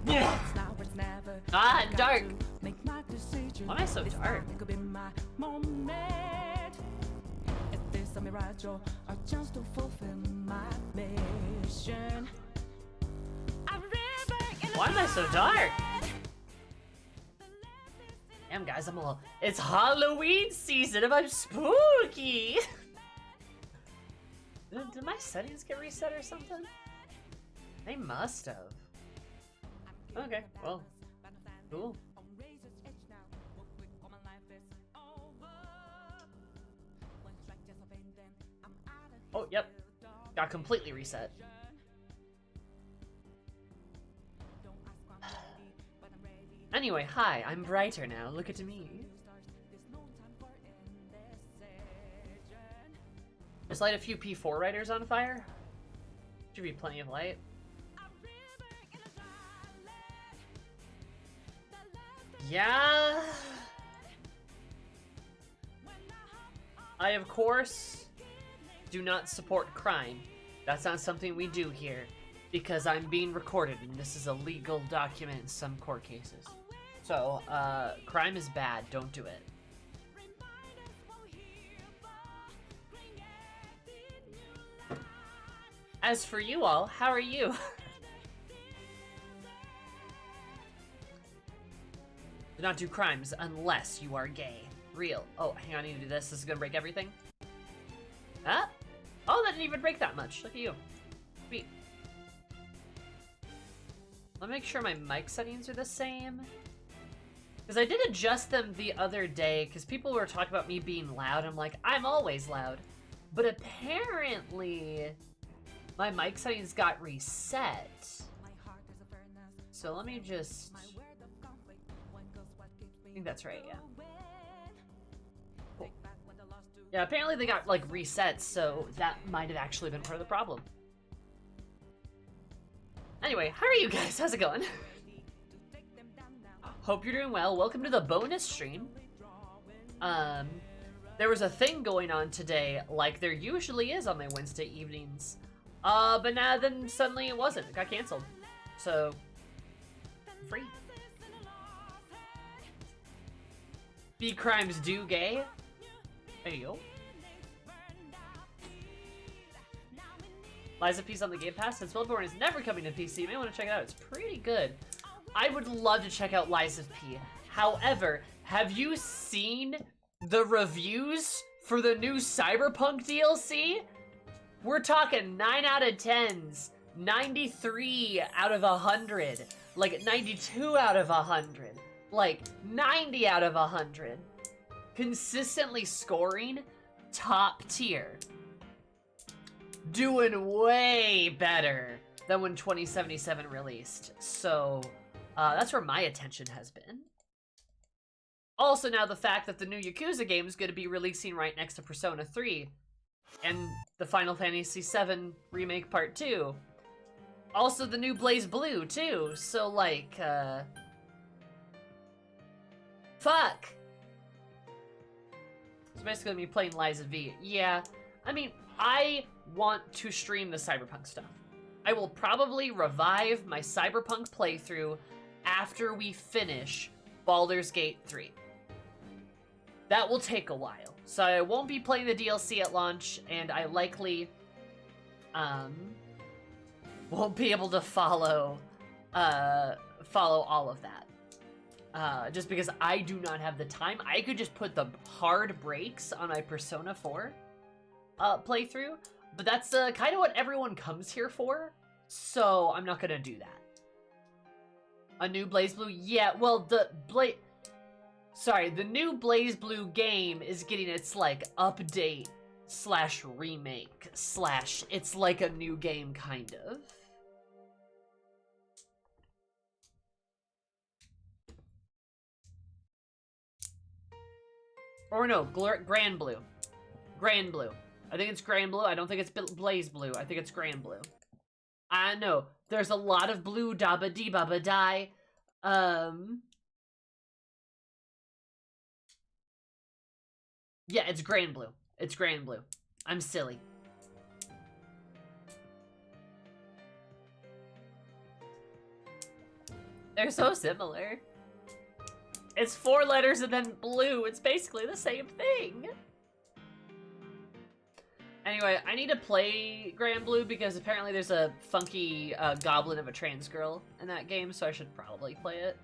Ah, dark. Why am I so dark? Why am I so dark? Damn, guys, I'm all. It's Halloween season and I'm spooky. Did my settings get reset or something? They must have. Okay, well, cool. Oh, yep. Got completely reset. Anyway, hi, I'm brighter now. Look at me. Just light a few P4 writers on fire. Should be plenty of light. Yeah. I, of course, do not support crime. That's not something we do here. Because I'm being recorded and this is a legal document in some court cases. So, crime is bad. Don't do it. As for you all, how are you? Do not do crimes unless you are gay. Real. Oh, hang on, I need to do this. This is gonna break everything. Huh? Oh, that didn't even break that much. Look at you. Sweet. Let me make sure my mic settings are the same. Because I did adjust them the other day, because people were talking about me being loud. I'm like, I'm always loud. But apparently, my mic settings got reset. So let me just... I think that's right, yeah. Cool. Yeah, apparently they got, like, reset, so that might have actually been part of the problem. Anyway, how are you guys? How's it going? Hope you're doing well. Welcome to the bonus stream. There was a thing going on today, like there usually is on my Wednesday evenings. But now then suddenly it wasn't. It got canceled. So, free. Be crimes do gay. There you go. Lies of Peace on the Game Pass. Since Bloodborne is never coming to PC, you may want to check it out. It's pretty good. I would love to check out Lies of P. However, have you seen the reviews for the new Cyberpunk DLC? We're talking 9 out of 10s, 93 out of 100, like 92 out of 100, like 90 out of 100. Consistently scoring top tier. Doing way better than when 2077 released. So, that's where my attention has been. Also, now the fact that the new Yakuza game is going to be releasing right next to Persona 3 and the Final Fantasy VII Remake Part 2. Also, the new BlazBlue, too. So, like, fuck. It's basically me playing Lies of V. Yeah, I mean, I want to stream the Cyberpunk stuff. I will probably revive my Cyberpunk playthrough after we finish Baldur's Gate 3. That will take a while. So I won't be playing the DLC at launch, and I likely won't be able to follow all of that. Just because I do not have the time. I could just put the hard brakes on my Persona 4 playthrough, but that's kind of what everyone comes here for, so I'm not gonna do that. A new BlazBlue? Yeah, well, the new BlazBlue game is getting its, like, update slash remake slash it's like a new game, kind of. Or no, Granblue. Granblue. I think it's Granblue. I don't think it's BlazBlue. I think it's Granblue. I know. There's a lot of blue dabba dee baba die. Yeah, it's Granblue. It's Granblue. I'm silly. They're so similar. It's 4 letters and then blue. It's basically the same thing. Anyway, I need to play Grand Blue because apparently there's a funky goblin of a trans girl in that game, so I should probably play it.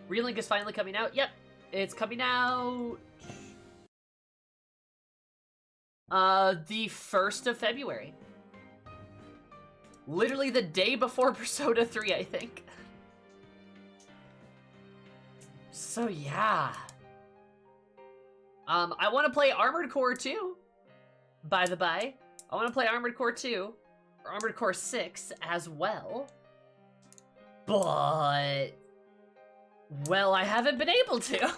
Relink is finally coming out. Yep, it's coming out the 1st of February. Literally the day before Persona 3, I think. So yeah. I want to play Armored Core 2. By the by, I want to play Armored Core 2, or Armored Core 6 as well. But, well, I haven't been able to.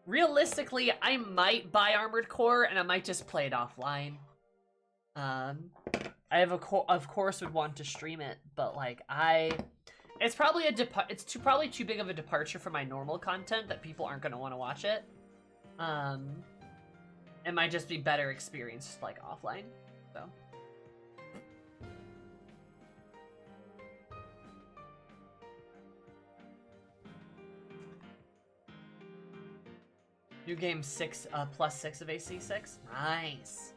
Realistically, I might buy Armored Core and I might just play it offline. I of course would want to stream it, but like it's probably probably too big of a departure from my normal content that people aren't going to want to watch it. It might just be better experienced, like, offline, so. New game 6, +6 of AC6? Nice.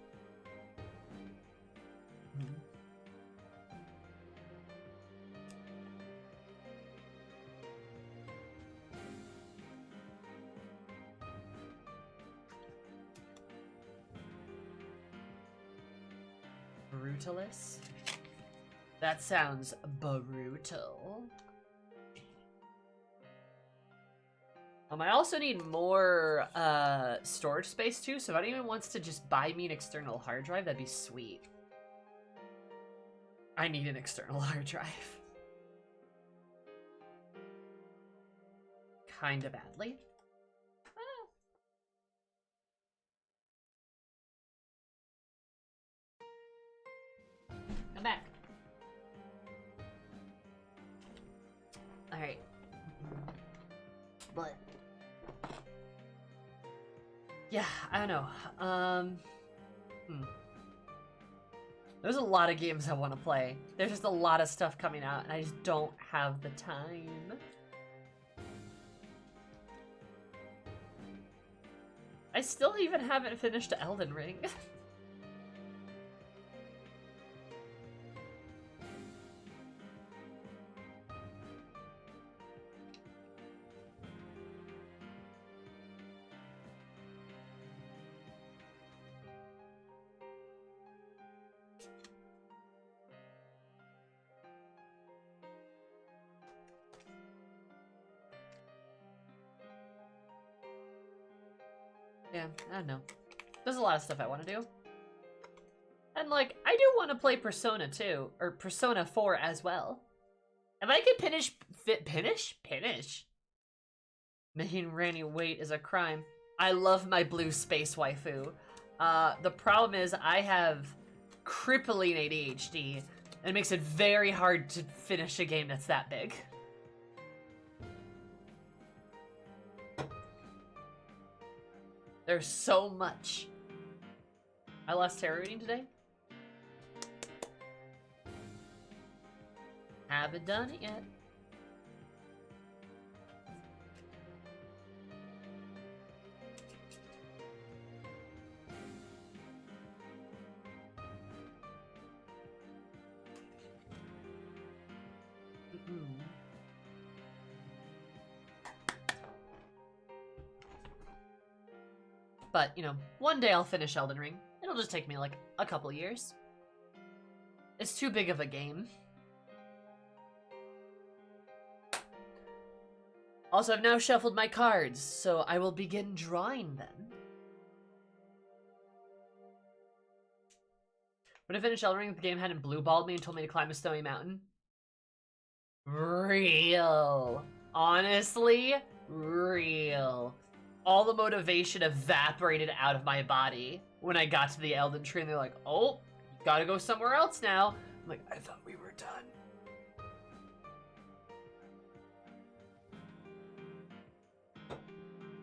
Brutalist? That sounds brutal. I also need more storage space too, so if anyone wants to just buy me an external hard drive, that'd be sweet. I need an external hard drive. Kinda badly. Come back. Alright. But yeah, I don't know. There's a lot of games I want to play. There's just a lot of stuff coming out, and I just don't have the time. I still even haven't finished Elden Ring. Yeah, I don't know. There's a lot of stuff I want to do. And, like, I do want to play Persona 2, or Persona 4 as well. If I could finish? Making Randy wait is a crime. I love my blue space waifu. The problem is I have crippling ADHD, and it makes it very hard to finish a game that's that big. There's so much. I lost tarot reading today. Haven't done it yet. But, you know, one day I'll finish Elden Ring. It'll just take me, like, a couple years. It's too big of a game. Also, I've now shuffled my cards, so I will begin drawing them. When I finished Elden Ring, the game hadn't blue-balled me and told me to climb a snowy mountain. Real. Honestly, real. All the motivation evaporated out of my body when I got to the Elden Tree, and they're like, oh, you gotta go somewhere else now. I'm like, I thought we were done.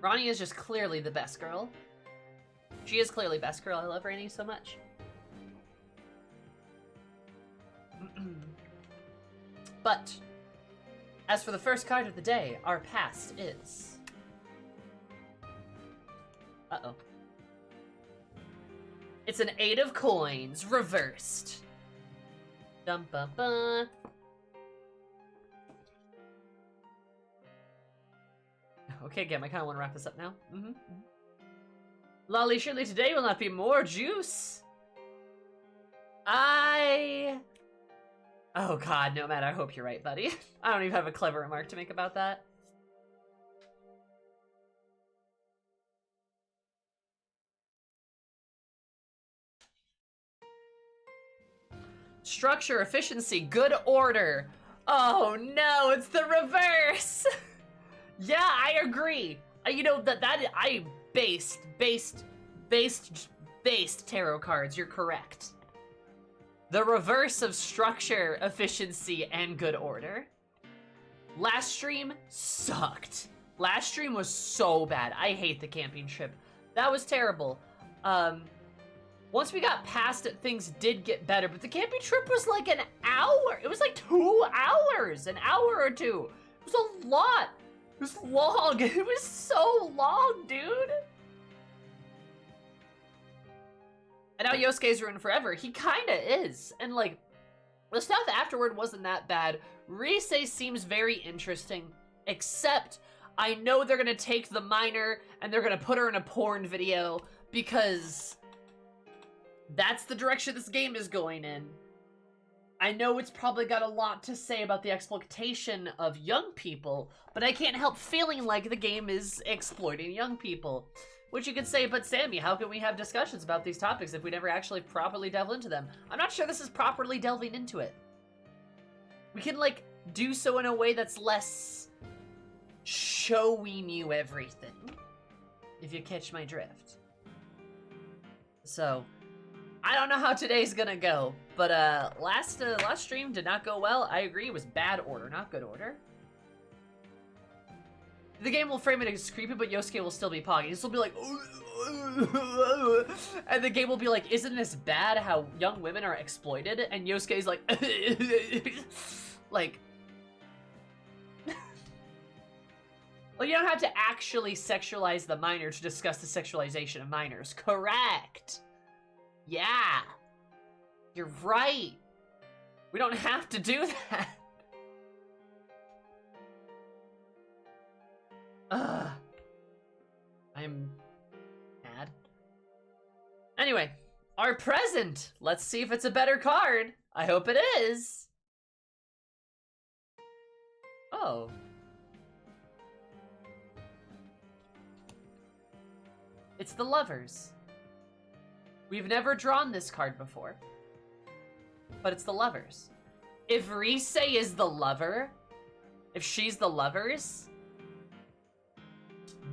Ranni is just clearly the best girl. She is clearly best girl. I love Ranni so much. But as for the first card of the day, our past is... Uh-oh. It's an 8 of coins, reversed. Dum bum bum. Okay, Gam, I kind of want to wrap this up now. Lolly, surely today will not be more juice. Oh god, no matter, I hope you're right, buddy. I don't even have a clever remark to make about that. Structure, efficiency, good order. Oh no, it's the reverse. Yeah, I agree. You know, I based tarot cards, you're correct. The reverse of structure, efficiency, and good order. Last stream sucked. Last stream was so bad. I hate the camping trip. That was terrible. Once we got past it, things did get better, but the camping trip was like an hour. It was like 2 hours, an hour or two. It was a lot. It was long. It was so long, dude. And now Yosuke's ruined forever. He kinda is. And like, the stuff afterward wasn't that bad. Rise seems very interesting, except I know they're gonna take the minor and they're gonna put her in a porn video because that's the direction this game is going in. I know it's probably got a lot to say about the exploitation of young people, but I can't help feeling like the game is exploiting young people. Which you could say, but Sammy, how can we have discussions about these topics if we never actually properly delve into them? I'm not sure this is properly delving into it. We can, like, do so in a way that's less showing you everything, if you catch my drift. So, I don't know how today's gonna go, but last stream did not go well. I agree, it was bad order, not good order. The game will frame it as creepy, but Yosuke will still be Poggy. This will be like, and the game will be like, isn't this bad how young women are exploited? And Yosuke's like, like, well, you don't have to actually sexualize the minor to discuss the sexualization of minors. Correct. Yeah. You're right. We don't have to do that. I'm mad. Anyway, our present. Let's see if it's a better card. I hope it is. Oh. It's the Lovers. We've never drawn this card before, but it's the Lovers. If Rise is the lover, if she's the Lovers,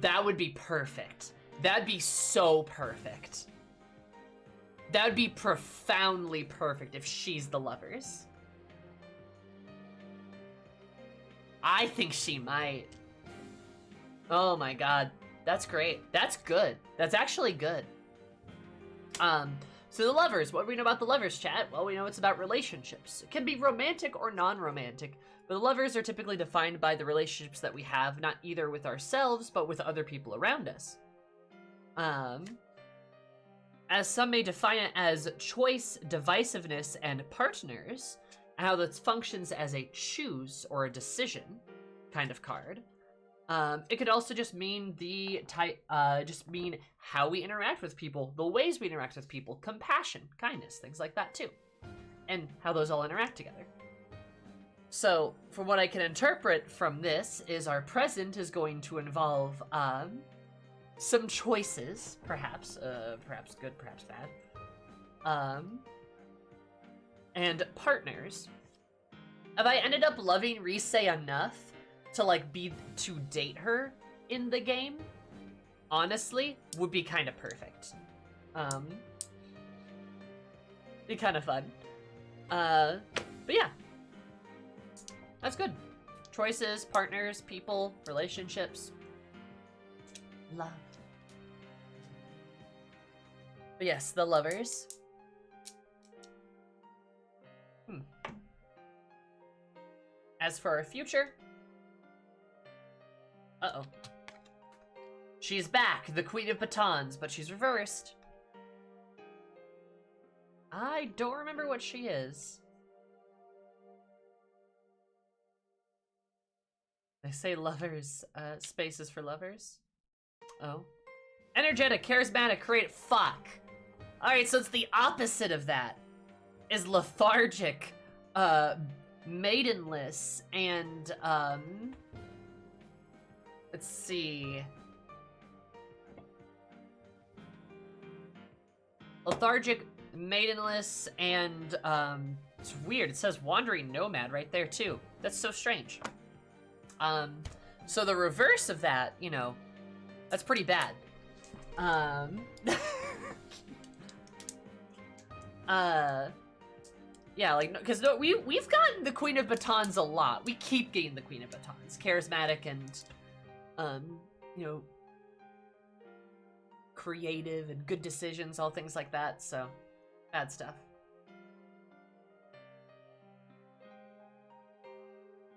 that would be perfect. That'd be so perfect. That would be profoundly perfect if she's the Lovers. I think she might. Oh my god. That's great. That's good. That's actually good. So the Lovers, what do we know about the Lovers, chat? Well, we know it's about relationships. It can be romantic or non-romantic, but the Lovers are typically defined by the relationships that we have, not either with ourselves, but with other people around us. As some may define it as choice, divisiveness, and partners, and how this functions as a choose or a decision kind of card. It could also just mean just mean how we interact with people, the ways we interact with people, compassion, kindness, things like that too, and how those all interact together. So, from what I can interpret from this, is our present is going to involve some choices, perhaps good, perhaps bad, and partners. Have I ended up loving Rise enough to to date her in the game? Honestly, would be kind of perfect. Be kind of fun. But yeah, that's good. Choices, partners, people, relationships, love. But yes, the Lovers. As for our future... Uh-oh. She's back, the Queen of Batons, but she's reversed. I don't remember what she is. They say lovers, spaces for lovers. Oh. Energetic, charismatic, creative, fuck. Alright, so it's the opposite of that. Is lethargic, maidenless, and, let's see. Lethargic, maidenless, and, it's weird. It says wandering nomad right there, too. That's so strange. So the reverse of that, you know, that's pretty bad. Yeah, like, because no, we've gotten the Queen of Batons a lot. We keep getting the Queen of Batons. Charismatic and, you know, creative and good decisions, all things like that, so bad stuff.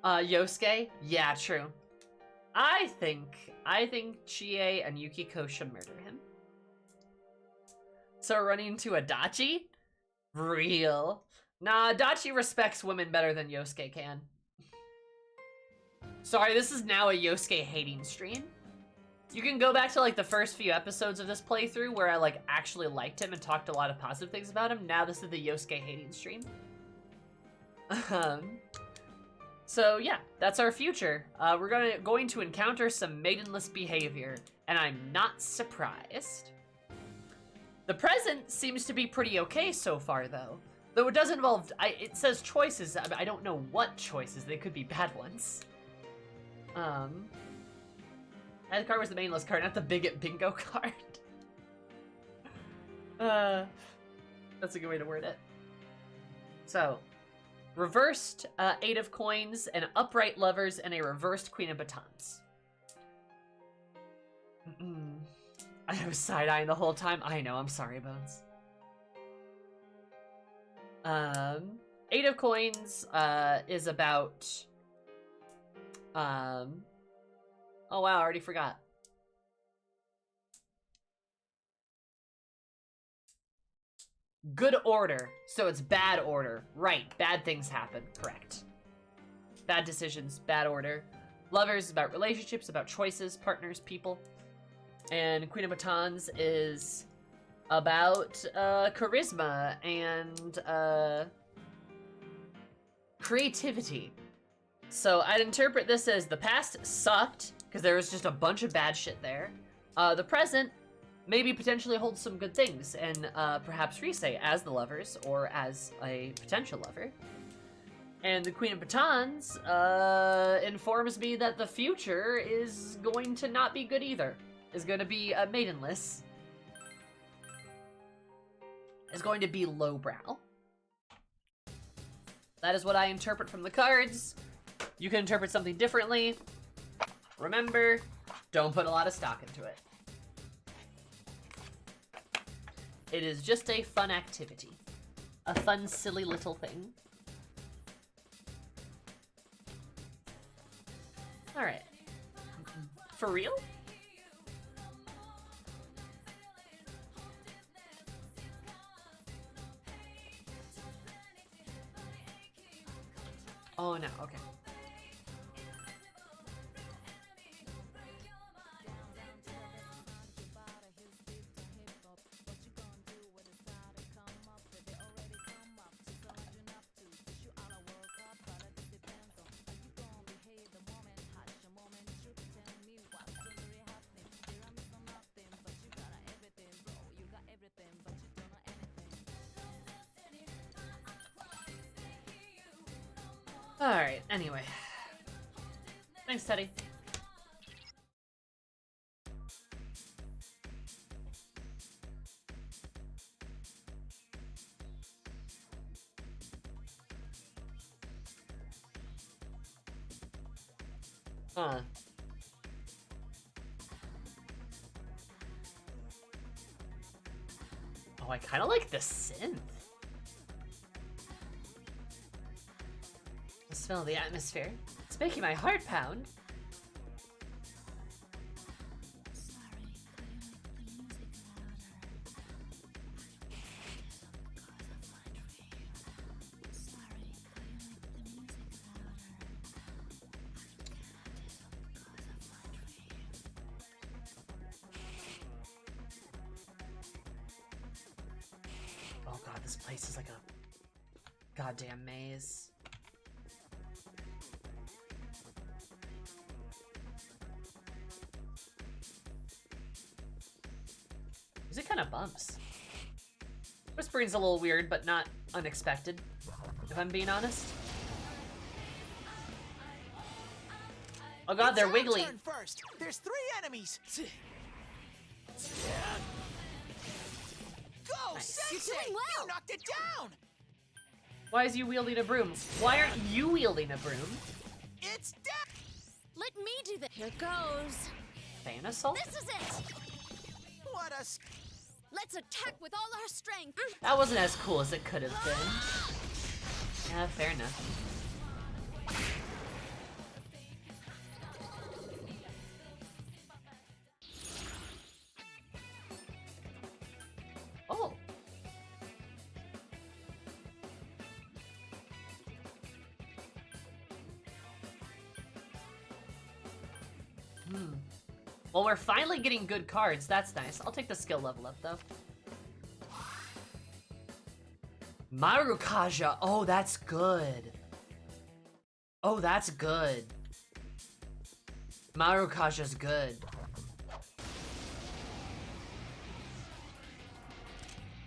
Yosuke? Yeah, true. I think Chie and Yukiko should murder him. So running into Adachi? Real. Nah, Adachi respects women better than Yosuke can. Sorry, this is now a Yosuke hating stream. You can go back to like the first few episodes of this playthrough where I like actually liked him and talked a lot of positive things about him. Now this is the Yosuke hating stream. So yeah, that's our future. We're going to encounter some maidenless behavior, and I'm not surprised. The present seems to be pretty okay so far, though. Though it does involve, it says choices. I don't know what choices. They could be bad ones. That card was the maidenless card, not the bigot bingo card. That's a good way to word it. So, reversed 8 of coins, and upright lovers, and a reversed Queen of Batons. I was side-eyeing the whole time. I know, I'm sorry, Bones. 8 of coins is about... Oh wow, I already forgot. Good order. So it's bad order. Right, bad things happen. Correct. Bad decisions, bad order. Lovers is about relationships, about choices, partners, people. And Queen of Batons is about charisma and creativity. So I'd interpret this as the past sucked, because there was just a bunch of bad shit there. The present maybe potentially holds some good things, and perhaps Rise as the lovers, or as a potential lover. And the Queen of Batons informs me that the future is going to not be good either. Is going to be maidenless. Is going to be lowbrow. That is what I interpret from the cards. You can interpret something differently. Remember, don't put a lot of stock into it. It is just a fun activity. A fun, silly little thing. Alright. For real? Oh no, okay. Alright, anyway. Thanks, Teddy. Huh. Oh, I kind of like the synth. smell the atmosphere. It's making my heart pound. Oh god, this place is like a goddamn maze. Music kind of bumps. Whispering's a little weird, but not unexpected, if I'm being honest. Oh god, they're wiggly. Turn first. There's 3 enemies. Go, Nice. Sensei! You're doing well. You knocked it down. Why is you wielding a broom? Why aren't you wielding a broom? It's dead. Let me do the. Here goes. Fan assault? This is it. What a Let's attack with all our strength. That wasn't as cool as it could have been. Yeah, fair enough. Oh. Well, we're finally getting good cards. That's nice. I'll take the skill level up, though. Marukaja. Oh, that's good. Oh, that's good. Marukaja's good.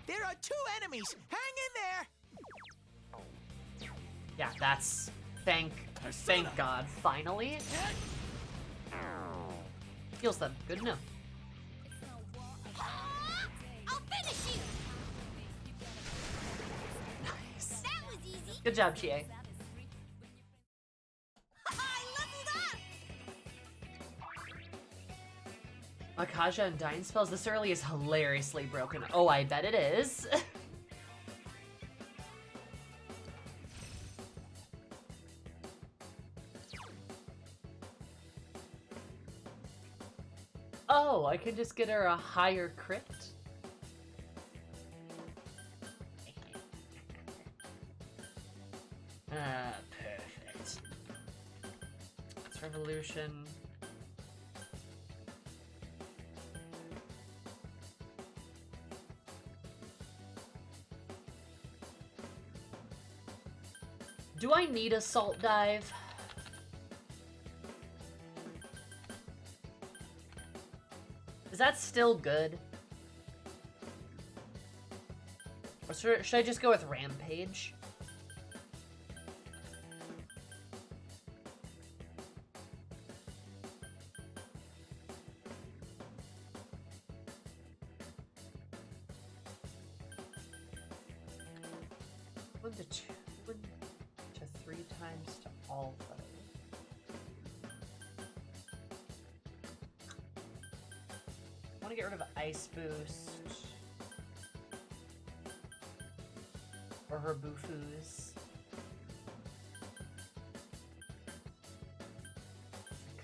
There are 2 enemies. Hang in there. Yeah, that's... Thank God. Finally. Heals them. Good enough. I'll finish you. Nice. That was easy. Good job, Chie. I leveled up. Akaja and Dying spells this early is hilariously broken. Oh, I bet it is. Oh, I can just get her a higher crit? Perfect. It's Revolution. Do I need a salt dive? Is that still good? Or should I just go with Rampage? One to 3 times to all foes. I want to get rid of Ice Boost. Or her Bufus.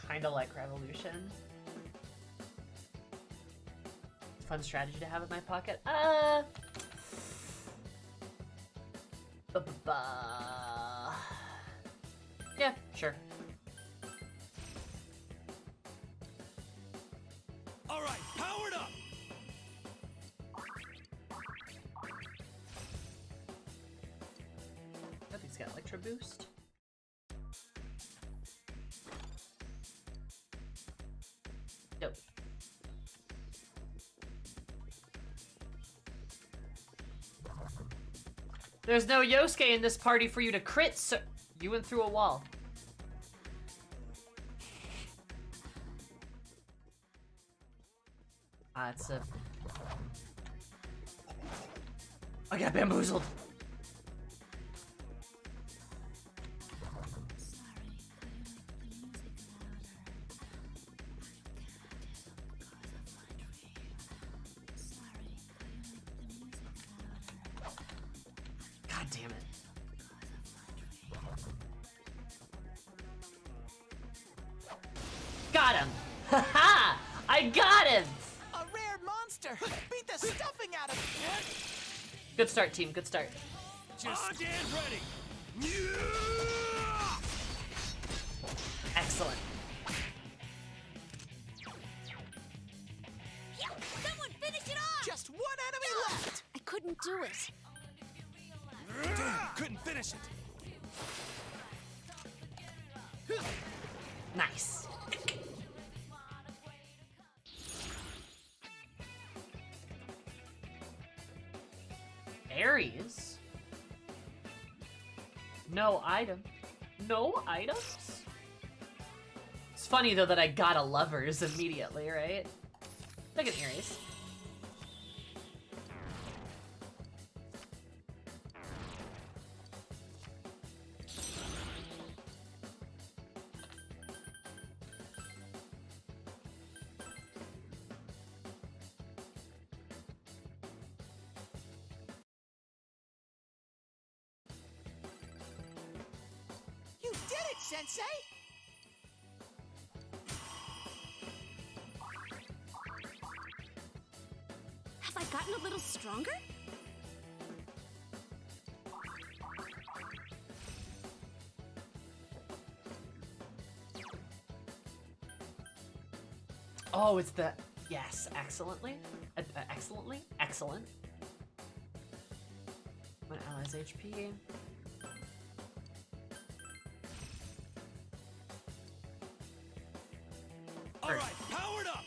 Kinda like Revolution. Fun strategy to have in my pocket. Yeah, sure. All right, powered up. I think he's got Electro Boost. Dope. There's no Yosuke in this party for you to crit, so you went through a wall. It's a... I got bamboozled. God damn it. Haha! I got him! A rare monster. Beat the stuffing out of it. Good start, team. Good start. Just stand ready. Excellent. Yeah, someone finish it off! Just one enemy left. I couldn't do it. Damn, couldn't finish it. Nice. Aries? No item. No items? It's funny though that I got a lovers immediately, right? Look at Aries. You did it, Sensei. Have I gotten a little stronger? Oh, it's the... Yes, excellently. Excellently? Excellent. When allies HP. All right, powered up.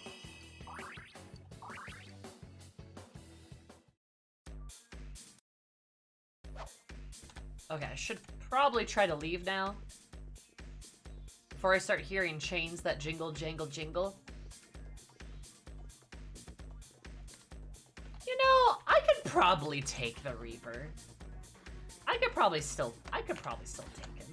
Okay, I should probably try to leave now. Before I start hearing chains that jingle, jangle, jingle. You know, I could probably take the Reaper. I could probably still take him.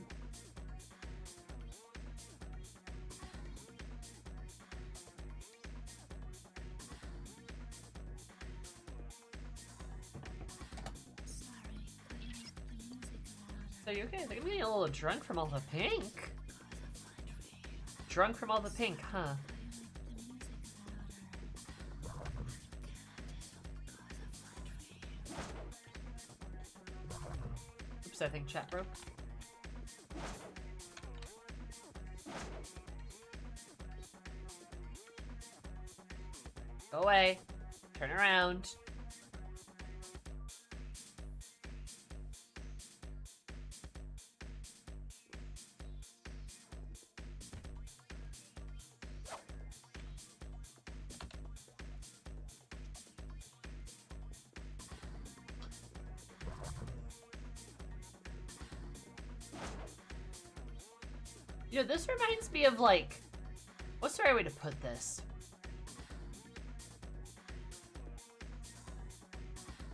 So you guys are getting a little drunk from all the pink. Drunk from all the pink, huh? Oops, I think chat broke. Go away. Turn around. You know, this reminds me of, like, what's the right way to put this?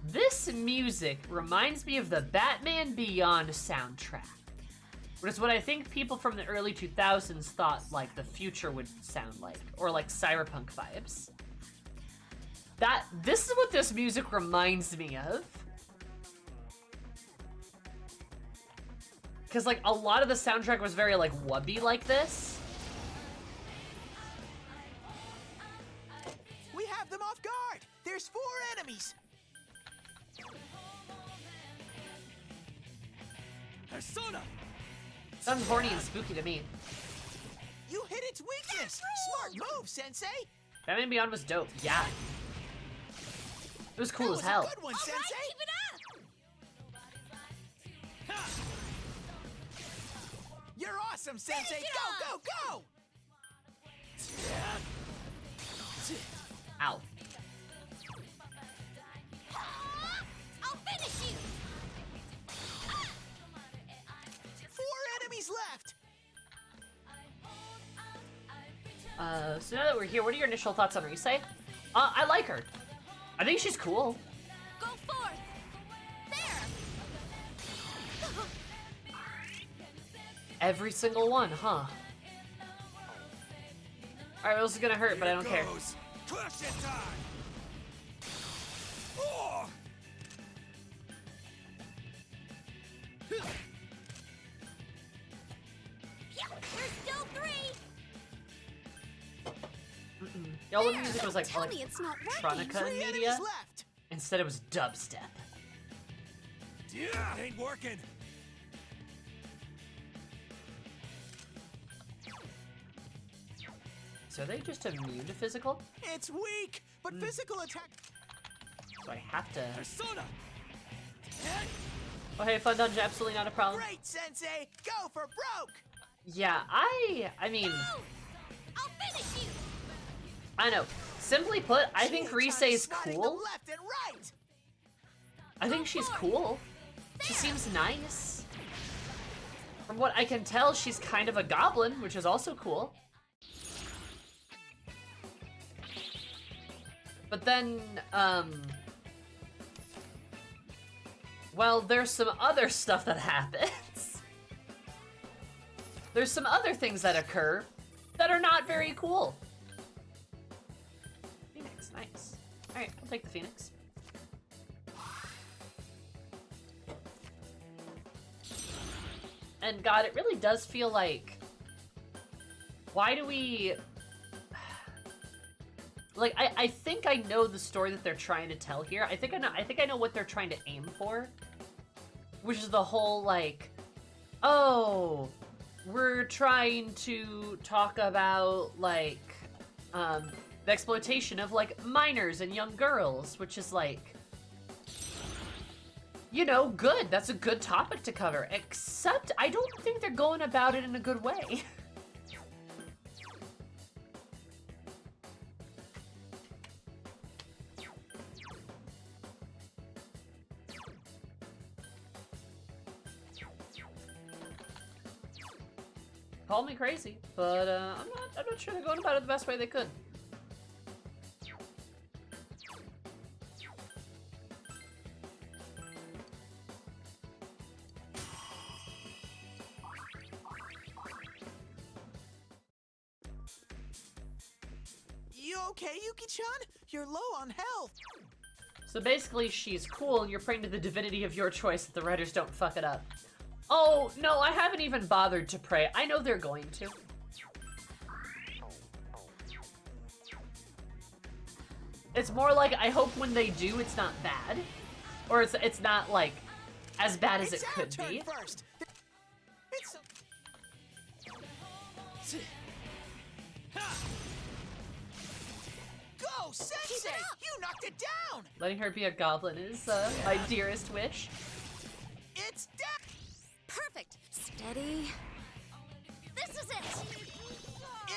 This music reminds me of the Batman Beyond soundtrack. Which is what I think people from the early 2000s thought, like, the future would sound like. Or, like, cyberpunk vibes. This is what this music reminds me of. Because, like, a lot of the soundtrack was very, like, wubby like this. We have them off guard. There's 4 enemies. Persona. Sounds horny and spooky to me. You hit its weakness. Smart move, Sensei. Batman Beyond was dope. Yeah. It was cool That as was hell. a good one, All right, Sensei. keep it up! Ha! You're awesome, Sensei. Finish it Go, off. go, go. Ow. I'll finish you! 4 enemies left. So now that we're here, what are your initial thoughts on Risei? I like her. I think she's cool. Go forth! There! Every single one, huh? Alright, this is gonna hurt, but I don't care. Crush it time. Oh! Yeah, there's still 3! Yeah, all the music was like Tell me it's not working. electronica 3 media. enemies left. Instead, it was dubstep. Yeah, ain't working. So are they just immune to physical? It's weak, but physical attack. So I have to... Persona. Oh hey, fun dungeon, absolutely not a problem. Great, Sensei. Go for broke. Yeah, I mean, Move! I'll finish you! I know. Simply put, I think Gee, Rise Johnny is sliding cool. to left and right. I think she's cool. She seems nice. From what I can tell, she's kind of a goblin, which is also cool. But then, well, there's some other stuff that happens. There's some other things that occur that are not very cool. Phoenix, nice. Alright, I'll take the Phoenix. And God, it really does feel like... Why do we... Like, I think I know the story that they're trying to tell here. I think I know what they're trying to aim for. Which is the whole, like... Oh... We're trying to talk about, like... the exploitation of, like, minors and young girls. Which is, like... You know, good. That's a good topic to cover. Except, I don't think they're going about it in a good way. Call me crazy, but I'm not sure they're going about it the best way they could. You okay, Yuki-chan? You're low on health. So basically, she's cool, and you're praying to the divinity of your choice that the writers don't fuck it up. Oh, no, I haven't even bothered to pray. I know they're going to. It's more like, I hope when they do, it's not bad. Or it's not, like, as bad as it It's our could turn be. first. It's... Go, Sensei! You knocked it down! Letting her be a goblin is my dearest wish. It's dead! Perfect! Steady. This is it!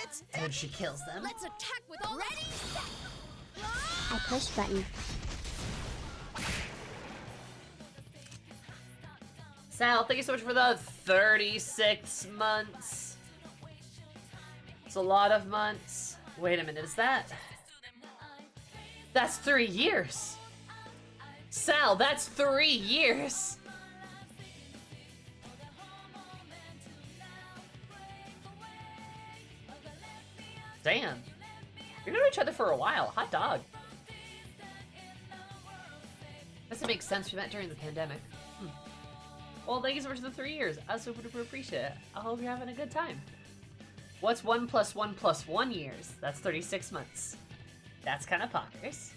It's And dead! then she kills them. Let's attack with all ready, set! I push button. Sal, thank you so much for the 36 months. It's a lot of months. Wait a minute, is that... That's 3 years. Sal, that's 3 years. Damn. You're knowing each other for a while. Hot dog. Doesn't make sense. We met during the pandemic. Well, thank you so much for the 3 years. I super duper appreciate it. I hope you're having a good time. What's 1 + 1 + 1 years? That's 36 months. That's kind of poggers.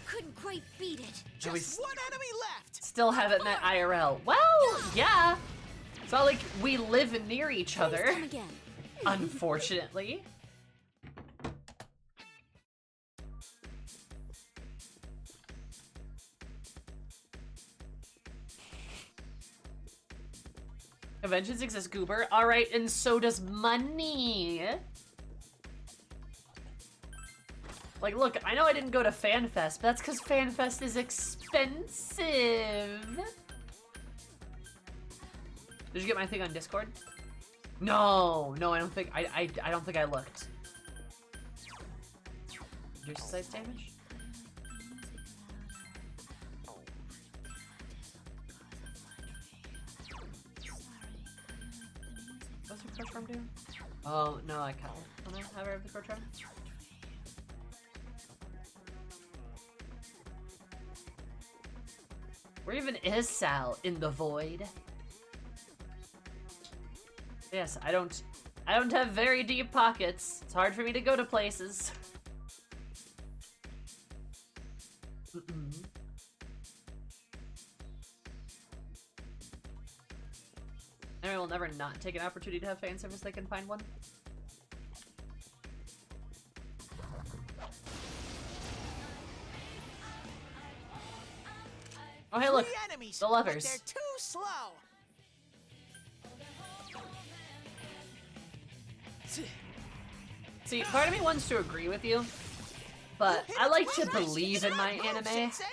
Couldn't quite beat it. And we Just one enemy left! still haven't met IRL. Well, yeah. It's not like we live near each Please other, come again. unfortunately. Conventions exist, Goober. Alright, and so does money. Like, look, I know I didn't go to FanFest, but that's because FanFest is expensive. Did you get my thing on Discord? No, I don't think I don't think I looked. Reduce size damage? What's the Crutch Farm do? Oh, no, I can't. Don't I have the Crutch Farm? Where even is Sal? In the void? Yes, I don't have very deep pockets. It's hard for me to go to places. Everyone will never not take an opportunity to have fan service. They can find one. Oh, hey, look, Three enemies, the but lovers. they're too slow. See, part of me wants to agree with you, but Hit I its like to wizards. believe in my Move, anime. Sensei.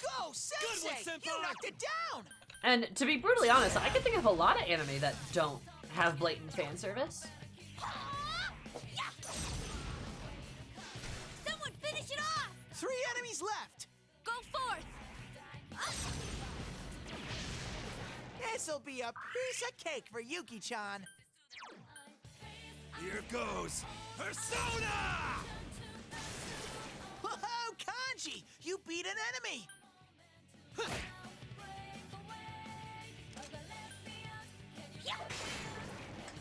Go, Sensei! You knocked it down! And to be brutally honest, I can think of a lot of anime that don't have blatant fan service. Someone finish it off! 3 enemies left. Go forth! This'll be a piece of cake for Yuki-chan. Here goes Persona! Whoa, Kanji! You beat an enemy!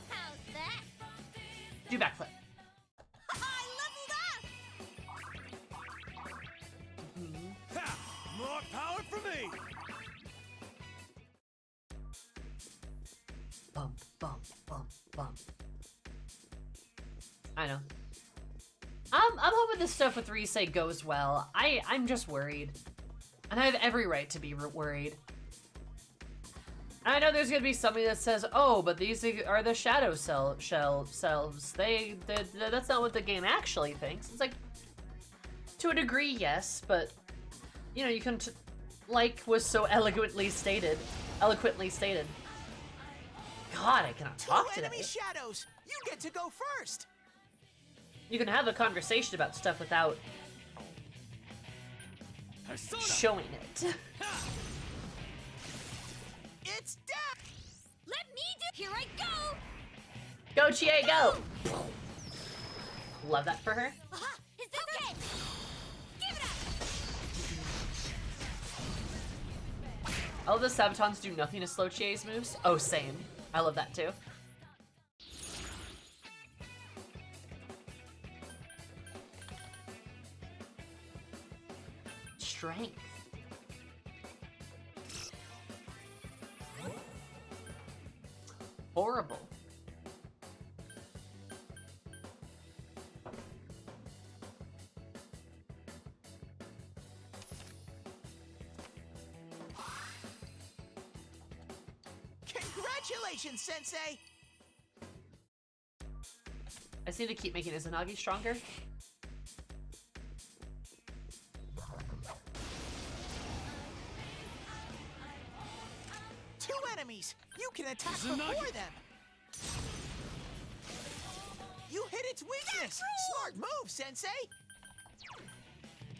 How's that? Do backflip. I leveled up! Ha! More power for me! Bump, bump, bump, bump. I know. I'm hoping this stuff with Rise goes well. I'm just worried. And I have every right to be worried. I know there's gonna be somebody that says, "Oh, but these are the shadow selves. That's not what the game actually thinks." It's like, to a degree, yes, but you know, you can, like was so eloquently stated. God, I cannot talk 2 today. enemy shadows. You get to go first. You can have a conversation about stuff without Persona! showing it. It's down. Let me do. Here I go! Go, Chie, go! Love that for her. Aha! Is this okay? Give it up! All the Sabatons do nothing to slow Chie's moves. Oh, same. I love that too. Strength. Horrible. Congratulations, Sensei. I just need to keep making Izanagi stronger. Two enemies. You can attack Izanagi. before them. You hit its weakness. Smart move, Sensei.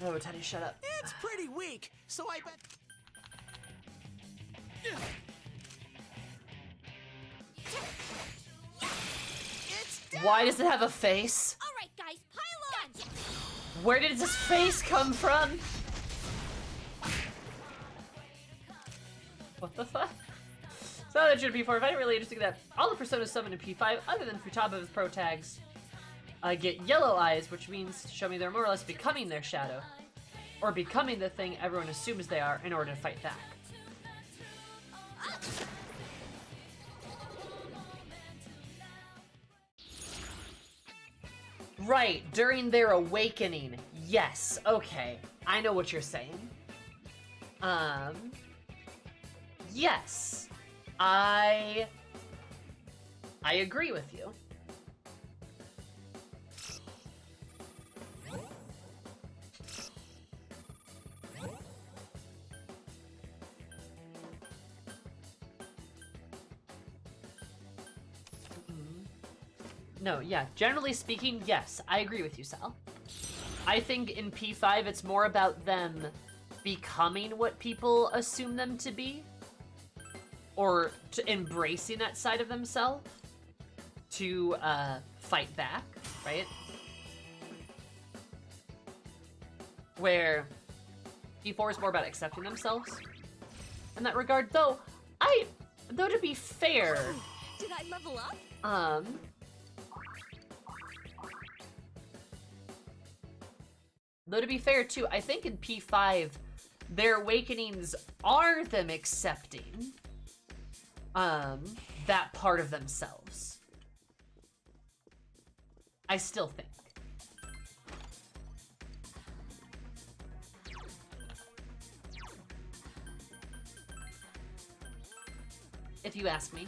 Oh, Teddy, shut up. It's pretty weak, so I bet. It's down. Why does it have a face? All right, guys, pile on! Where did this face come from? What the fuck? So that should be for. I find it really interesting that all the personas summoned in P5, other than Futaba's pro tags, get yellow eyes, which means to show me they're more or less becoming their shadow. Or becoming the thing everyone assumes they are in order to fight back. Right, during their awakening. Yes, okay. I know what you're saying. Yes. I agree with you. No, yeah, generally speaking, yes, I agree with you, Sal. I think in P5 it's more about them becoming what people assume them to be, or to embracing that side of themselves to fight back, right? Where P4 is more about accepting themselves in that regard, though Though to be fair, Did I level up? though to be fair too, I think in P5, their awakenings are them accepting, that part of themselves. I still think. If you ask me.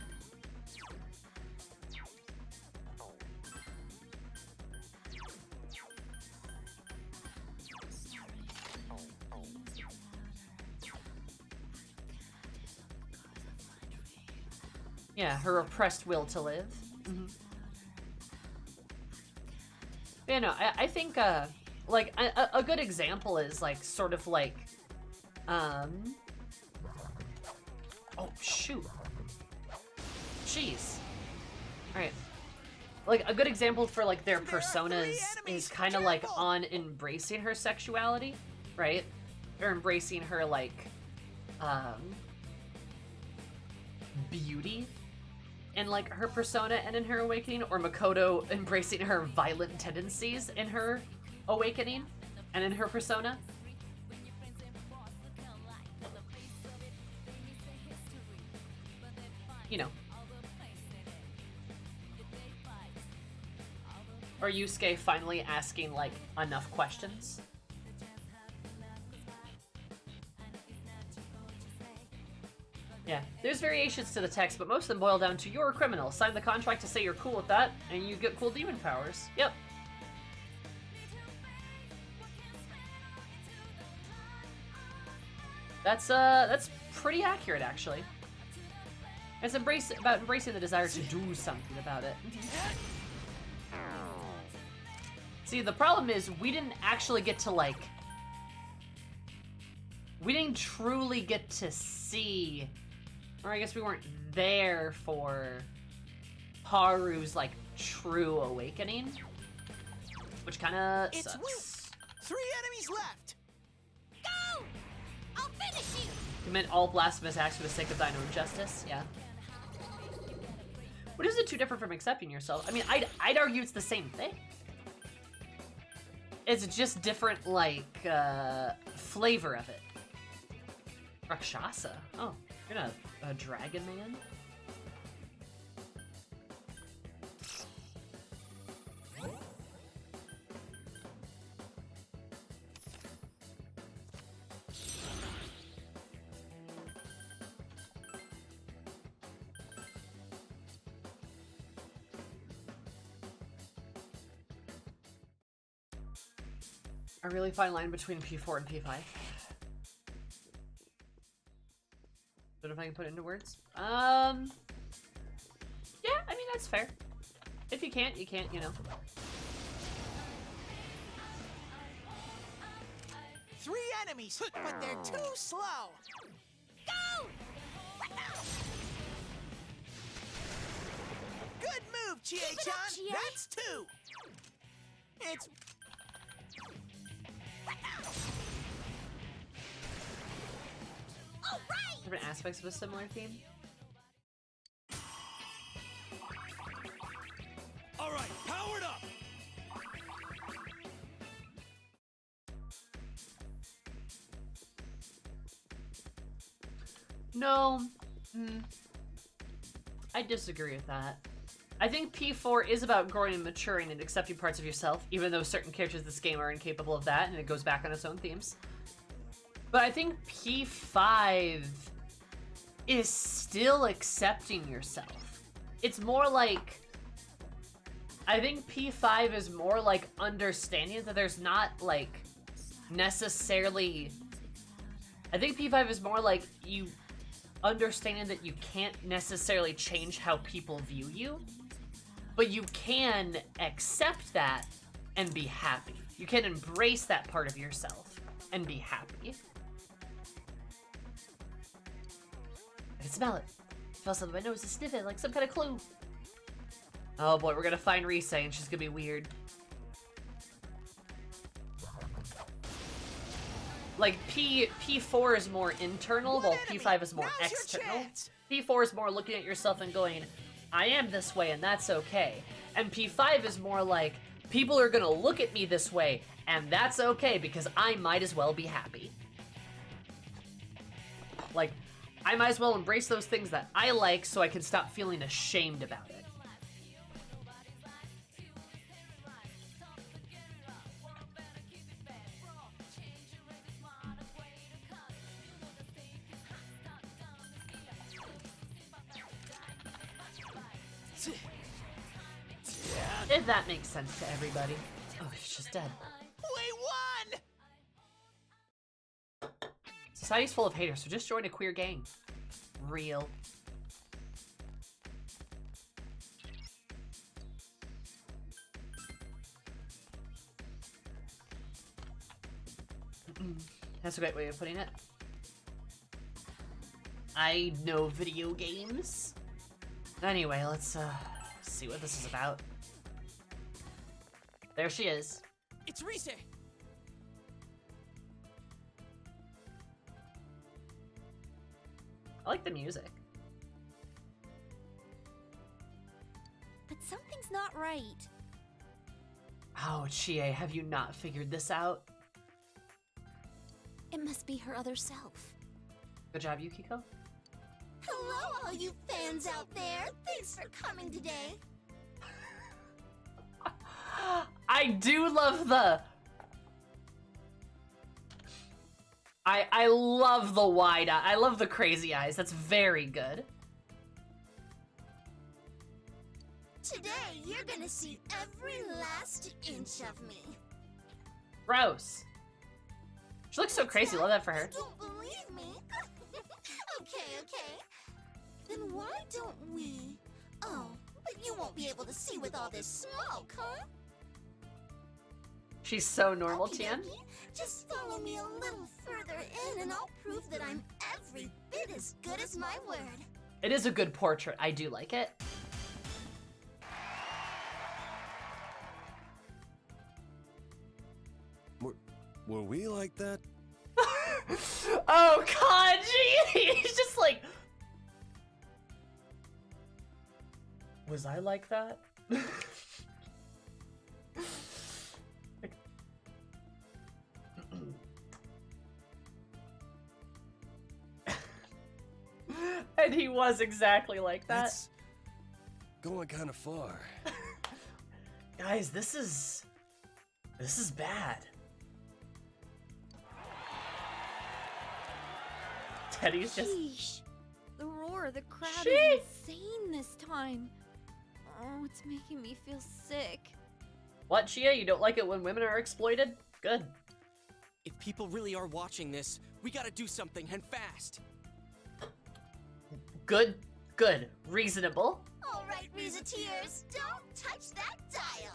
Yeah, her repressed will to live. Mm-hmm. Yeah, no, I think, like, a good example is, like, sort of like, oh, shoot. Jeez. Alright. Like, a good example for, like, their personas is kind of, like, on embracing her sexuality, right? Or embracing her, like, beauty in, like, her persona and in her awakening, or Makoto embracing her violent tendencies in her awakening and in her persona. You know. Or Yusuke finally asking, like, enough questions. Yeah, there's variations to the text, but most of them boil down to you're a criminal. Sign the contract to say you're cool with that, and you get cool demon powers. Yep. That's pretty accurate, actually. It's about embracing the desire to do something about it. See, the problem is we didn't actually get to, like... We didn't truly get to see... Or I guess we weren't there for Haru's, like, true awakening. Which kinda It's sucks. Wu. 3 enemies left. Go! I'll finish you! Commit all blasphemous acts for the sake of thine own justice, yeah. What is it too different from accepting yourself? I mean, I'd argue it's the same thing. It's just different, like, flavor of it. Rakshasa. Oh, you're not a dragon man? A really fine line between P4 and P5. Don't know if I can put it into words. Yeah, I mean, that's fair. If you can't, you can't, you know. 3 enemies, but they're too slow. Go! Good move, Chie-chan. Chie. That's 2. It's... All right! Different aspects of a similar theme. All right, powered up. No. I disagree with that. I think P4 is about growing and maturing and accepting parts of yourself, even though certain characters in this game are incapable of that, and it goes back on its own themes. But I think P5 is still accepting yourself. It's more like... I think P5 is more like understanding that there's not, like, necessarily... I think P5 is more like you understanding that you can't necessarily change how people view you, but you can accept that and be happy. You can embrace that part of yourself and be happy. I can smell it. I smell something. My nose is sniffing like some kind of clue. Oh boy, we're gonna find Rise and she's gonna be weird. Like P4 is more internal, while P5 is more Now's your external. chance. P4 is more looking at yourself and going, I am this way and that's okay. And P5 is more like, people are gonna look at me this way and that's okay because I might as well be happy. Like, I might as well embrace those things that I like so I can stop feeling ashamed about it. If that makes sense to everybody. Oh, she's just dead. We won! Society's full of haters, so just join a queer gang. Real. That's a great way of putting it. I know video games. Anyway, let's see what this is about. There she is. It's Rise! I like the music. But something's not right. Oh, Chie, have you not figured this out? It must be her other self. Good job, Yukiko. Hello, all you fans out there. Thanks for coming today. I do love the... I love the wide eye. I love the crazy eyes. That's very good. Today, you're gonna see every last inch of me. Gross. She looks so crazy. Love that for her. You don't believe me? Okay. Then why don't we... Oh, but you won't be able to see with all this smoke, huh? She's so normal, Okie Tian. dokie. Just follow me a little further in and I'll prove that I'm every bit as good as my word. It is a good portrait. I do like it. Were we like that? Oh, Kanji! He's just like... Was I like that? And he was exactly like that. That's going kind of far. Guys, this is bad. Teddy's just... Sheesh. The roar of the crowd Sheesh. is insane this time. Oh, it's making me feel sick. What, Chia? You don't like it when women are exploited? Good. If people really are watching this, we gotta do something, and fast. Good. Good. Reasonable. Alright, Reseteers, don't touch that dial.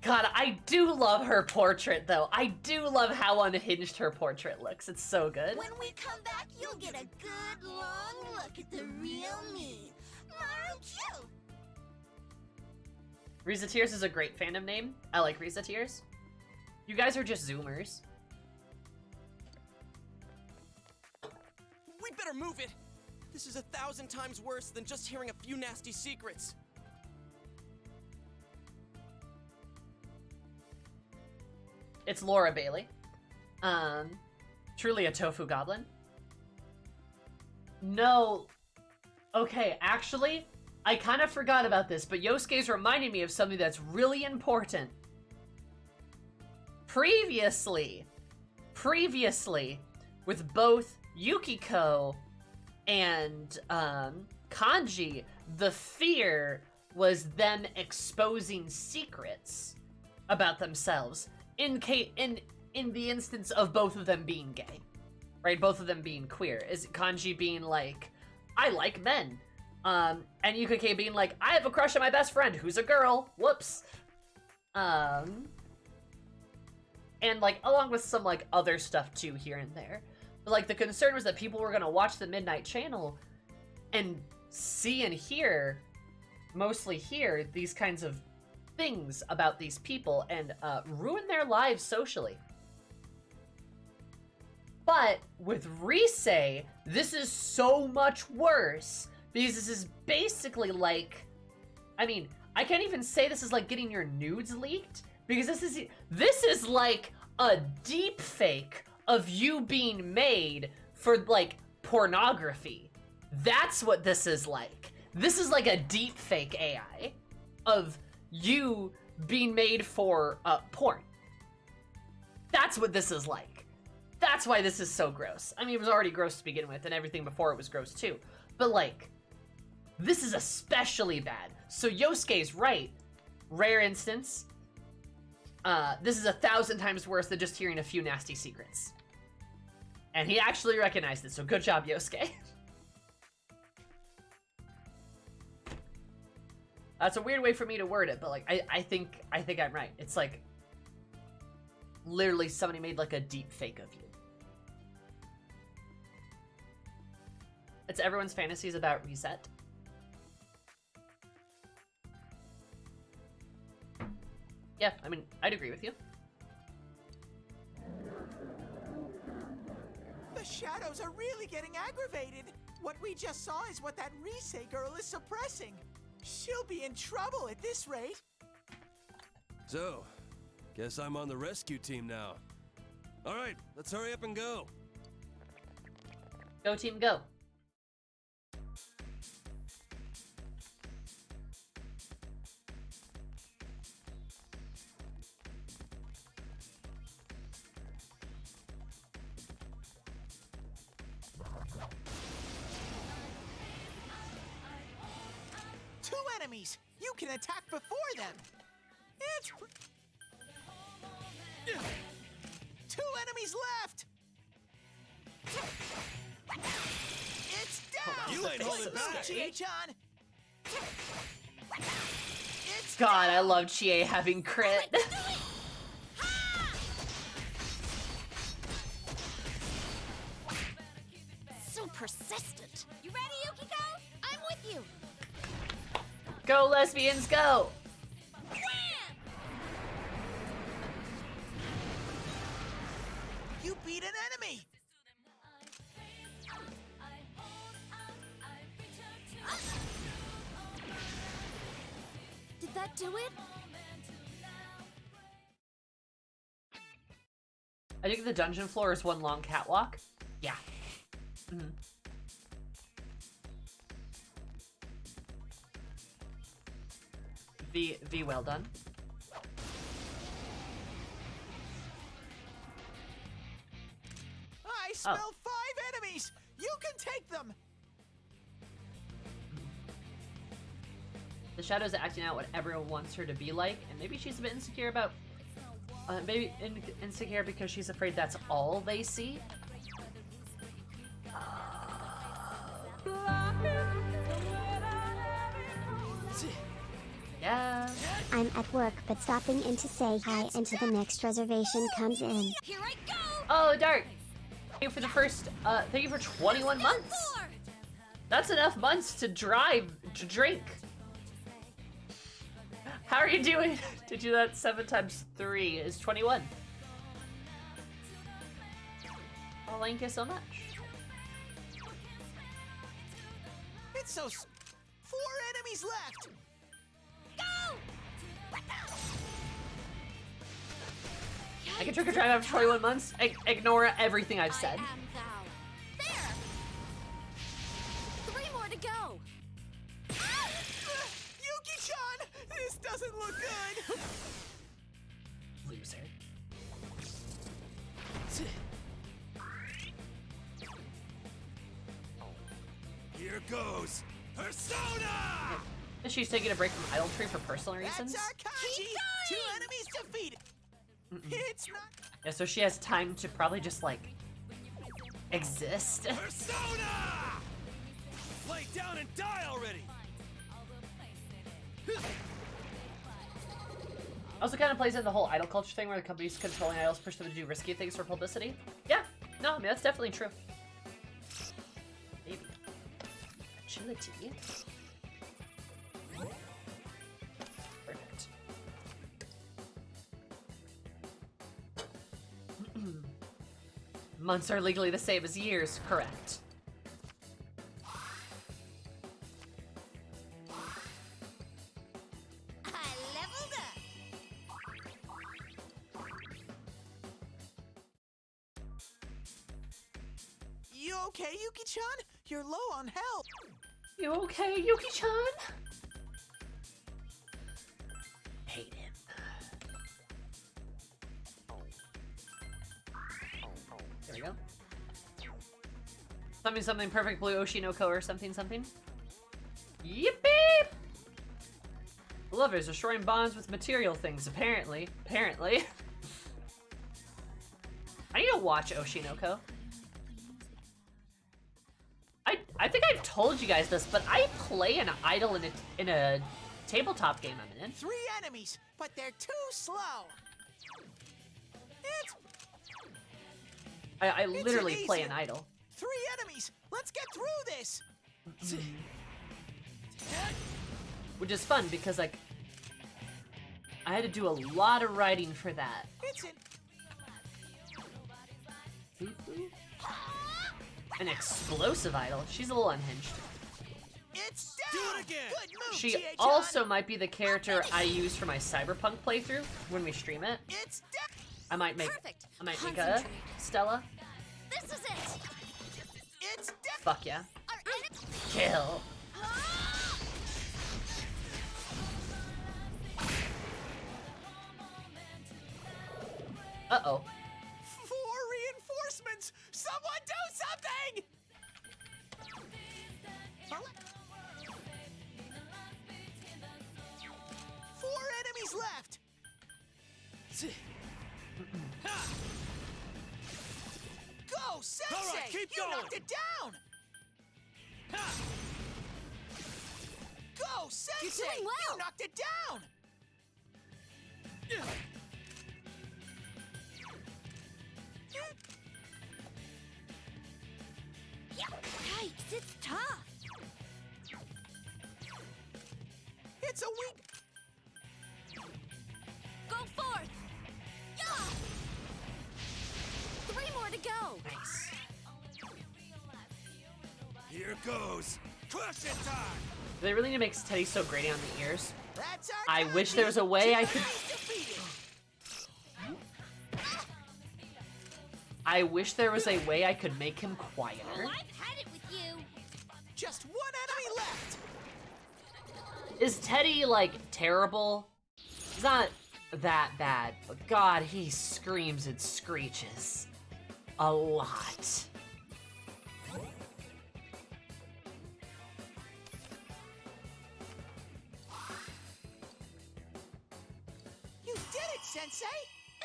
God, I do love her portrait, though. I do love how unhinged her portrait looks. It's so good. When we come back, you'll get a good long look at the real me. Maru Q. Risa Tears is a great fandom name. I like Risa Tears. You guys are just Zoomers. We better move it! This is 1,000 times worse than just hearing a few nasty secrets. It's Laura Bailey. Truly a tofu goblin. No. Okay, actually, I kind of forgot about this, but Yosuke's reminding me of something that's really important. Previously, with both Yukiko and Kanji, the fear was them exposing secrets about themselves in the instance of both of them being gay, right? Both of them being queer. Is Kanji being like, I like men, and Yukiko being like, I have a crush on my best friend who's a girl. Whoops. And like along with some like other stuff too here and there. But like the concern was that people were gonna watch the Midnight Channel and see and hear, mostly hear, these kinds of things about these people and ruin their lives socially. But with Rise, this is so much worse because this is basically like, I mean, I can't even say this is like getting your nudes leaked because this is like a deep fake of you being made for like pornography. That's what this is like. This is like a deep fake AI of you being made for porn. That's what this is like. That's why this is so gross. I mean, it was already gross to begin with, and everything before it was gross too. But like, this is especially bad. So Yosuke's right. Rare instance. This is 1,000 times worse than just hearing a few nasty secrets. And he actually recognized it, so good job, Yosuke. That's a weird way for me to word it, but like, I think I'm right. It's like, literally somebody made like a deep fake of you. It's everyone's fantasies about reset. Yeah, I mean, I'd agree with you. The shadows are really getting aggravated. What we just saw is what that Rise girl is suppressing. She'll be in trouble at this rate. So, guess I'm on the rescue team now. All right, let's hurry up and go. Go team, go. Two enemies. You can attack before them. It's... Two enemies left. It's down. You ain't holding back. Chie-chan. It's God, I love Chie having crit. So persistent. You ready, Yukiko? I'm with you. Go lesbians, go! You beat an enemy. Did that do it? I think the dungeon floor is one long catwalk. Yeah. Mhm. V, well done. I smell 5 enemies. You can take them. The Shadow's acting out what everyone wants her to be like, and maybe she's a bit insecure about... insecure because she's afraid that's all they see? Yeah. I'm at work, but stopping in to say hi until the next reservation comes in. Here I go. Oh, Dart! Thank you for the first, thank you for 21 months! That's enough months to drink. How are you doing? Did you do that 7 times 3 is 21. Oh, thank you so much. It's so... 4 enemies left. Go. I can trick or treat after 21 months. Ignore everything I've said. I am thou. There. 3 more to go. Yuki-chan, this doesn't look good. Loser. Here goes Persona! She's taking a break from Idolatry for personal reasons. That's our kanji. 2 enemies defeated. It's not... Yeah, so she has time to probably just, like, exist. Persona! Lay down and die already! Also kind of plays into the whole idol culture thing where the companies controlling idols push them to do risky things for publicity. Yeah, no, I mean, that's definitely true. Maybe. Agility. Perfect. Months are legally the same as years, correct. I leveled up. You okay, Yuki-chan? You're low on health. You okay, Yuki-chan? Hate him. There we go. Something something perfect blue Oshinoko or something something. Yippee! Lovers destroying bonds with material things, apparently. Apparently. I need to watch Oshinoko. I think I've told you guys this, but I play an idol in a tabletop game I'm in. 3 enemies, but they're too slow. It's I literally an play easy- an idol. 3 enemies. Let's get through this. Which is fun because, like, I had to do a lot of writing for that. It's an An explosive idol. She's a little unhinged. It's Do down. it again. Good move, She Chie-chan. also might be the character I use for my Cyberpunk playthrough when we stream it. It's down. I might make Perfect. a Concentrate. Stella. This is it. It's down. Fuck yeah. Our enemy. Kill. Uh-oh. 4 reinforcements. Someone do something. Four enemies left. Go, Sensei! All right, keep you going. knocked it down. Go, Sensei! doing well. You knocked it down. Yikes, it's tough. It's a weak. Go forth. Yeah. 3 more to go. Nice. Here goes. Crush it time. Do they really need to make Teddy so grainy on the ears? That's our I time, wish there was a way I could- Defeated. I wish there was a way I could make him quieter. Oh, I've had it with you. Just 1 enemy left. Is Teddy, like, terrible? He's not that bad, but God, he screams and screeches. A lot. You did it, Sensei.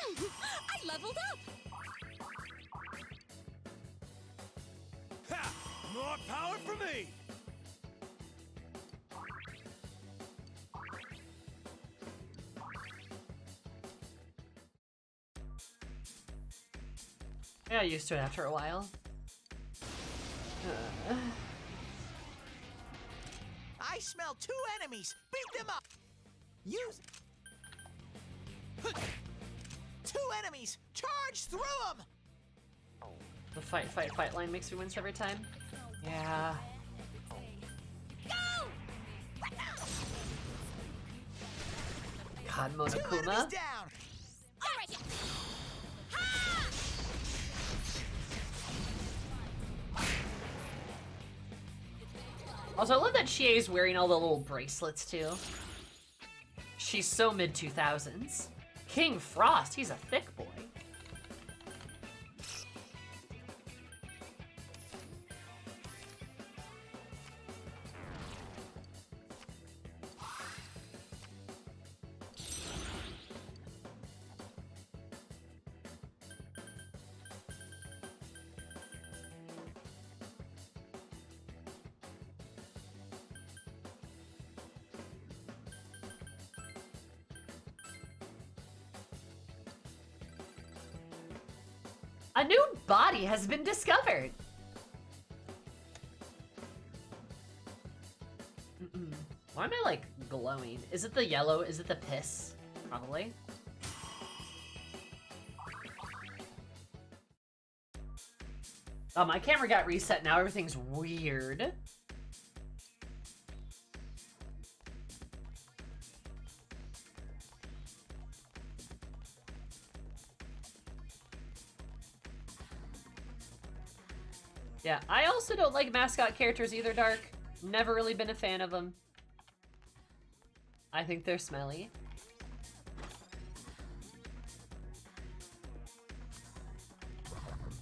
I leveled up. Ha! More power for me. I got used to it after a while. I smell 2 enemies. Beat them up. Use. 2 enemies. Charge through them. The fight line makes me wince every time. Yeah. Go. God, 2 enemies Monokuma. down. All right. Also, I love that Chie is wearing all the little bracelets, too. She's so mid-2000s. King Frost, he's a thick boy. A new body has been discovered. Why am I, like, glowing? Is it the yellow? Is it the piss? Probably. Oh, my camera got reset now. Everything's weird. Yeah, I also don't like mascot characters either, Dark. Never really been a fan of them. I think they're smelly.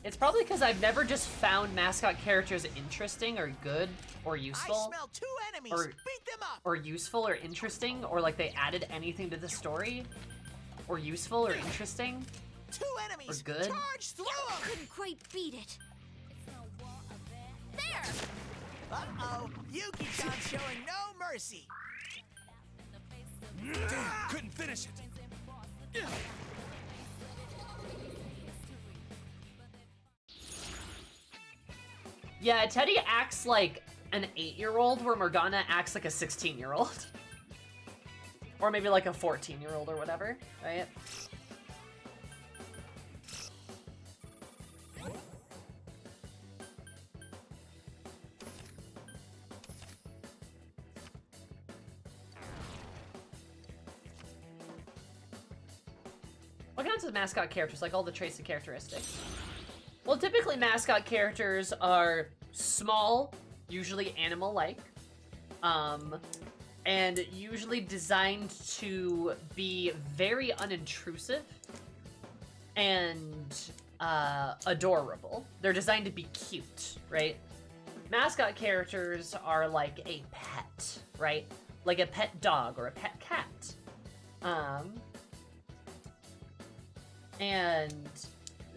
It's probably because I've never just found mascot characters interesting or good or useful. I smell 2 enemies. Or- Beat them up. Or useful or interesting, or like they added anything to the story. Or useful or interesting. 2 enemies. Or good. Charge through them. Couldn't quite beat it. There! Uh-oh. Yuki-chan showing no mercy. Damn, couldn't finish it. Yeah, Teddy acts like an 8-year-old, where Morgana acts like a 16-year-old. Or maybe like a 14-year-old or whatever, right? What counts as mascot characters, like all the traits and characteristics? Well, typically mascot characters are small, usually animal-like, and usually designed to be very unintrusive and adorable. They're designed to be cute, right? Mascot characters are like a pet, right? Like a pet dog or a pet cat. And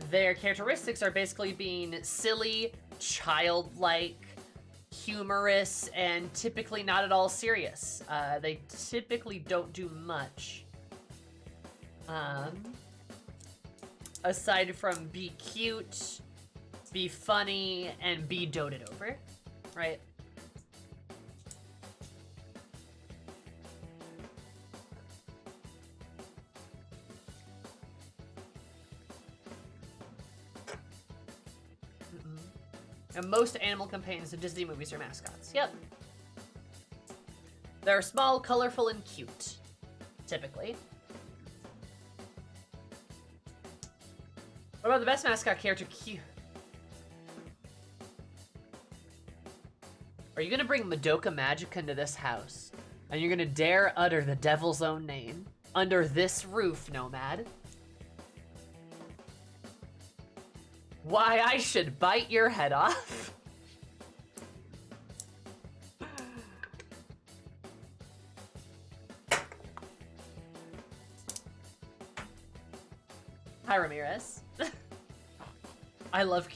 their characteristics are basically being silly, childlike, humorous, and typically not at all serious. They typically don't do much. Aside from be cute, be funny, and be doted over, right? And most animal companions in Disney movies are mascots. Yep. They're small, colorful, and cute, typically. What about the best mascot character? Cute. Are you gonna bring Madoka Magica into this house? And you're gonna dare utter the devil's own name under this roof, Nomad? Why, I should bite your head off. Hi, Ramirez. I love...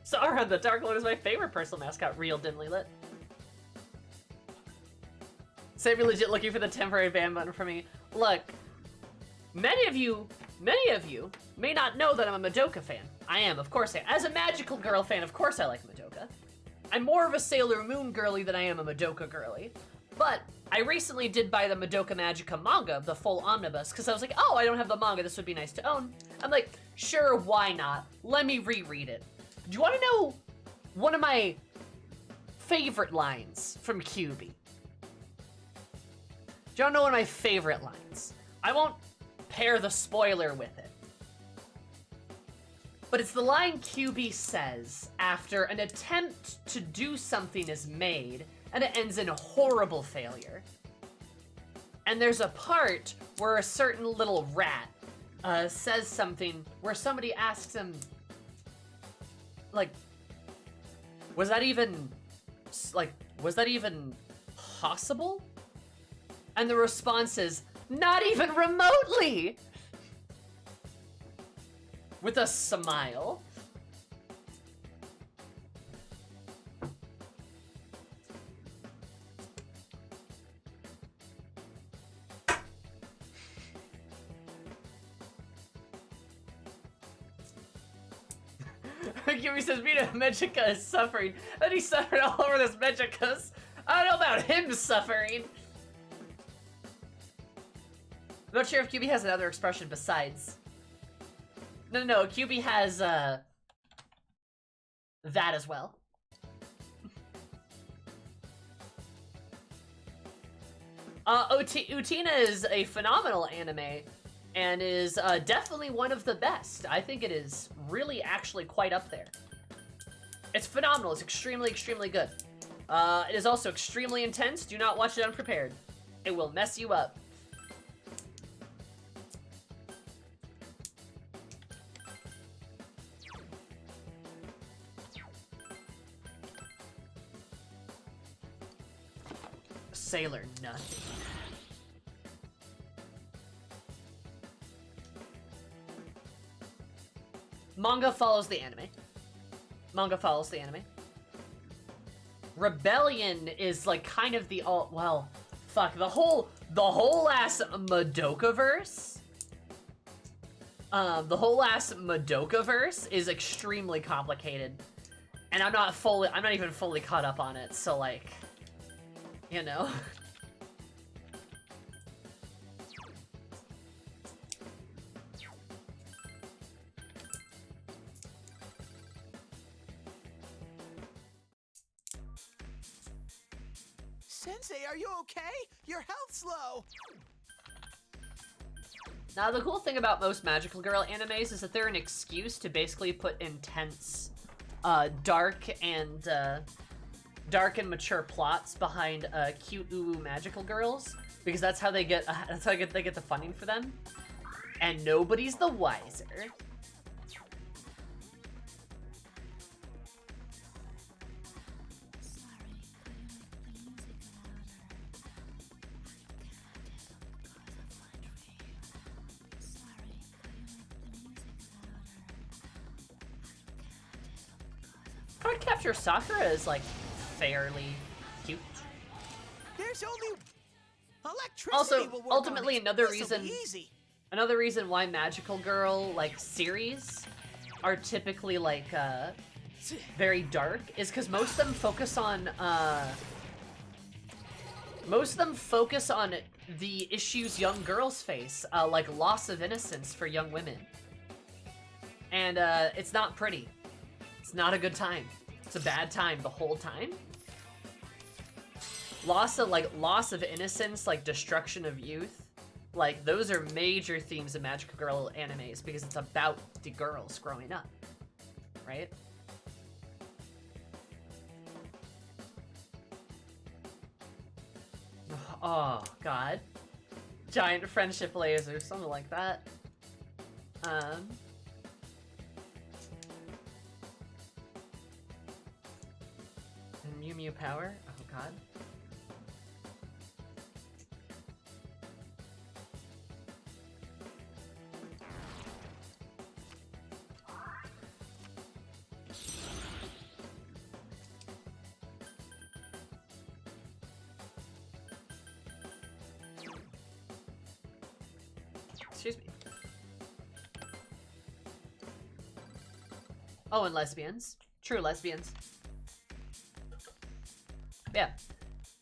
Sauron the Dark Lord is my favorite personal mascot, real dimly lit. Sammy legit looking for the temporary ban button for me. Look, many of you may not know that I'm a Madoka fan. I am, of course I am. As a Magical Girl fan, of course I like Madoka. I'm more of a Sailor Moon girly than I am a Madoka girly. But I recently did buy the Madoka Magica manga, the full omnibus, because I was like, oh, I don't have the manga, this would be nice to own. I'm like, sure, why not? Let me reread it. Do you want to know one of my favorite lines from QB? Do you want to know one of my favorite lines? I won't pair the spoiler with it. But it's the line QB says after an attempt to do something is made and it ends in horrible failure. And there's a part where a certain little rat says something where somebody asks him, like, was that even possible? And the response is, not even remotely! With a smile. Yumi says Mina Magica is suffering. And he's suffering all over this Magicas. I don't know about him suffering. I'm not sure if QB has another expression besides. No, QB has, that as well. Utena is a phenomenal anime, and is, definitely one of the best. I think it is really actually quite up there. It's phenomenal, it's extremely, extremely good. It is also extremely intense. Do not watch it unprepared. It will mess you up. Sailor nothing. Manga follows the anime. Rebellion is like kind of the well, fuck, the whole ass Madoka-verse. The whole ass Madoka-verse is extremely complicated. And I'm not even fully caught up on it, so like, you know. Sensei, are you okay? Your health's low. Now, the cool thing about most Magical Girl animes is that they're an excuse to basically put intense, dark and mature plots behind cute magical girls, because that's how they get the funding for them, and nobody's the wiser. Card Capture Sakura is like fairly cute. There's only electricity. Also, will work ultimately, on it. another This'll be reason easy. Another reason why Magical Girl like series are typically like very dark is because most of them focus on the issues young girls face, like loss of innocence for young women, and it's not pretty. It's not a good time. It's a bad time the whole time. Loss of innocence, like destruction of youth, like those are major themes of Magical Girl animes because it's about the girls growing up, right? Oh god. Giant friendship laser, something like that. And Mew Mew Power? Oh god. Excuse me. Oh, and lesbians. True lesbians. Yeah.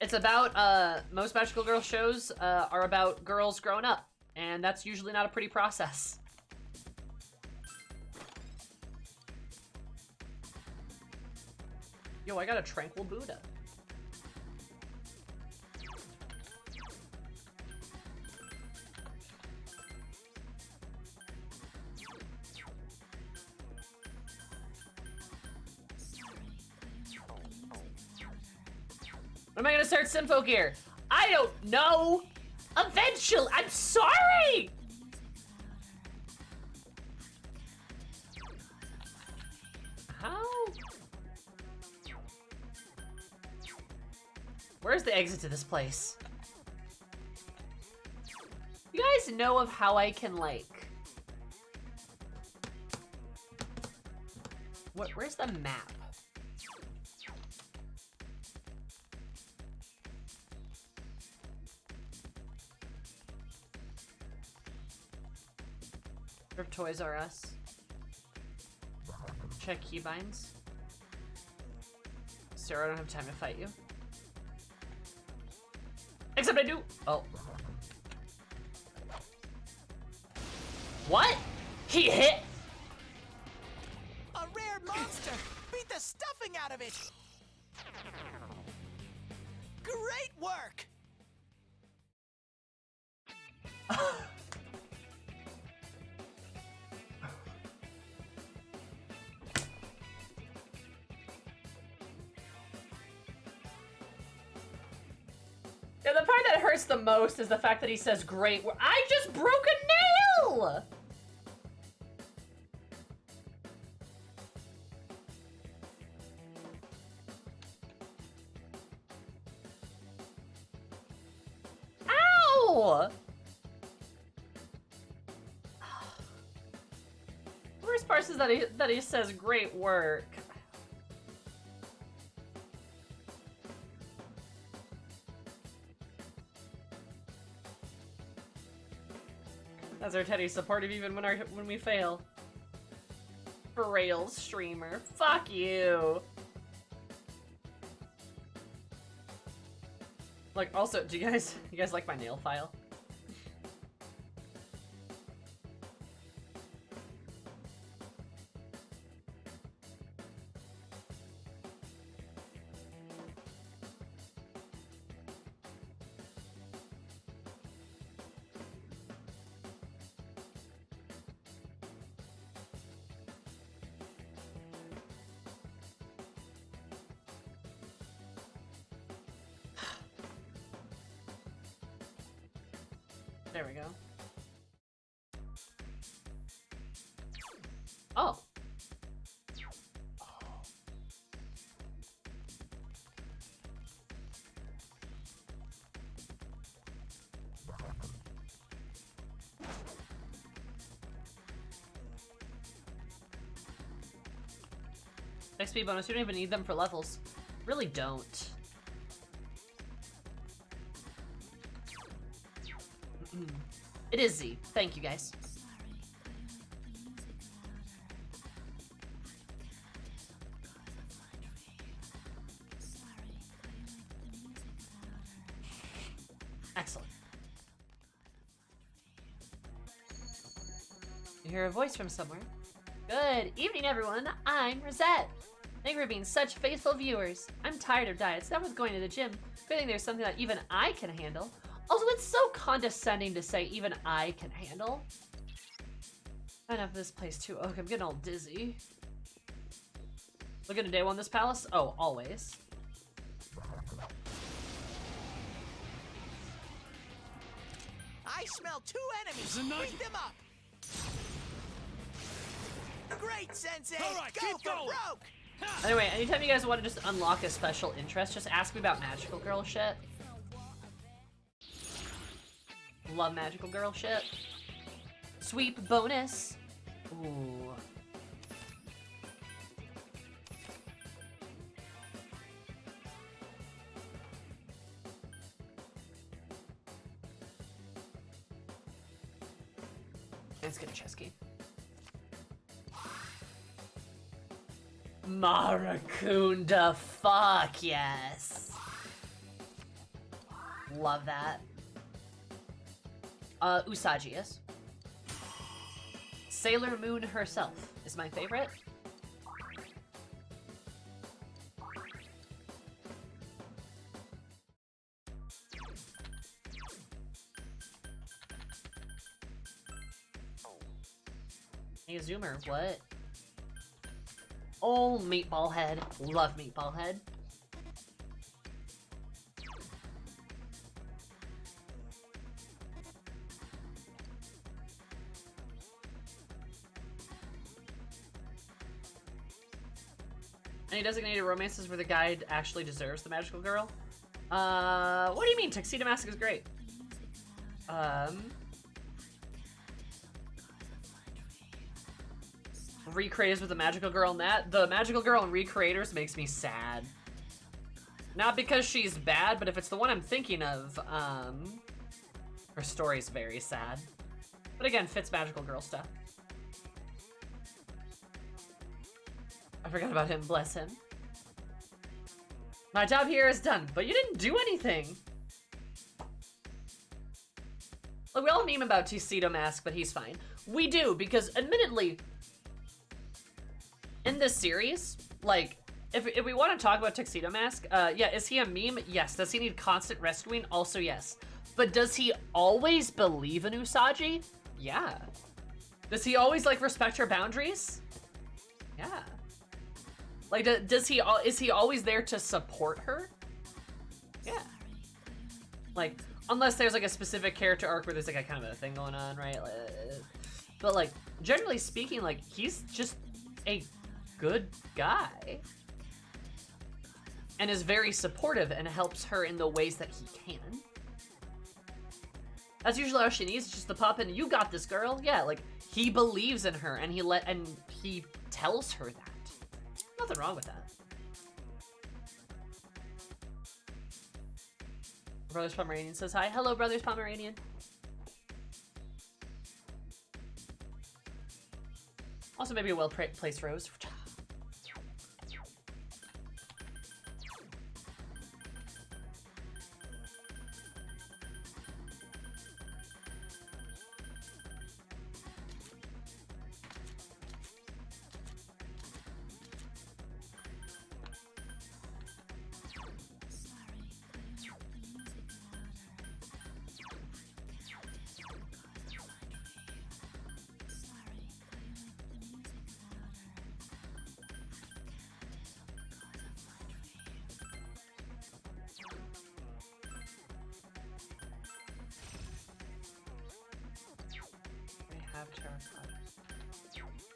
It's about, most Magical Girl shows, are about girls growing up. And that's usually not a pretty process. Yo, I got a Tranquil Buddha. When am I gonna start Sympho Gear? I don't know! Eventually! I'm sorry! Where's the exit to this place? You guys know of how I can, like... Where's the map? Or Toys R Us. Check keybinds. Sarah, I don't have time to fight you. Except I do. Oh. What? He hit? A rare monster! Beat the stuffing out of it! Great work! Yeah, the part that hurts the most is the fact that he says great work. I just broke a nail! Ow! The worst part is that he says great work. That's our Teddy supportive even when we fail. Braille streamer. Fuck you. Like, also, do you guys like my nail file? There we go. Oh. XP bonus, you don't even need them for levels. Really don't. It is Z. Thank you, guys. Excellent. You hear a voice from somewhere. Good evening, everyone. I'm Rosette. Thank you for being such faithful viewers. I'm tired of diets, not with going to the gym. Feeling there's something that even I can handle. Also, it's so condescending to say even I can handle. Enough of this place too. Oh, I'm getting all dizzy. Looking to day one this palace? Oh, always. I smell 2 enemies. There's a knife. Beat them up. Great, Sensei. All right, Go keep for going. broke. Anyway, anytime you guys want to just unlock a special interest, just ask me about magical girl shit. Love magical girl shit. Sweep bonus. Ooh. Let's get a chess key. Maracunda, fuck yes. Love that. Usagi, yes. Sailor Moon herself is my favorite. Hey, Zoomer, what? Oh, Meatball Head. Love Meatball Head. Any designated romances where the guy actually deserves the magical girl? What do you mean? Tuxedo Mask is great. Recreators with the magical girl in that. The magical girl in Recreators makes me sad. Not because she's bad, but if it's the one I'm thinking of, her story's very sad. But again, fits magical girl stuff. I forgot about him, bless him. My job here is done, but you didn't do anything. Like, we all meme about Tuxedo Mask, but he's fine. We do, because admittedly, in this series, like, if we want to talk about Tuxedo Mask, yeah, is he a meme? Yes. Does he need constant rescuing? Also yes. But does he always believe in Usagi? Yeah. Does he always, like, respect her boundaries? Yeah. Like, is he always there to support her? Yeah. Like, unless there's, like, a specific character arc where there's, like, a kind of a thing going on, right? But, like, generally speaking, like, he's just a good guy. And is very supportive and helps her in the ways that he can. That's usually all she needs, just to pop in, you got this, girl. Yeah, like, he believes in her, and he tells her that. Nothing wrong with that. Brothers Pomeranian says hi. Hello, Brothers Pomeranian. Also, maybe a well-placed rose.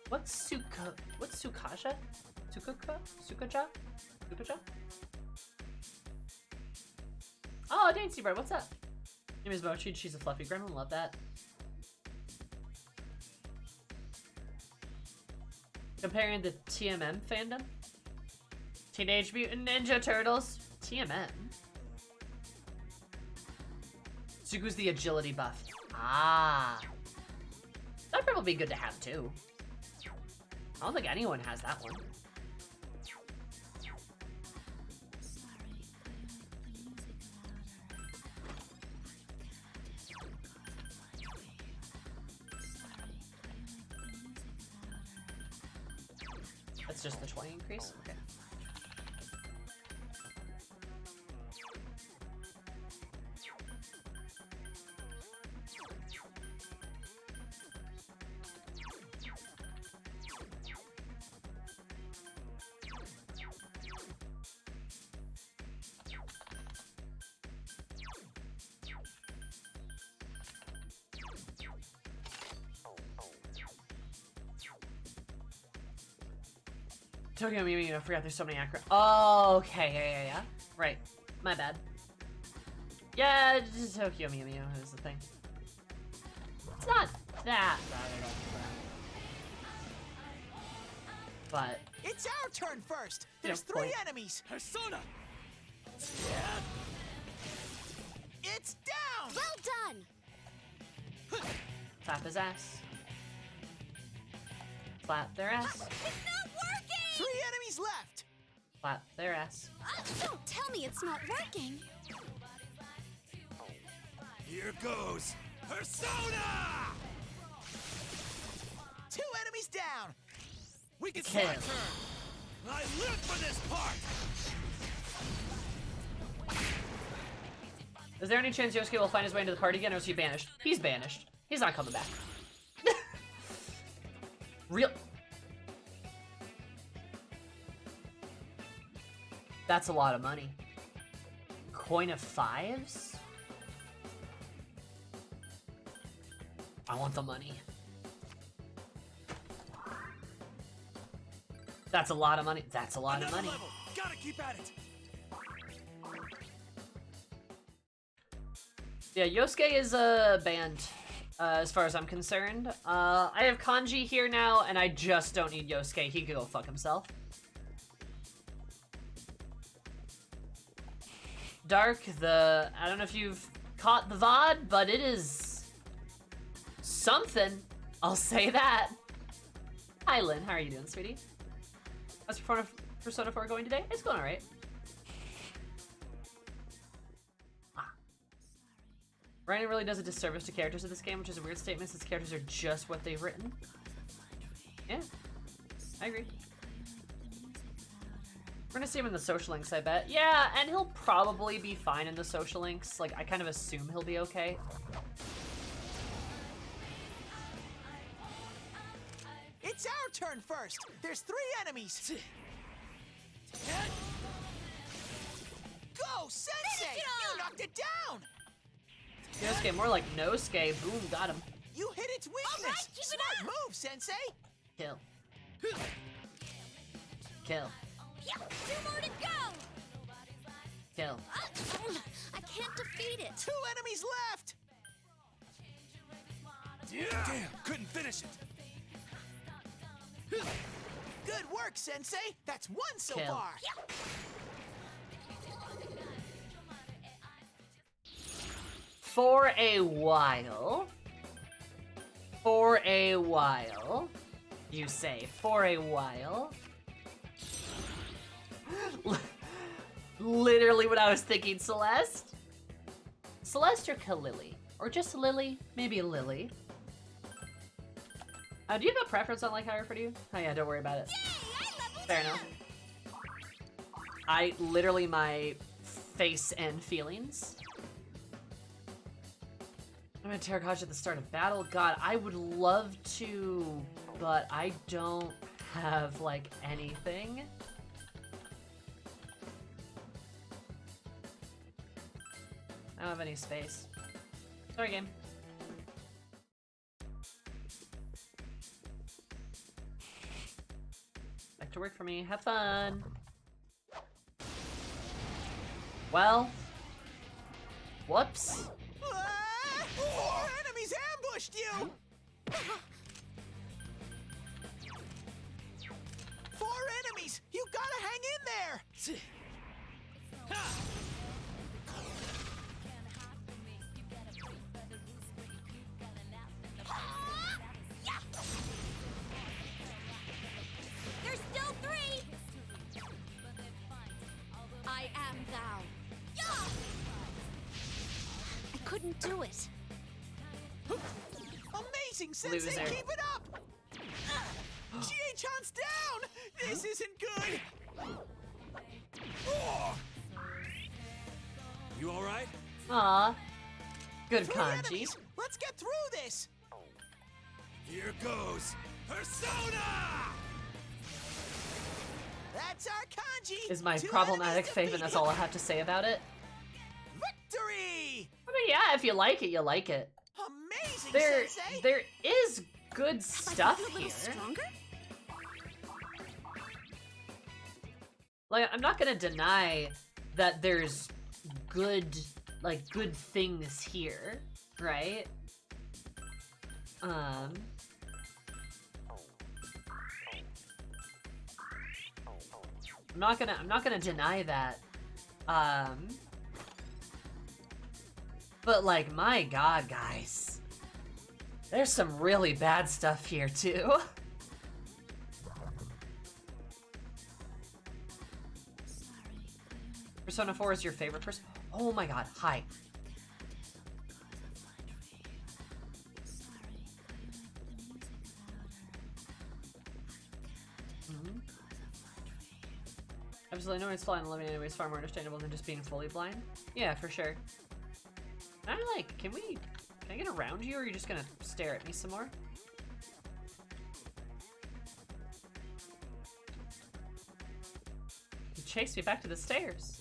What's Sukaja? Sukaja? Oh, Dainty Bird, what's up? Name is Mochi, she's a fluffy gremlin, love that. Comparing the TMM fandom? Teenage Mutant Ninja Turtles? TMM? Suku's the agility buff. Ah. That'd probably be good to have too. I don't think anyone has that one. That's just the 20 increase? Okay. Tokyo Mew Mew, I forgot there's so many acronyms. Oh, okay, yeah. Right, my bad. Yeah, just Tokyo Mew Mew is the thing. It's not that bad at all. But It's our turn first. There's Yeah, 3 point. enemies. Persona! It's down. Well done! slap his ass. Slap their ass. It's not working! 3 enemies left. Slap their ass. Don't tell me it's not working. Here goes Persona! 2 enemies down. We can Kill. my turn. I live for this part. Is there any chance Yosuke will find his way into the party again, or is he banished? He's banished. He's not coming back. Real. That's a lot of money. Coin of 5s? I want the money. That's a lot of money. That's a lot of Another money. level. Gotta keep at it. Yeah, Yosuke is banned, as far as I'm concerned. I have Kanji here now, and I just don't need Yosuke. He can go fuck himself. Dark, I don't know if you've caught the VOD, but it is something. I'll say that. Hi, Lynn. How are you doing, sweetie? How's Persona 4 going today? It's going alright. Writing really does a disservice to characters of this game, which is a weird statement since characters are just what they've written. Yeah, I agree. We're gonna see him in the social links, I bet. Yeah, and he'll probably be fine in the social links. Like, I kind of assume he'll be okay. It's our turn first. There's 3 enemies. Go, Sensei! You knocked it down! Yosuke, more like Nosuke. Boom, got him. You hit its weakness. right, keep it Smart up. move, Sensei. Kill. Kill. Yeah, 2 more to go. Kill. I can't defeat it. 2 enemies left. Damn, couldn't finish it. Good work, Sensei. That's 1 so Kill. far. For a while, you say, for a while. Literally what I was thinking, Celeste. Celeste or Kalili? Or just Lily? Maybe Lily. Do you have a preference on like how I refer to you? Oh yeah, don't worry about it. Fair enough. Literally my face and feelings. I'm gonna Terracotta at the start of battle. God, I would love to, but I don't have like anything. I don't have any space. Sorry, game. Back to work for me. Have fun. Well. Whoops. 4 enemies ambushed you. 4 enemies. You gotta hang in there. There's still 3. I am thou. Yeah. I couldn't do it. Amazing, Sensei. Loser. Keep it up. Chie-chan's down. This isn't good. You all right? Aw. Good 3 Kanji. enemies. Let's get through this. Here goes Persona! That's our kanji. Is my 2 problematic enemies fave, and that's all I have to say about it. Victory! I mean, yeah, if you like it, you like it. Amazing, There, Sensei. there is good stuff a little here. stronger? Like, I'm not gonna deny that there's good, like, good things here, right? I'm not gonna deny that. But like, my God, guys, there's some really bad stuff here too. Persona 4 is your favorite person? Oh my God, hi. Absolutely, knowing it's flying and living anyway is far more understandable than just being fully blind. Yeah, for sure. I like, can I get around you, or are you just gonna stare at me some more? You chased me back to the stairs.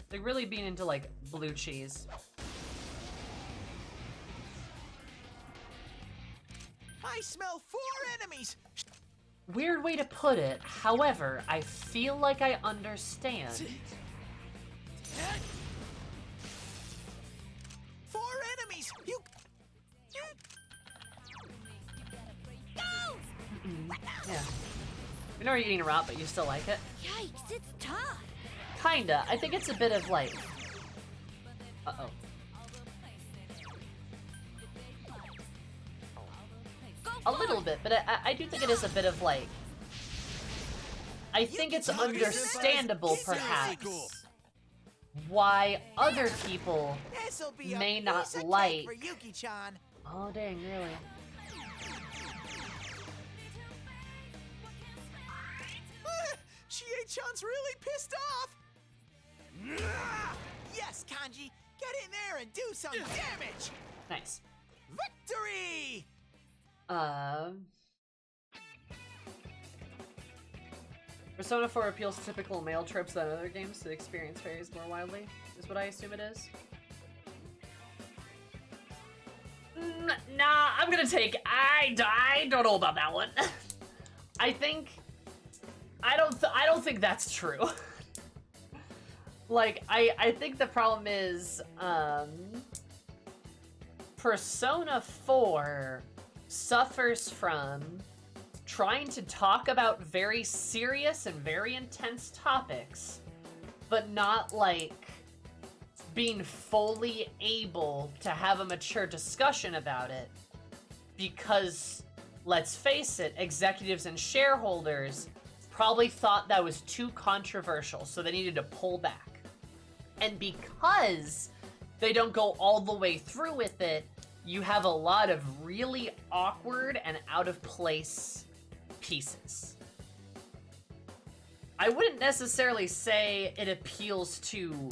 They're really being into, like, blue cheese. I smell 4 enemies. Weird way to put it, however, I feel like I understand. Yeah. We know you're eating a rot, but you still like it? Yikes, it's tough. Kinda. I think it's a bit of like... Uh-oh. A little bit, but I do think it is a bit of like... I think it's understandable, perhaps, why other people This'll be a may not piece of cake like... for Yuki-chan. Oh, dang, really? Chie-chan's really pissed off. Yes, Kanji, get in there and do some damage. Nice. Victory! Persona 4 appeals to typical male tropes than other games, so the experience varies more wildly, is what I assume it is. Nah, I'm gonna take... I don't know about that one. I don't think that's true. Like, I think the problem is, Persona 4 suffers from trying to talk about very serious and very intense topics, but not, like, being fully able to have a mature discussion about it, because, let's face it, executives and shareholders probably thought that was too controversial, so they needed to pull back. And because they don't go all the way through with it, you have a lot of really awkward and out-of-place pieces. I wouldn't necessarily say it appeals to,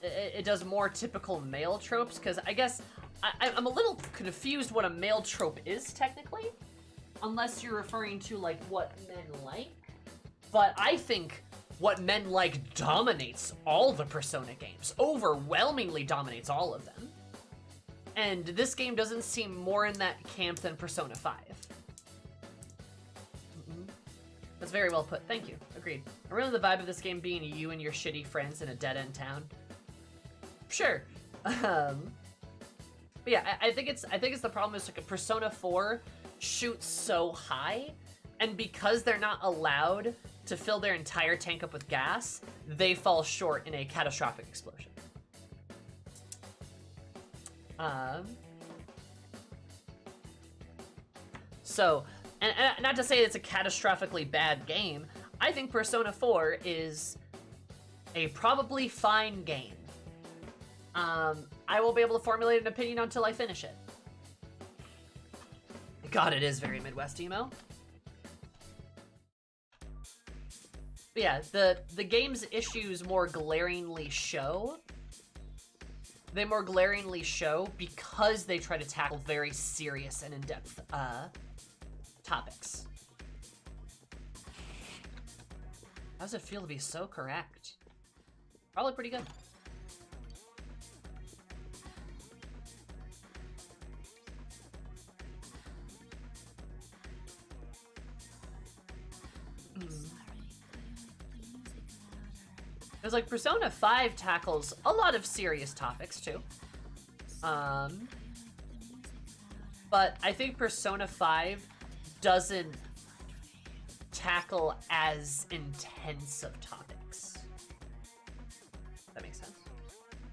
it does more typical male tropes, because I guess I'm a little confused what a male trope is, technically. Unless you're referring to, like, what men like. But I think what men like dominates all the Persona games. Overwhelmingly dominates all of them. And this game doesn't seem more in that camp than Persona 5. That's very well put. Thank you. Agreed. I really the vibe of this game being you and your shitty friends in a dead-end town. Sure. But yeah, I think it's the problem is like Persona 4 shoots so high, and because they're not allowed to fill their entire tank up with gas, they fall short in a catastrophic explosion. So, and not to say it's a catastrophically bad game, I think Persona 4 is a probably fine game. I will be able to formulate an opinion until I finish it. God, it is very Midwest emo. But yeah, the game's issues more glaringly show. They more glaringly show because they try to tackle very serious and in-depth topics. How does it feel to be so correct? Probably pretty good. Because, like, Persona 5 tackles a lot of serious topics, too. But I think Persona 5 doesn't tackle as intense of topics. That makes sense.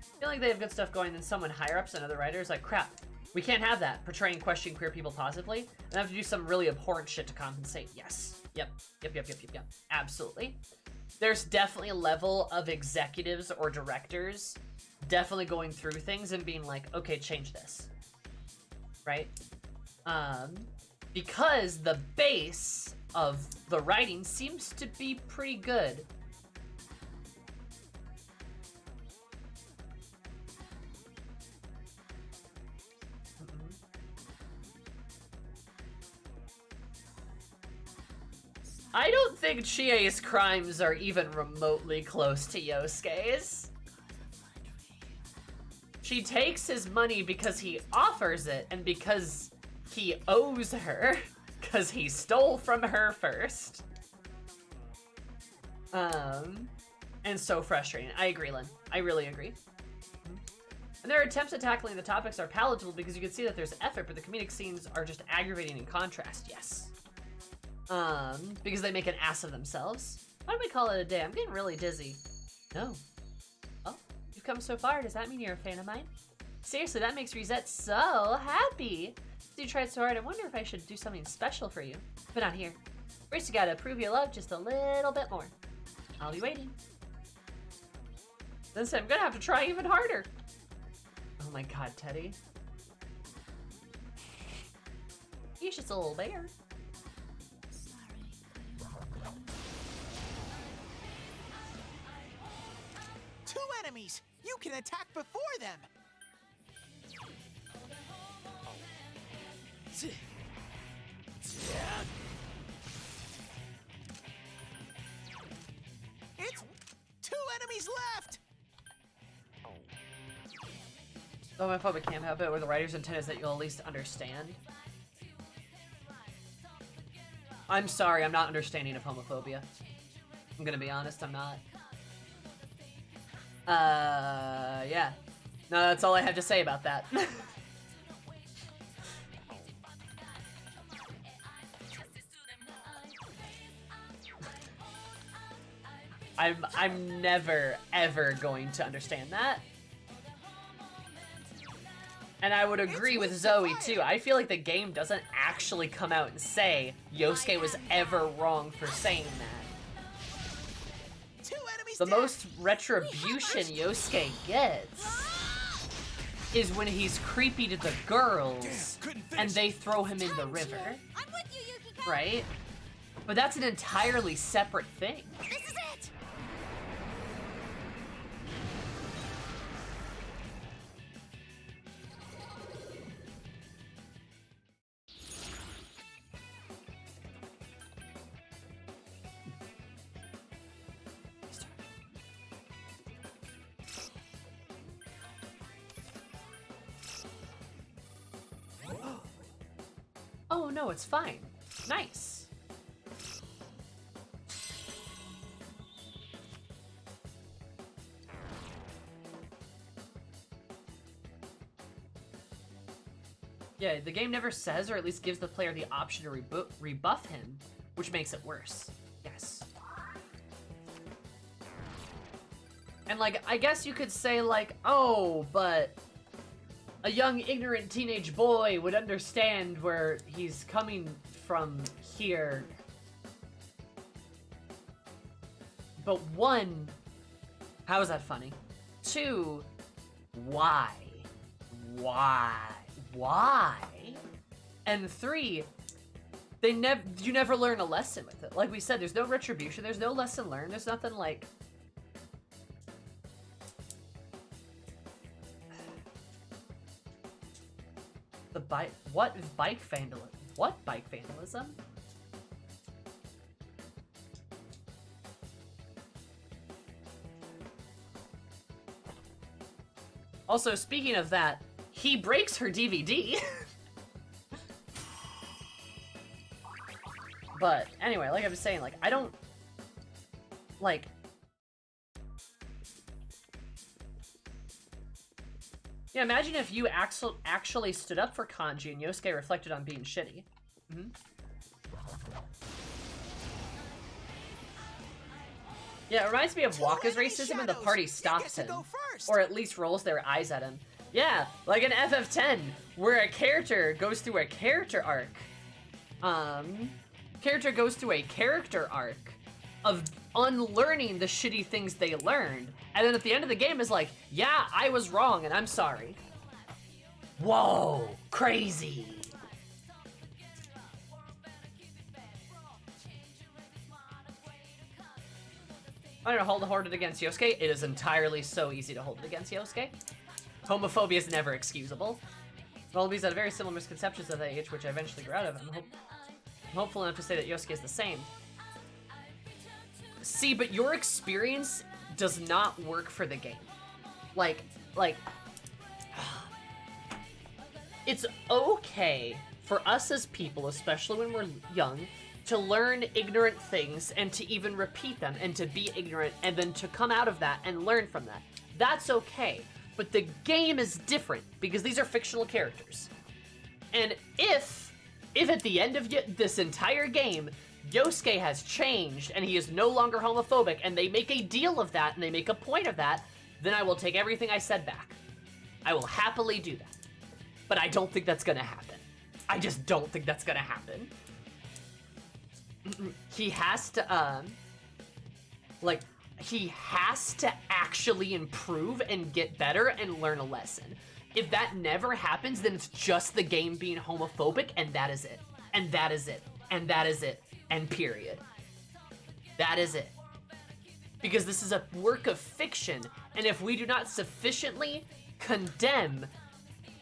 I feel like they have good stuff going, then someone higher ups and other writers like, crap, we can't have that, portraying and questioning queer people positively, and have to do some really abhorrent shit to compensate. Yes. Yep. Absolutely. There's definitely a level of executives or directors definitely going through things and being like, okay, change this. Right? Because the base of the writing seems to be pretty good. I don't think Chie's crimes are even remotely close to Yosuke's. She takes his money because he offers it and because he owes her, because he stole from her first. And so frustrating. I agree, Lynn. I really agree. And their attempts at tackling the topics are palatable because you can see that there's effort, but the comedic scenes are just aggravating in contrast. Yes. Because they make an ass of themselves. Why don't we call it a day? I'm getting really dizzy. No. Oh, you've come so far. Does that mean you're a fan of mine? Seriously, that makes Reset so happy. You tried so hard. I wonder if I should do something special for you. But not here. First, you gotta prove your love just a little bit more. I'll be waiting. Then I'm gonna have to try even harder. Oh my god, Teddy. He's just a little bear. Two enemies! You can attack before them! It's two enemies left! Homophobic can't help it, where the writer's intent is that you'll at least understand. I'm sorry, I'm not understanding of homophobia. I'm gonna be honest, I'm not. Yeah. No, that's all I have to say about that. I'm never, ever going to understand that. And I would agree with Zoe too. I feel like the game doesn't actually come out and say Yosuke was ever wrong for saying that. Two enemies The dead. most retribution Yosuke gets is when he's creepy to the girls and they throw him in the river, I'm with you, Yukiko. right? But that's an entirely separate thing. This is it. Oh no, it's fine. Nice. Yeah, the game never says, or at least gives the player the option to rebuff him, which makes it worse. Yes. And like, I guess you could say like, oh, but a young, ignorant teenage boy would understand where he's coming from here. But one, how is that funny? Two, why? Why? Why? And three, you never learn a lesson with it. Like we said, there's no retribution, there's no lesson learned, there's nothing like... What bike vandalism? What bike vandalism? Also, speaking of that, he breaks her DVD. But anyway, like I was saying, like, I don't like... Yeah, imagine if you actually stood up for Kanji and Yosuke reflected on being shitty. Mm-hmm. Yeah, it reminds me of Waka's racism and the party stops him. Or at least rolls their eyes at him. Yeah, like in FF10, where a character goes through a character arc. Character goes through a character arc of unlearning the shitty things they learned. And then at the end of the game is like, yeah, I was wrong and I'm sorry. Whoa, crazy. I don't know, hold it against Yosuke. It is entirely so easy to hold it against Yosuke. Homophobia is never excusable. Wallabies had very similar misconceptions at that age, which I eventually grew out of. I'm hopeful enough to say that Yosuke is the same. See, but your experience does not work for the game. Like, it's okay for us as people, especially when we're young, to learn ignorant things and to even repeat them and to be ignorant and then to come out of that and learn from that. That's okay. But the game is different because these are fictional characters. And if at the end of this entire game, Yosuke has changed and he is no longer homophobic, and they make a deal of that and they make a point of that, then I will take everything I said back. I will happily do that. But I don't think that's gonna happen. I just don't think that's gonna happen. He has to, he has to actually improve and get better and learn a lesson. If that never happens, then it's just the game being homophobic, and that is it. And that is it. And that is it. And period. That is it. Because this is a work of fiction, and if we do not sufficiently condemn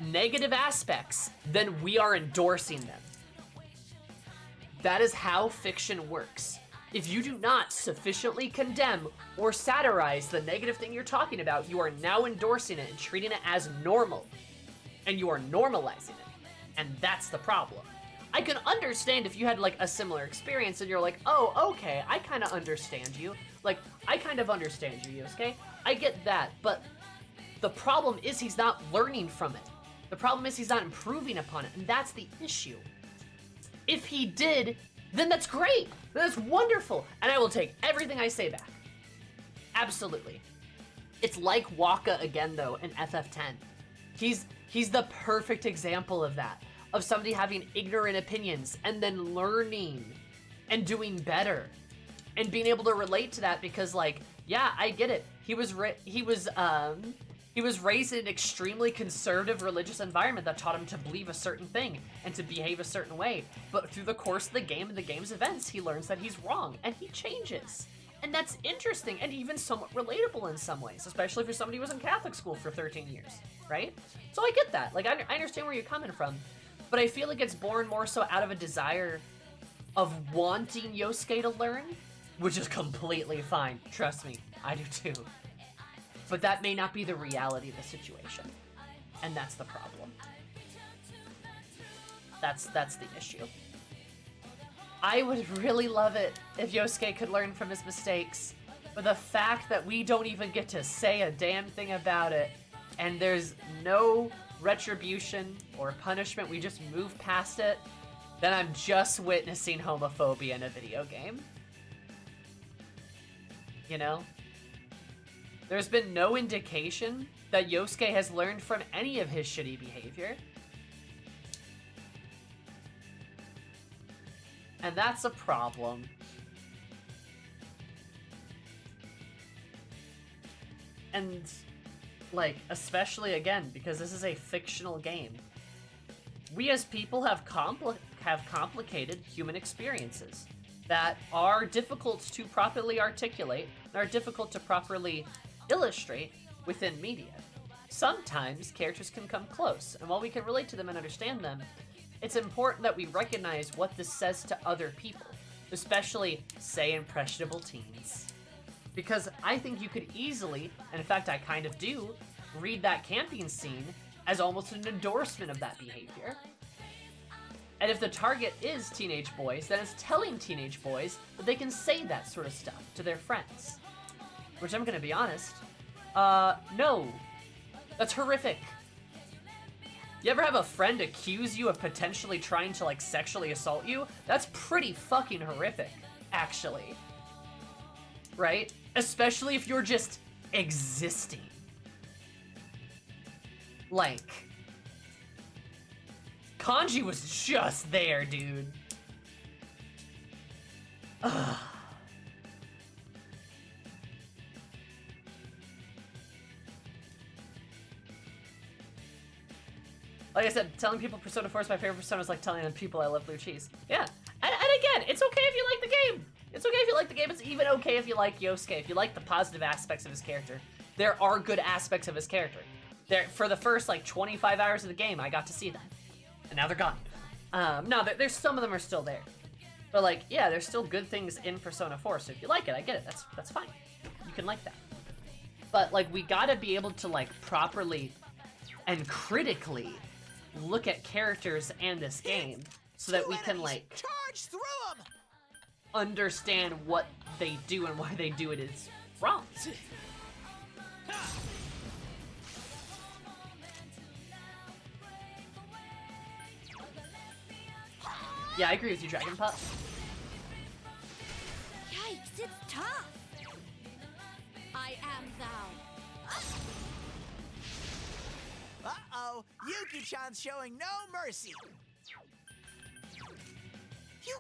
negative aspects, then we are endorsing them. That is how fiction works. If you do not sufficiently condemn or satirize the negative thing you're talking about, you are now endorsing it and treating it as normal. And you are normalizing it. And that's the problem. I can understand if you had like a similar experience and you're like, oh, okay, I kind of understand you. Like, I kind of understand you, Yosuke. I get that, but the problem is he's not learning from it. The problem is he's not improving upon it, and that's the issue. If he did, then that's great. That's wonderful. And I will take everything I say back. Absolutely. It's like Waka again, though, in FF10. He's the perfect example of that. Of somebody having ignorant opinions and then learning and doing better. And being able to relate to that because, like, yeah, I get it. He was raised in an extremely conservative religious environment that taught him to believe a certain thing and to behave a certain way. But through the course of the game and the game's events, he learns that he's wrong and he changes. And that's interesting and even somewhat relatable in some ways, especially for somebody who was in Catholic school for 13 years, right? So I get that. Like, I understand where you're coming from, but I feel like it's born more so out of a desire of wanting Yosuke to learn, which is completely fine. Trust me, I do too. But that may not be the reality of the situation. And that's the problem. That's the issue. I would really love it if Yosuke could learn from his mistakes. But the fact that we don't even get to say a damn thing about it, and there's no retribution or punishment, we just move past it, then I'm just witnessing homophobia in a video game. You know? There's been no indication that Yosuke has learned from any of his shitty behavior. And that's a problem. And, like, especially again, because this is a fictional game. We as people have complicated human experiences that are difficult to properly articulate, and are difficult to properly illustrate within media. Sometimes characters can come close, and while we can relate to them and understand them, it's important that we recognize what this says to other people, especially, say, impressionable teens. Because I think you could easily, and in fact I kind of do, read that camping scene as almost an endorsement of that behavior. And if the target is teenage boys, then it's telling teenage boys that they can say that sort of stuff to their friends. Which I'm gonna be honest, no. That's horrific. You ever have a friend accuse you of potentially trying to, like, sexually assault you? That's pretty fucking horrific, actually. Right? Especially if you're just existing. Like, Kanji was just there, dude. Ugh. Like I said, telling people Persona 4 is my favorite Persona is like telling people I love blue cheese. Yeah. And again, it's okay if you like the game. It's okay if you like the game. It's even okay if you like Yosuke, if you like the positive aspects of his character. There are good aspects of his character. For the first, like, 25 hours of the game, I got to see them. And now they're gone. No, there's some of them are still there. But, like, yeah, there's still good things in Persona 4, so if you like it, I get it. That's fine. You can like that. But, like, we gotta be able to, like, properly and critically look at characters and this game so that we can, like, charge through 'em! Understand what they do and why they do it is wrong. Yeah, I agree with you, Dragon Pup. it's tough. I am thou. Uh-oh, Yuki-chan's showing no mercy. You...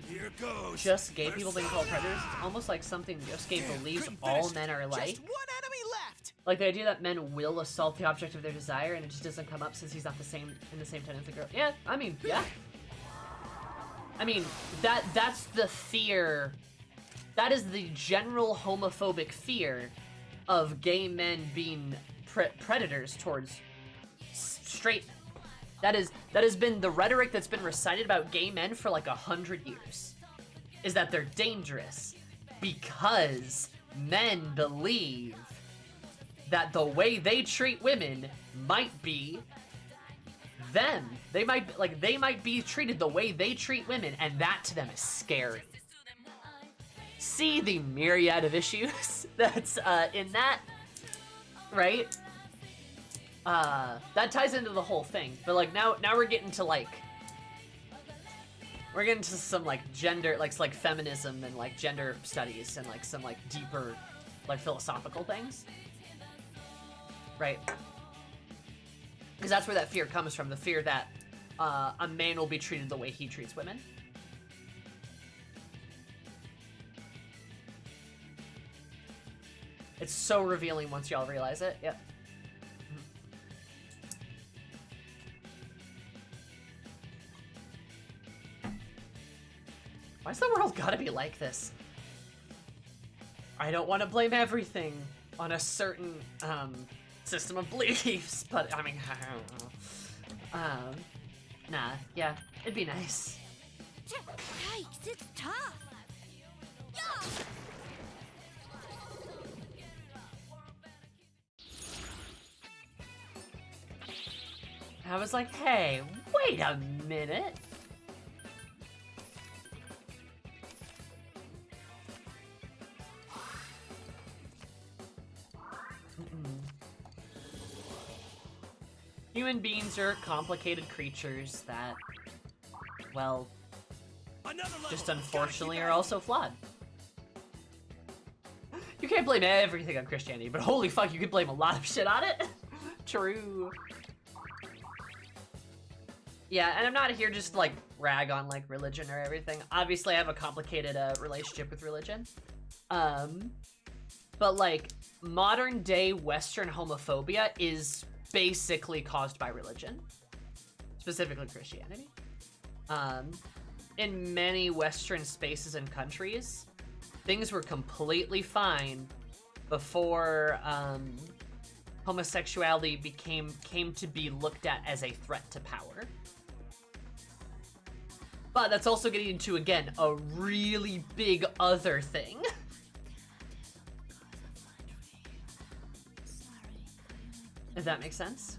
Here goes. Just gay people being called predators. It's almost like something Yosuke believes couldn't all finish. men are Just like. one enemy left. Like the idea that men will assault the object of their desire and it just doesn't come up since he's not in the same tent as the girl. Yeah, I mean, yeah. I mean, that's the fear. That is the general homophobic fear of gay men being predators towards straight men. That has been the rhetoric that's been recited about gay men for like 100 years. Is that they're dangerous because men believe that the way they treat women might be them. They might be treated the way they treat women, and that to them is scary. See the myriad of issues that's in that, right? That ties into the whole thing. But like now we're getting to like some like gender, like feminism and like gender studies and like some like deeper like philosophical things. Right? Because that's where that fear comes from, the fear that a man will be treated the way he treats women. It's so revealing once y'all realize it. Yep. Why's the world gotta be like this? I don't want to blame everything on a certain system of beliefs, but I mean, I don't know. Nah, yeah, it'd be nice. Yikes, it's tough. Yeah. I was like, hey, wait a minute. Human beings are complicated creatures that, well, just unfortunately are also flawed. You can't blame everything on Christianity, but holy fuck, you can blame a lot of shit on it. True. Yeah, and I'm not here just to, like, rag on, like, religion or everything. Obviously, I have a complicated relationship with religion. But, like, modern-day Western homophobia is basically caused by religion. Specifically Christianity. In many Western spaces and countries, things were completely fine before, homosexuality came to be looked at as a threat to power. But that's also getting into, again, a really big other thing. If that makes sense.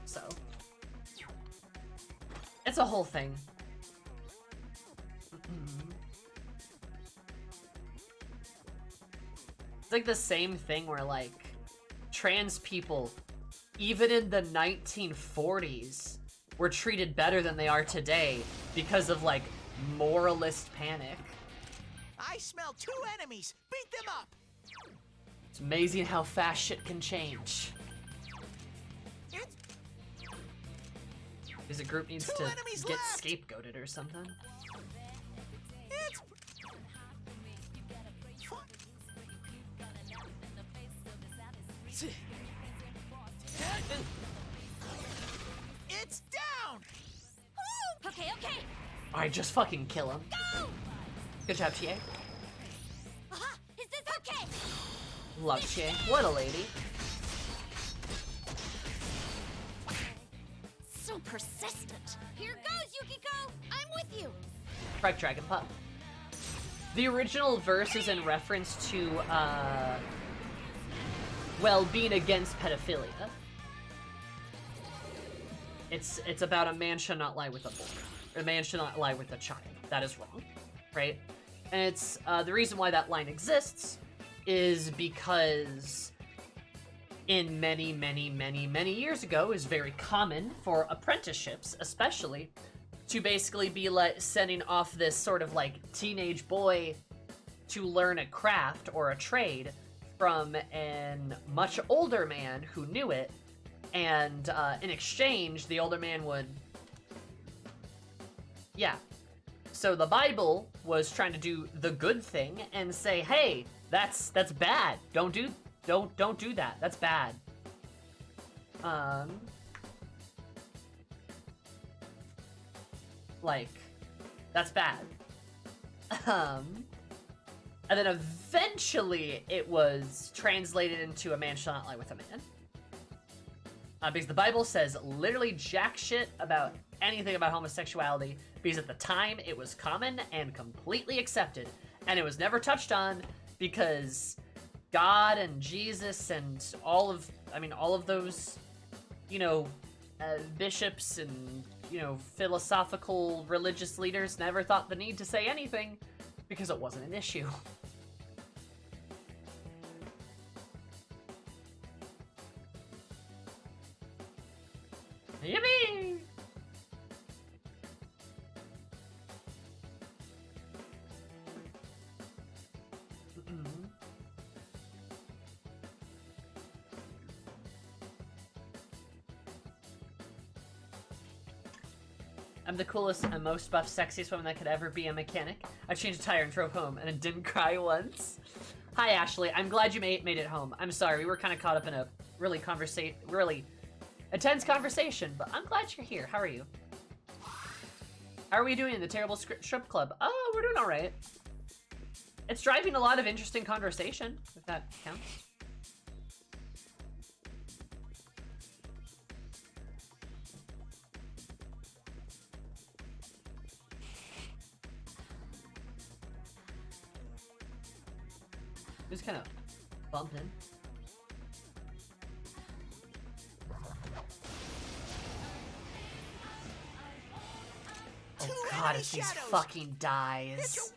So. It's a whole thing. It's like the same thing where, like, trans people, even in the 1940s, were treated better than they are today because of, like, moralist panic. I smell 2 enemies. Beat them up. It's amazing how fast shit can change. Because a group needs Two to enemies get left. scapegoated or something. It's down. Okay, okay. Alright, just fucking kill him. Go! Good job, Chie. Aha! Is this okay? Love Chie. What a lady. So persistent. Here goes, Yukiko. I'm with you. Strike Dragon Pup. The original verse is in reference to, well, being against pedophilia. It's about a man should not lie with a boy. Or a man should not lie with a child. That is wrong, right? And it's, the reason why that line exists is because in many years ago, it was very common for apprenticeships, especially, to basically be like sending off this sort of like teenage boy to learn a craft or a trade from a much older man who knew it, and in exchange, the older man would, yeah. So the Bible was trying to do the good thing and say, hey, that's bad. Don't do that. That's bad. Like, that's bad. And then eventually it was translated into a man shall not lie with a man. Because the Bible says literally jack shit about anything about homosexuality, because at the time it was common and completely accepted, and it was never touched on because God and Jesus and all of those, you know, bishops and, you know, philosophical religious leaders never thought the need to say anything because it wasn't an issue. Yippee! I'm the coolest and most buff, sexiest woman that could ever be a mechanic. I changed a tire and drove home, and I didn't cry once. Hi, Ashley. I'm glad you made it home. I'm sorry, we were kind of caught up in a really intense conversation, but I'm glad you're here. How are you? How are we doing in the Terrible Strip Club? Oh, we're doing all right. It's driving a lot of interesting conversation, if that counts. Just kind of bumping. Oh god, if these fucking dies.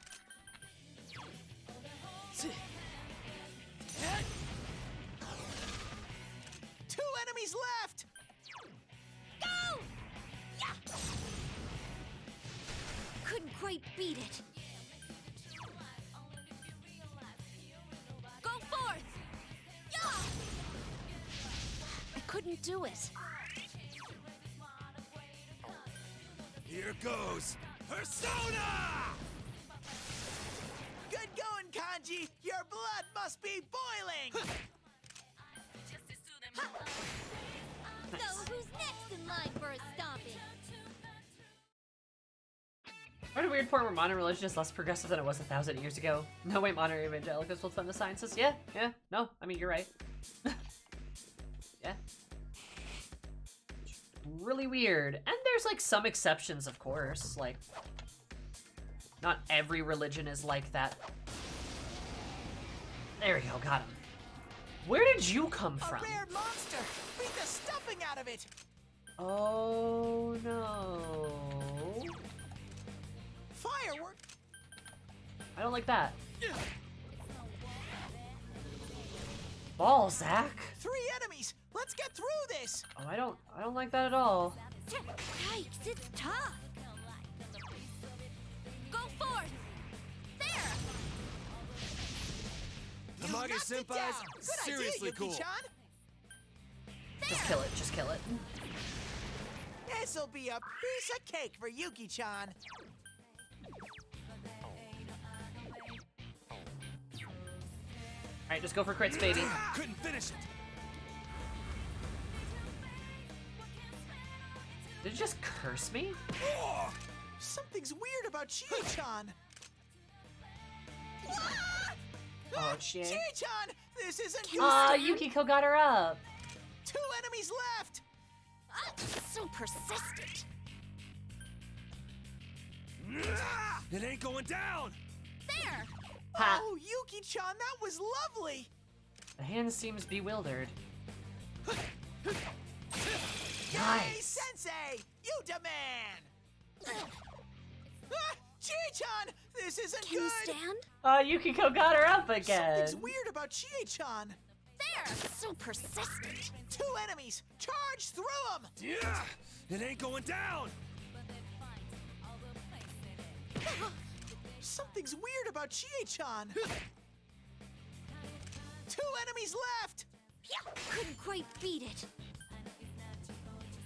Two enemies left! Go! Yeah! Couldn't quite beat it. Go forth! Yeah! I couldn't do it. Here goes Persona! Good going, Kanji! Your blood must be boiling! So who's next in line for a stomping? What a weird point where modern religion is less progressive than it was 1,000 years ago. No way modern evangelicals will fund the sciences. Yeah, no, I mean, you're right. Yeah. Really weird. And there's like some exceptions, of course. Like, not every religion is like that. There we go, got him. Where did you come from? A rare monster! Beat the stuffing out of it! Oh no. Firework! I don't like that. Ball, Zach. 3 enemies! Let's get through this! Oh, I don't like that at all. Yikes, it's tough. Go forth! There! The You Mage knocked it down. Senpai's Good seriously idea, cool. Yuki-chan. Just kill it, just kill it. This'll be a piece of cake for Yuki-chan. Alright, just go for crits, baby. Couldn't finish it. Did you just curse me? Oh, something's weird about Chie-chan. Oh, Chie. Chie-chan! This isn't Aw, good. Yukiko got her up. 2 enemies left! So persistent. It ain't going down. There! Ha. Oh, Yuki-chan, that was lovely! The hand seems bewildered. Yay, Nice. Sensei! You demand! Chie-chan! This isn't Can you good! stand? Yukiko got her up again. Something's weird about Chie-chan. There! So persistent. 2 enemies! Charge through them! Yeah! It ain't going down! Something's weird about Chie-chan. 2 enemies left! Yeah, couldn't quite beat it.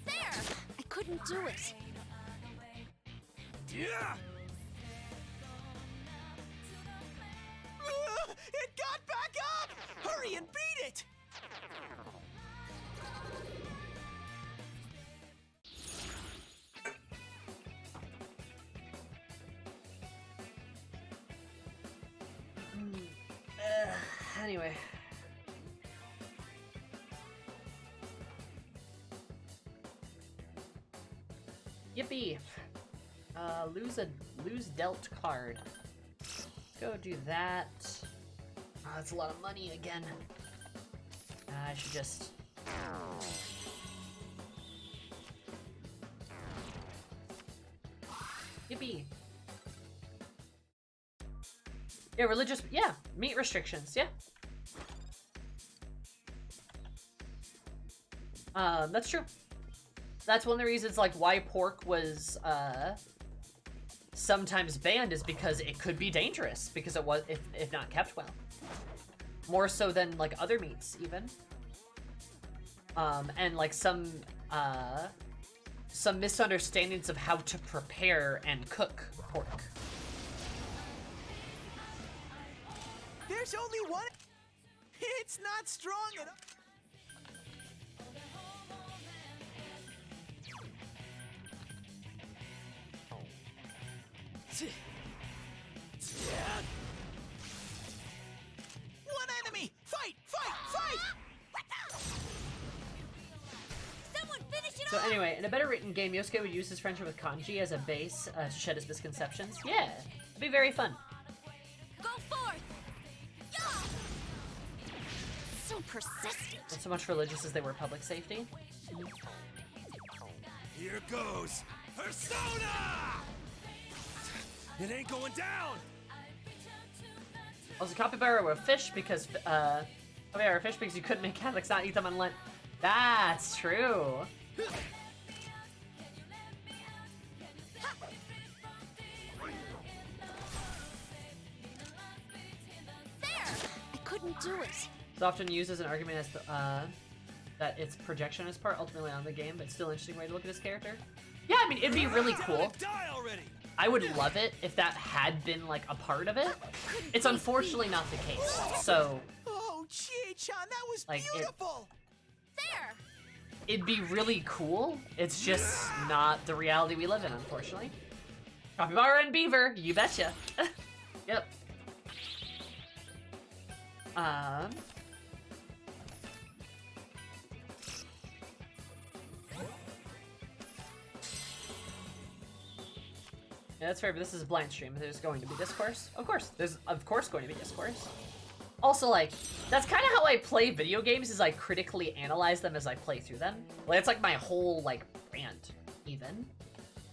There! I couldn't do it. Yeah! It got back up! Hurry and beat it! Anyway. Yippee! Lose dealt card. Go do that. Oh, that's a lot of money again. I should just... Yippee! Yeah, religious... Yeah, meat restrictions, yeah. That's true. That's one of the reasons, like, why pork was, sometimes banned is because it could be dangerous, because it was, if not kept well. More so than, like, other meats, even. And, like, some misunderstandings of how to prepare and cook pork. There's only one. It's not strong enough. One enemy! Fight! Fight! Fight! Someone finish it So off! anyway, in a better written game, Yosuke would use his friendship with Kanji as a base to shed his misconceptions. Yeah, it'd be very fun. Go forth! Yeah! So persistent. Not so much religious as they were public safety. Here goes Persona! It ain't going down! Also, capybara were fish because, capybara were fish because you couldn't make Catholics not eat them on Lent. That's true. There! I couldn't do it. It's often used as an argument as the, that its projectionist part ultimately on the game, but still interesting way to look at his character. Yeah, I mean, it'd be really cool. Die already! I would love it if that had been, like, a part of it. It's unfortunately not the case, so... Oh, Chie-chan, that was Like, beautiful! There! It'd be really cool. It's just not the reality we live in, unfortunately. Capybara and beaver, you betcha. Yep. Yeah, that's fair, but this is a blind stream. There's going to be discourse. Of course, there's of course going to be discourse. Also, like, that's kind of how I play video games, is I critically analyze them as I play through them. Like, it's like my whole, like, brand, even.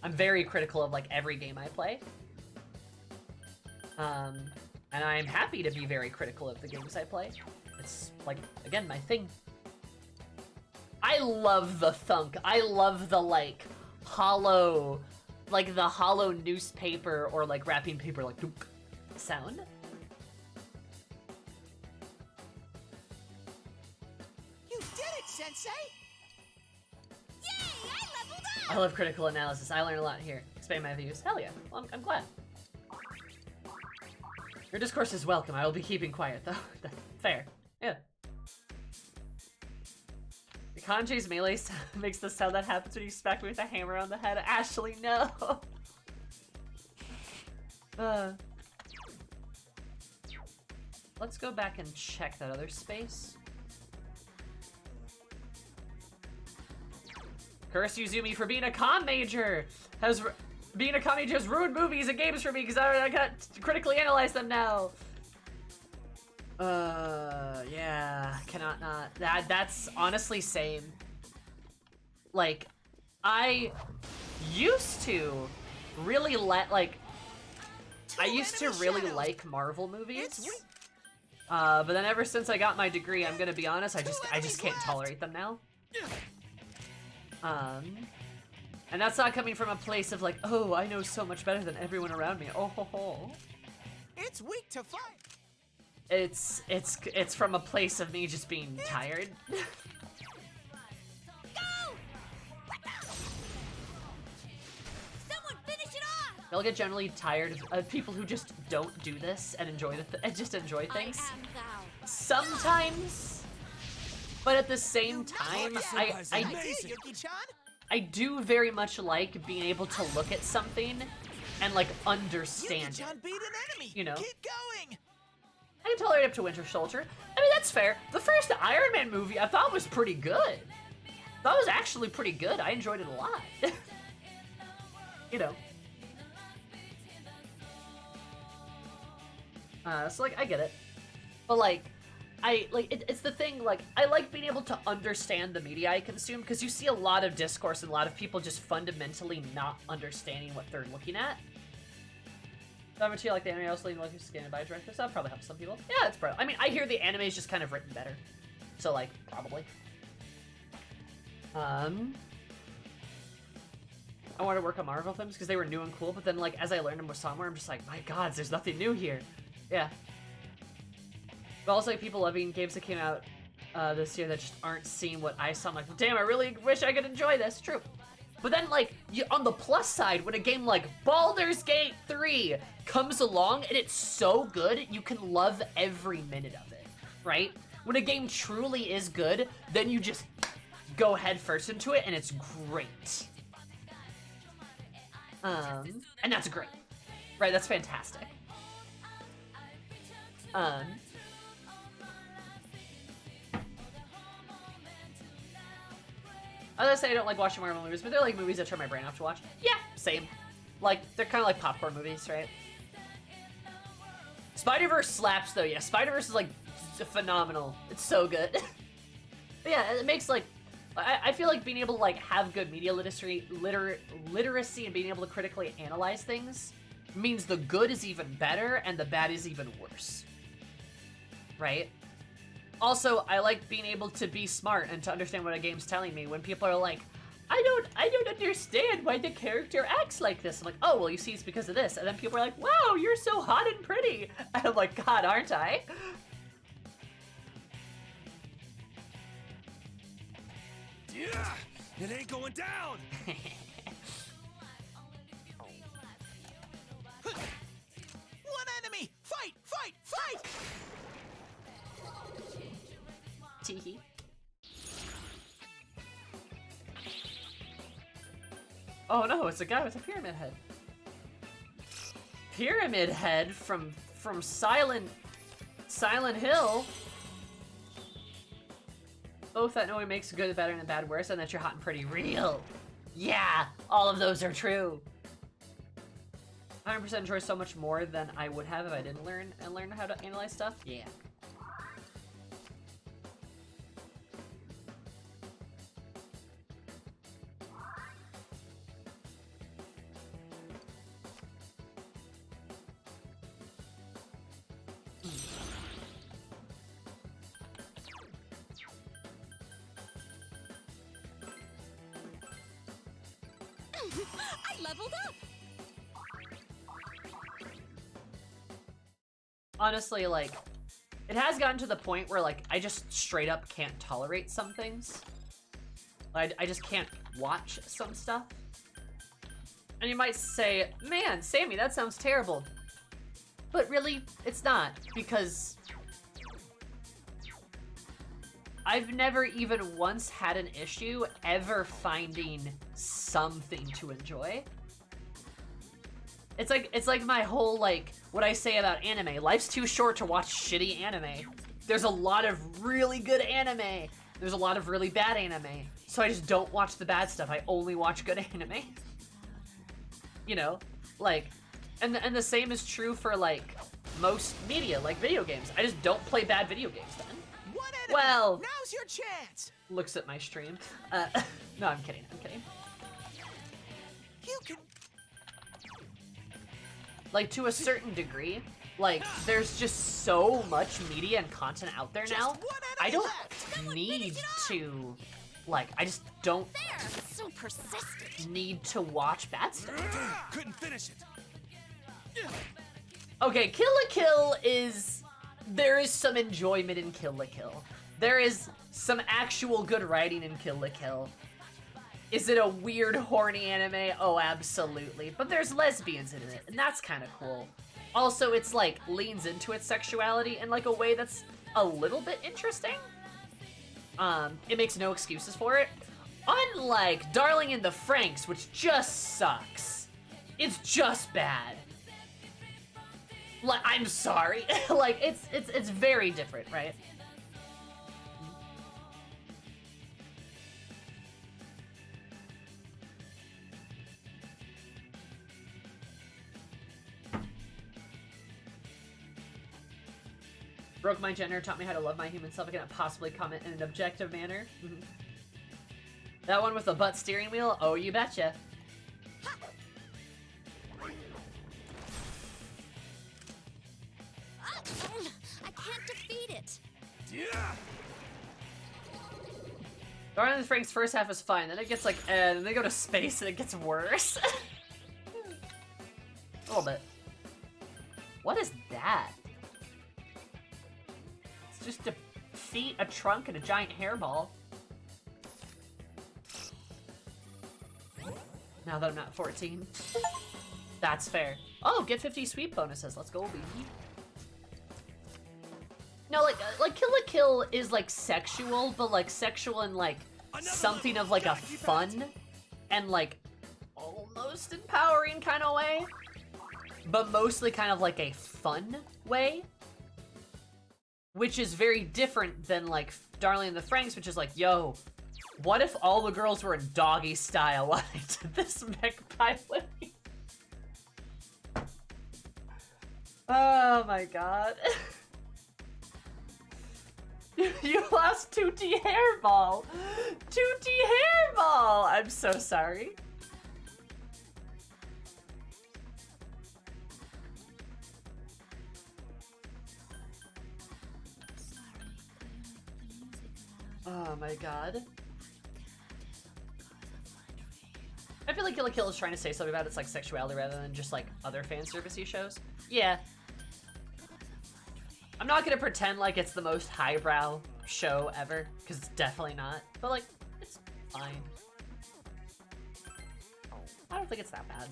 I'm very critical of, like, every game I play. And I'm happy to be very critical of the games I play. It's, like, again, my thing. I love the thunk. I love the, like, hollow, like, the hollow newspaper or, like, wrapping paper, like, doop sound. You did it, Sensei! Yay! I leveled up! I love critical analysis. I learn a lot here. Expand my views. Hell yeah. Well, I'm glad. Your discourse is welcome. I will be keeping quiet, though. Fair. Yeah. The Kanji's melee sound makes the sound that happens when you smack me with a hammer on the head. Ashley, no! Let's go back and check that other space. Curse Yuzumi for being a comm major! Being a comm major has ruined movies and games for me because I gotta critically analyze them now. Yeah, cannot not. That's honestly same. Like, I used to really I used to really like Marvel movies. But then ever since I got my degree, I'm gonna be honest, I just can't tolerate them now. And that's not coming from a place of like, oh, I know so much better than everyone around me. Oh ho ho. It's weak to fight. It's from a place of me just being tired. Someone finish it off! I'll get generally tired of people who just don't do this and enjoy just enjoy things. I am thou. Sometimes, but at the same time, Idea, Yuki-chan. I do very much like being able to look at something and like understand it. Yuki-chan beat an enemy. You know. Keep going. I can tolerate up to Winter Soldier. I mean, that's fair. The first Iron Man movie I thought was pretty good. That was actually pretty good. I enjoyed it a lot. You know. So like, I get it. But like, it's the thing, like, I like being able to understand the media I consume, because you see a lot of discourse and a lot of people just fundamentally not understanding what they're looking at. So I'm like the anime also like scanned by directors. That probably helps some people. Yeah, it's probably. I mean, I hear the anime is just kind of written better. So like, probably. I wanted to work on Marvel films because they were new and cool, but then like as I learned them with somewhere, I'm just like, my God, there's nothing new here. Yeah. But also like people loving games that came out this year that just aren't seeing what I saw. I'm like, damn, I really wish I could enjoy this. True. But then, like, on the plus side, when a game like Baldur's Gate 3 comes along and it's so good, you can love every minute of it, right? When a game truly is good, then you just go head first into it and it's great. And that's great, right? That's fantastic. As I say, I don't like watching Marvel movies, but they're like movies that turn my brain off to watch. Yeah, same. Like, they're kind of like popcorn movies, right? Spider-Verse slaps, though. Yeah, Spider-Verse is like phenomenal. It's so good. But yeah, it makes like, I feel like being able to like have good media literacy and being able to critically analyze things means the good is even better and the bad is even worse. Right? Also, I like being able to be smart and to understand what a game's telling me when people are like, I don't understand why the character acts like this. I'm like, oh, well, you see, it's because of this. And then people are like, wow, you're so hot and pretty. And I'm like, God, aren't I? Yeah, it ain't going down. One enemy. Fight, fight, fight. Teehee. Oh no, it's a guy with a pyramid head. Pyramid Head from Silent Hill. Both that knowing makes good better and bad worse, and that you're hot and pretty real. Yeah, all of those are true. 100% enjoy so much more than I would have if I didn't learn how to analyze stuff. Yeah. I leveled up! Honestly, like, it has gotten to the point where, like, I just straight up can't tolerate some things. I just can't watch some stuff. And you might say, man, Sammy, that sounds terrible. But really, it's not, because I've never even once had an issue ever finding something to enjoy. It's like my whole, like, what I say about anime. Life's too short to watch shitty anime. There's a lot of really good anime. There's a lot of really bad anime. So I just don't watch the bad stuff. I only watch good anime. You know? Like, and the same is true for, like, most media, like video games. I just don't play bad video games then. One enemy. Well, Now's your chance. looks at my stream. No, I'm kidding. You can. Like, to a certain degree, Like, there's just so much media and content out there now. Just one I enemy don't left. need to, like, I just don't There! So persistent. need to watch bad stuff. Couldn't finish it. Okay, Kill la Kill is... There is some enjoyment in Kill la Kill. There is some actual good writing in Kill la Kill. Is it a weird, horny anime? Oh, absolutely. But there's lesbians in it, and that's kind of cool. Also, it's like, leans into its sexuality in like a way that's a little bit interesting. It makes no excuses for it. Unlike Darling in the Franxx, which just sucks. It's just bad. Like, I'm sorry. Like, it's very different, right? Broke my gender, taught me how to love my human self. I cannot possibly comment in an objective manner. That one with the butt steering wheel? Oh, you betcha. I can't defeat it. Yeah. Darling in the Franxx first half is fine, then it gets like, then they go to space and it gets worse. A little bit. What is that? It's just a feet, a trunk, and a giant hairball. Now that I'm not 14. That's fair. Oh, get 50 sweep bonuses. Let's go, baby. No, like Kill la Kill is like sexual, but like sexual in like something of like a fun and like almost empowering kind of way, but mostly kind of like a fun way, which is very different than like Darling in the Franxx, which is like, yo, what if all the girls were in doggy style while I did this mech pilot? Oh my god. You lost 2T Hairball! 2T Hairball! I'm so sorry. Oh my god. I feel like Kill la Kill is trying to say something about its like sexuality rather than just like other fan servicey shows. Yeah. I'm not gonna pretend like it's the most highbrow show ever, because it's definitely not. But like, it's fine. I don't think it's that bad.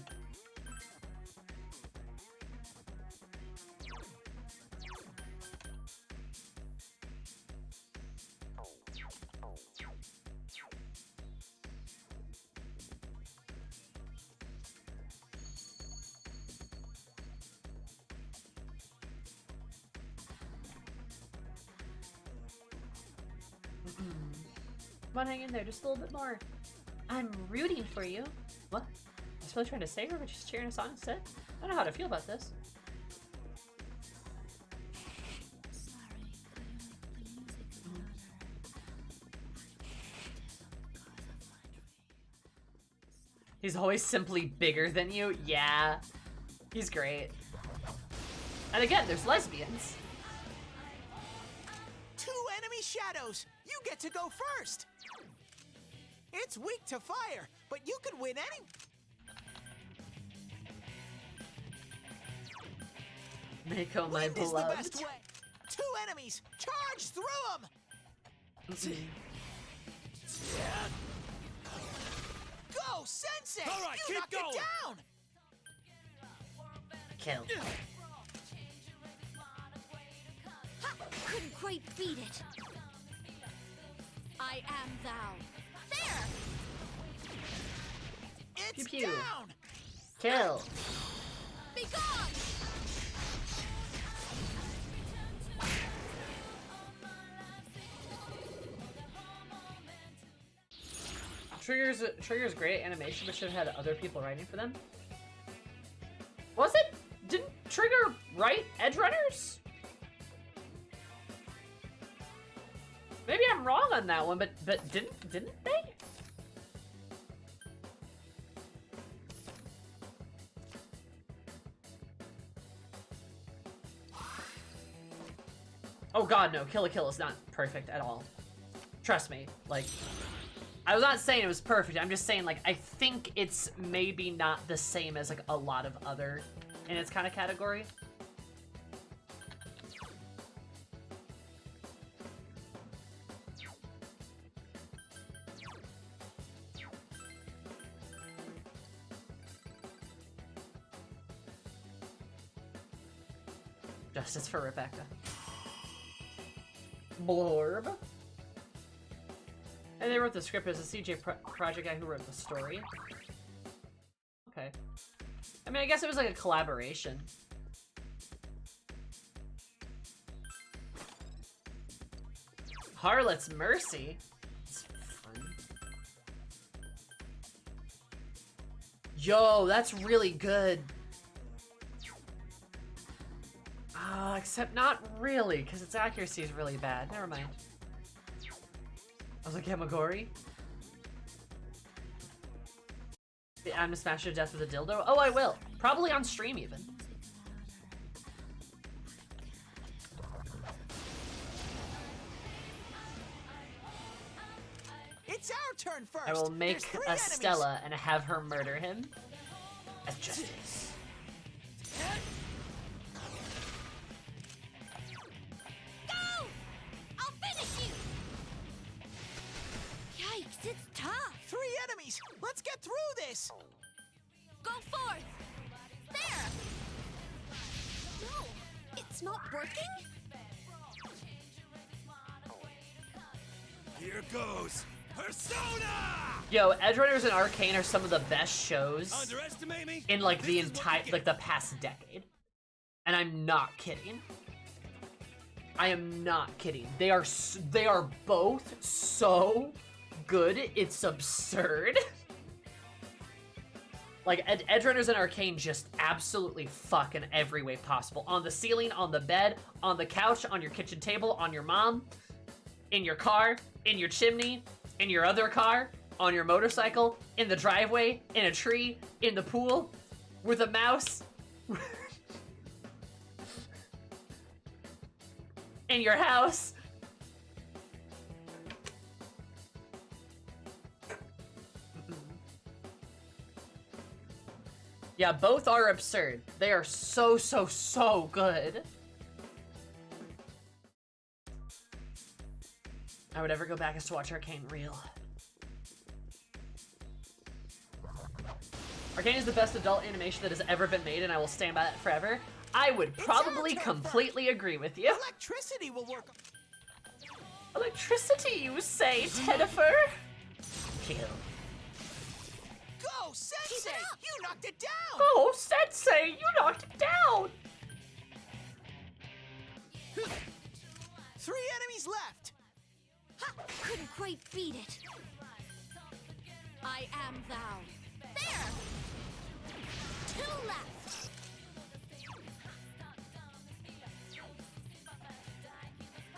Come on, hang in there just a little bit more. I'm rooting for you. What? I was really trying to save her, but she's cheering us on instead? I don't know how to feel about this. He's always simply bigger than you? Yeah. He's great. And again, there's lesbians. 2 enemy shadows! You get to go first! It's weak to fire, but you can win any... Mako, my Wind is the beloved. best way! 2 enemies! Charge through them! Go, Sensei! All right, you keep knocked going. it down! Kill. Ha! Couldn't quite beat it. I am thou. There! It's Pew pew. down! Kill. Be gone! Trigger's great animation, but should have had other people writing for them. Was it? Didn't Trigger write Edgerunners? Maybe I'm wrong on that one, but didn't they? Oh god, no, Kill la Kill is not perfect at all. Trust me, like, I was not saying it was perfect, I'm just saying, like, I think it's maybe not the same as, like, a lot of other in its kind of category. Justice for Rebecca. Blorb. And they wrote the script as a CJ Project guy who wrote the story. Okay. I mean, I guess it was like a collaboration. Harlot's Mercy. It's fun. Yo, that's really good. Except not really, because its accuracy is really bad. Never mind. I was like, Yamagori? I'm gonna smash you to death with a dildo? Oh, I will. Probably on stream, even. It's our turn first. I will make There's 3 a enemies. Stella and have her murder him as justice. Go! I'll finish you! Yikes, it's tough. 3 enemies. Let's get through this. Go forth! There! No, it's not working? Here goes Persona! Yo, Edge Runners and Arcane are some of the best shows Underestimate me? in like the This is what entire, you like get. the past decade. And I'm not kidding. I am not kidding. They are both so good, it's absurd. Like, Edge Runners and Arcane just absolutely fuck in every way possible. On the ceiling, on the bed, on the couch, on your kitchen table, on your mom, in your car, in your chimney, in your other car, on your motorcycle, in the driveway, in a tree, in the pool, with a mouse, in your house. Yeah, both are absurd. They are so, so, so good. I would ever go back is to watch Arcane real. Arcane is the best adult animation that has ever been made, and I will stand by that forever. I would probably our turn completely agree with you. Electricity will work. Electricity, you say, Tedifer? Kill. Go, Sensei! You knocked it down! Oh, Sensei, you knocked it down! 3 enemies left. Ha! Couldn't quite beat it. I am thou. There! 2 left.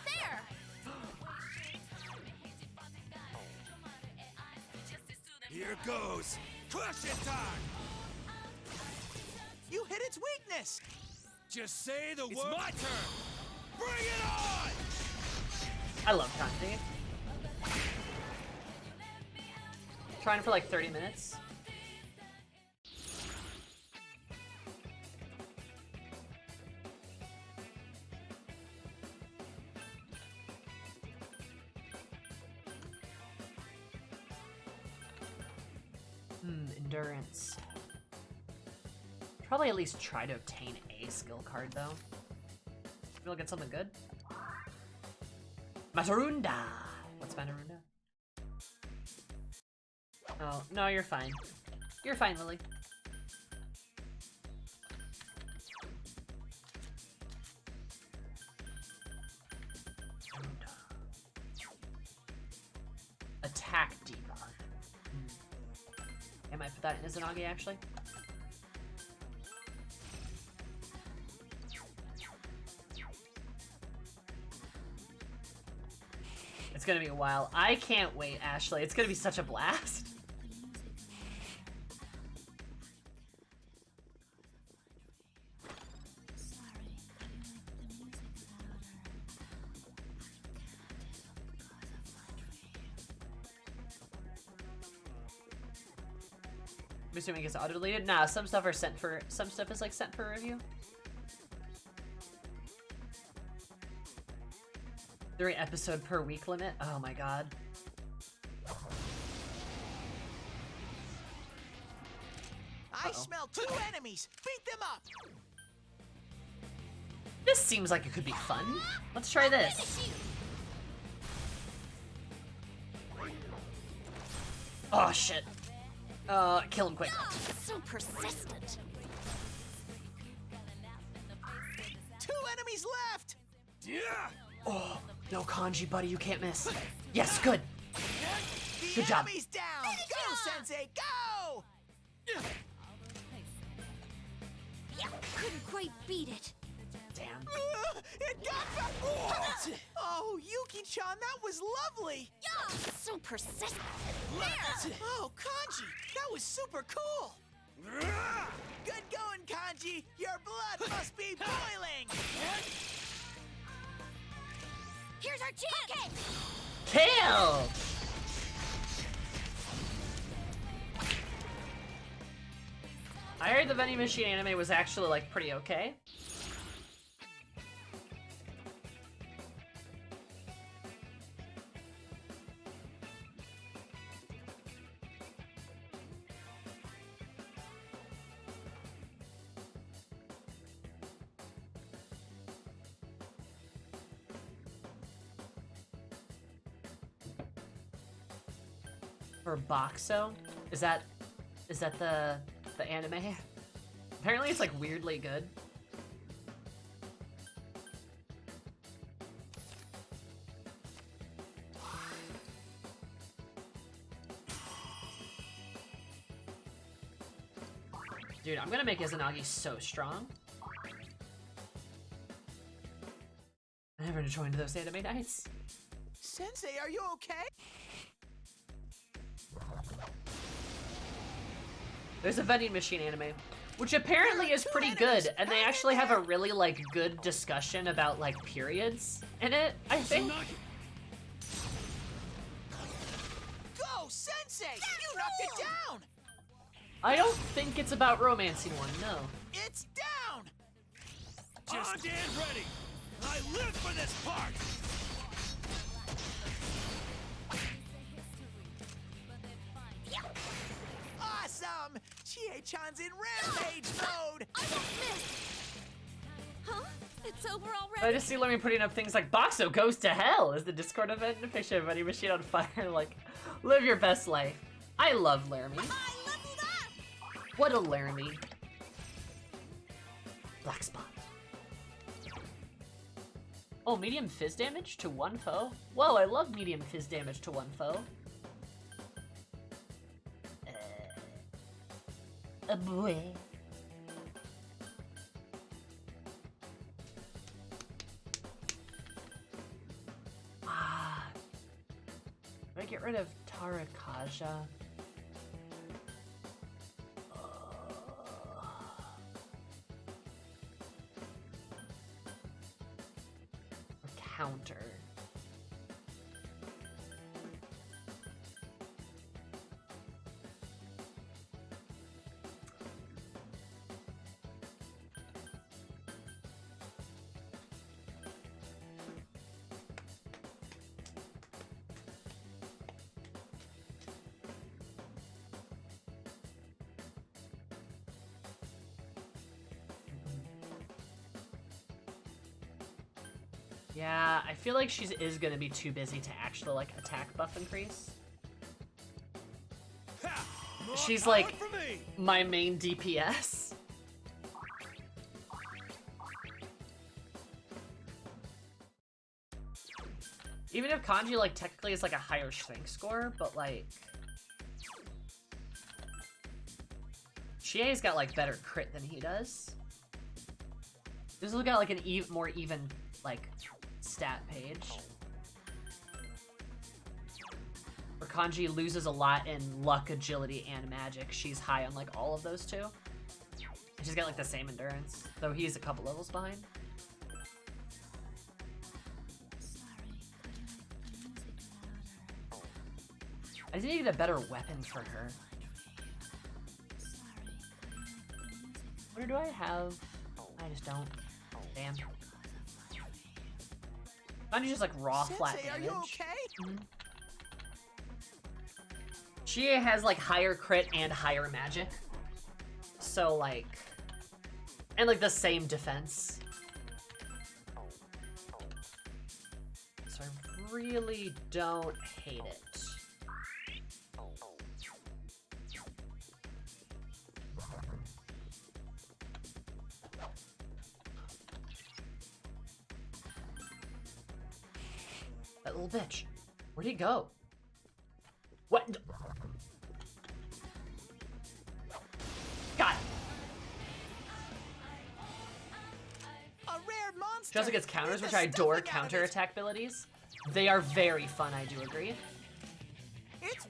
There! Here goes Crush It time! You hit its weakness. Just say the word. It's my turn! Bring it on! I love Kanji. Trying for like 30 minutes. Endurance. Probably at least try to obtain a skill card though. Maybe we'll get something good. Matarunda! What's Matarunda? Oh, no, you're fine. You're fine, Lily. Attack debuff. I might put that in Izanagi, actually. It's gonna be a while. I can't wait, Ashley. It's gonna be such a blast. I'm assuming it's auto deleted. Nah, some stuff are sent for. Some stuff is like sent for review. 3 episode per week limit. Oh my god. I smell 2 enemies. Beat them up. This seems like it could be fun. Let's try this. Oh shit. Kill him quick. So persistent. 2 enemies left. Yeah! Oh, no Kanji, buddy, you can't miss. Yes, good. The Good job. enemy's down. Go, Sensei, go! Couldn't quite beat it. Damn. It got back. Oh, Yuki-chan, that was lovely. So persistent. Oh, Kanji, that was super cool. Good going, Kanji. Your blood must be boiling. Here's our chance. Kill! I heard the vending machine anime was actually like pretty okay. For Boxo? Is that the anime? Apparently it's like weirdly good. Dude, I'm gonna make Izanagi so strong. I never joined those anime nights. Sensei, are you okay? There's a vending machine anime, which apparently is pretty good, and they actually have a really like good discussion about like periods in it, I think. Go, Sensei! You knocked it down. I don't think it's about romancing one, no. It's down. Just on and ready! I live for this part! Awesome! Chie-chan's in rampage mode! I won't miss. Huh? It's over I already. just see Lemmy putting up things like Boxo goes to hell as the Discord event and a picture of Vending Machine on fire, like, live your best life. I love Laramie. I leveled up. What a Laramie. Black spot. Oh, medium fizz damage to one foe? Whoa, I love medium fizz damage to one foe. A boy. Ah. Do I get rid of Tarakaja? Or counter? Yeah, I feel like she is gonna be too busy to actually like attack buff increase. Ha! More She's power like for me! my main DPS. Even if Kanji like technically is like a higher strength score, but like Chie's got like better crit than he does. This has got like an more even like stat page. Where Kanji loses a lot in luck, agility, and magic. She's high on like all of those two. She's got like the same endurance, though he's a couple levels behind. I need to get a better weapon for her. What do I have? I just don't. Damn. Why don't you just like raw flat Sensei, damage? are you okay? Chie has like higher crit and higher magic. So like, and like the same defense. So I really don't hate it. That little bitch. Where'd he go? What? Got it. A rare monster. She also gets counters, Beat which the I adore stuffing out of counter it. attack abilities. They are very fun, I do agree. It's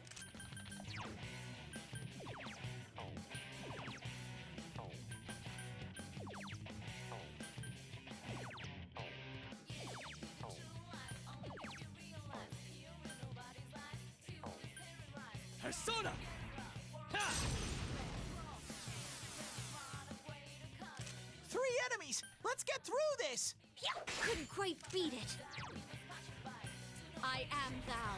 Persona! Ha! 3 enemies. Let's get through this. Couldn't quite beat it. I am thou.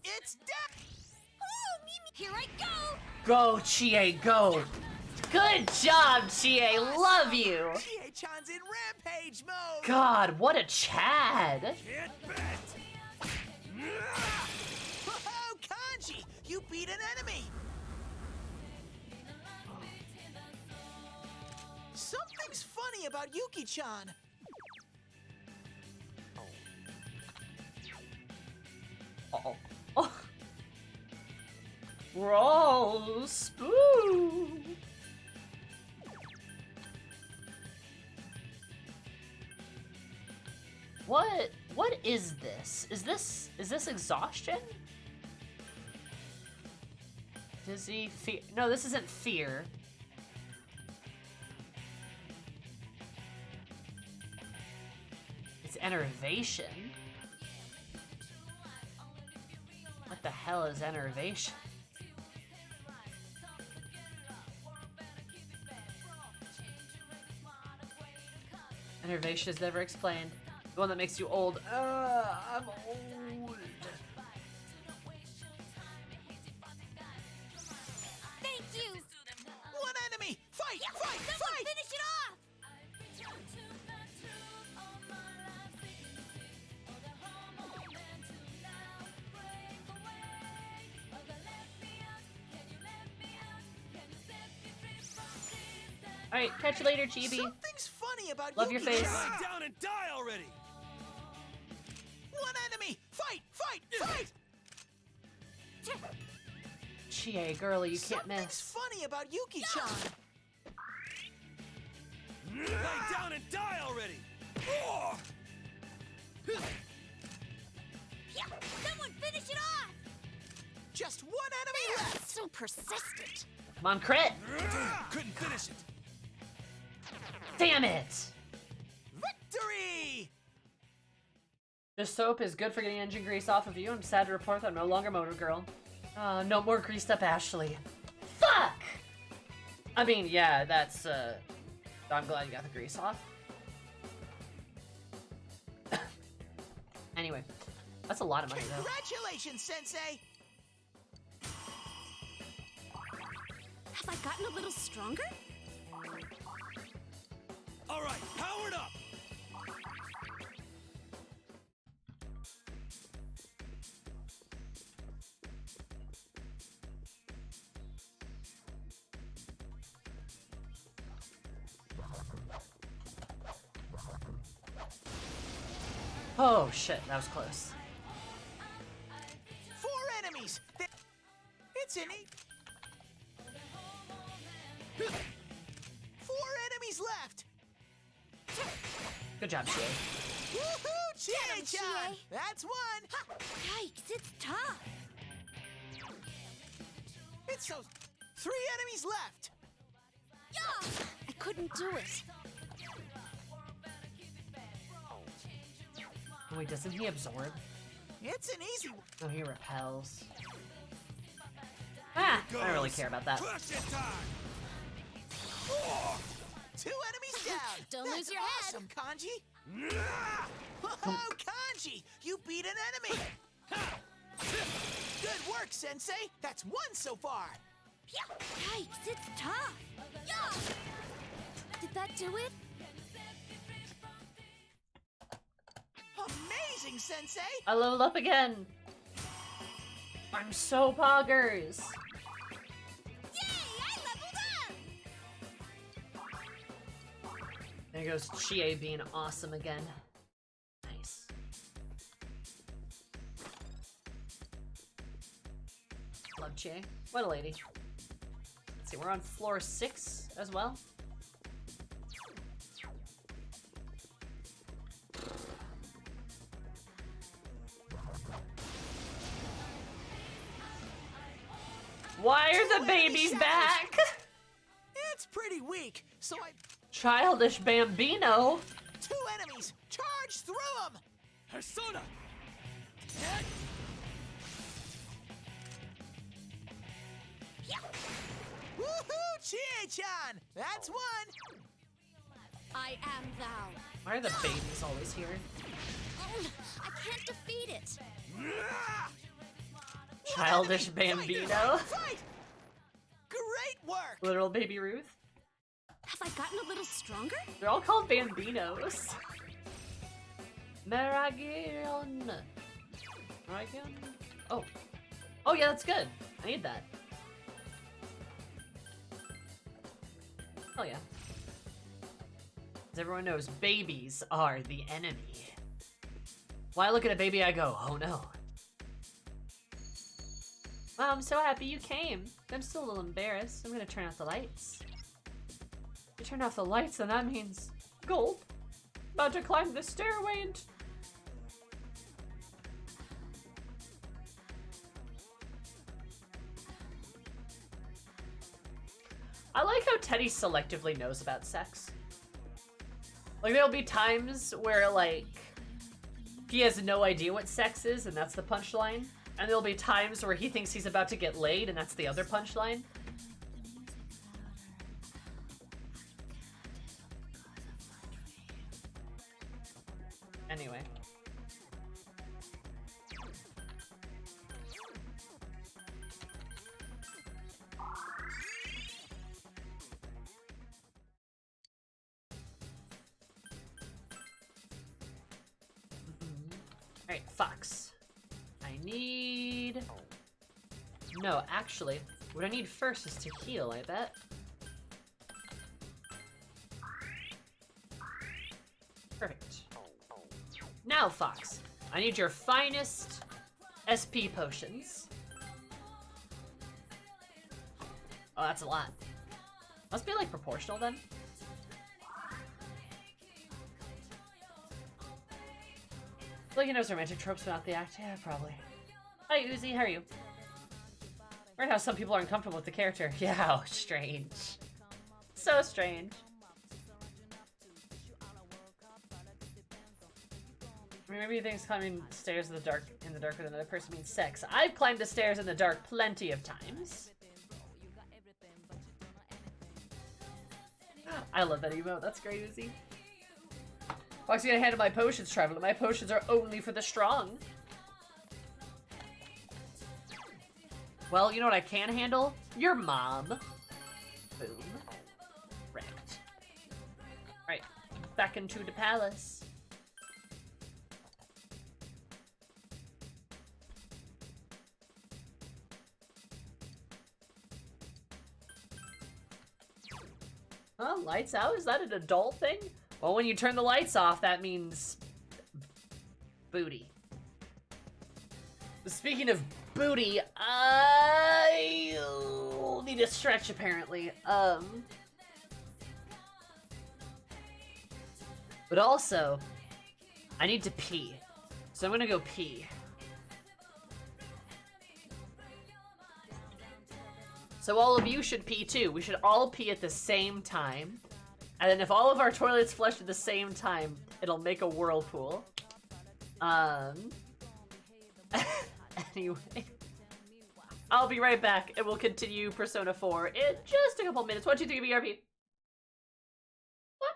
It's death. Oh, Mimi! Here I go! Go, Chie, go! Good job, Chie, love you! Chie-chan's in rampage mode. God, what a Chad! Can't bet! Whoa, Kanji, you beat an enemy. Something's funny about Yuki-chan. Uh-oh. Oh. We're all spooked. What is this? Is this exhaustion? Dizzy, fear. No, this isn't fear. It's enervation. What the hell is enervation? Enervation is never explained. The one that makes you old. I'm old. Thank you! One enemy. Fight, fight, Someone fight. finish it off! Alright, catch you later, Chibi. Something's funny about Love your Yuki-chan. face. Lie down and die already! One enemy. Fight, fight, fight. Chie, girlie, you can't Something's miss. funny about Yuki-chan. Lie down and die already! Oh! Someone finish it off! Just one enemy left. So persistent. Come on, crit! Couldn't finish it! Damn it! Victory. This soap is good for getting engine grease off of you. I'm sad to report that I'm no longer Motor Girl. No more greased up Ashley. Fuck! I mean, yeah, that's, I'm glad you got the grease off. Anyway, that's a lot of money, though. Congratulations, Sensei. Have I gotten a little stronger? Alright, powered up! Oh, shit, that was close. 4 enemies. It's an 4 enemies left. Good job, Chie. Woohoo, Chie-chan. Chie. That's one. Yikes, it's tough. It's so 3 enemies left. Yeah, I couldn't do it. Oh, wait, doesn't he absorb? It's an easy one. Oh, he repels. Ah, I don't really care about that. Crush it time! 2 enemies down. Don't That's lose your head. awesome, Kanji. Oh, Kanji, you beat an enemy. Good work, Sensei. That's 1 so far. Yikes, it's tough. Yeah. Did that do it? Amazing, Sensei. I leveled up again. I'm so poggers. Yay, I leveled up! There goes Chie being awesome again. Nice. Love Chie. What a lady. Let's see, we're on floor 6 as well. Why are the babies back? It's pretty weak, so I... Childish Bambino. 2 enemies. Charge through them. Persona! Woohoo, Chie-chan. That's 1. I am thou. Why are the babies always here? Oh, I can't defeat it. Childish Fight, Bambino. Fight! Great work. Literal baby Ruth. Have I gotten a little stronger? They're all called Bambinos. Meragion. Meragion? Oh. Oh yeah, that's good. I need that. Oh yeah. As everyone knows, babies are the enemy. When I look at a baby, I go, oh no. Wow, I'm so happy you came. I'm still a little embarrassed. I'm gonna turn off the lights. If you turn off the lights, then that means gold. About to climb the stairway and... I like how Teddy selectively knows about sex. Like, there'll be times where, like, he has no idea what sex is, and that's the punchline. And there'll be times where he thinks he's about to get laid, and that's the other punchline. Anyway. Alright, Fox. I need... No, actually, what I need first is to heal, I bet. Perfect. Now, Fox, I need your finest SP potions. Oh, that's a lot. Must be, like, proportional, then? Like he knows romantic tropes, but not the act. Yeah, probably. Hi, Uzi. How are you? Weird how some people are uncomfortable with the character. Yeah, how strange. So strange. Maybe he thinks climbing stairs in the dark with another person means sex. I've climbed the stairs in the dark plenty of times. I love that emote. That's great, Uzi. Foxy gonna handle my potions, Traveler. My potions are only for the strong. Well, you know what I can handle? Your mom. Boom. Wrecked. Right. Back into the palace. Huh? Lights out? Is that an adult thing? Well, when you turn the lights off, that means... booty. Speaking of booty, I need to stretch, apparently. But also, I need to pee. So I'm gonna go pee. So all of you should pee too. We should all pee at the same time. And then if all of our toilets flush at the same time, it'll make a whirlpool. Anyway. I'll be right back, and we'll continue Persona 4 in just a couple minutes. What do you think of BRB? What?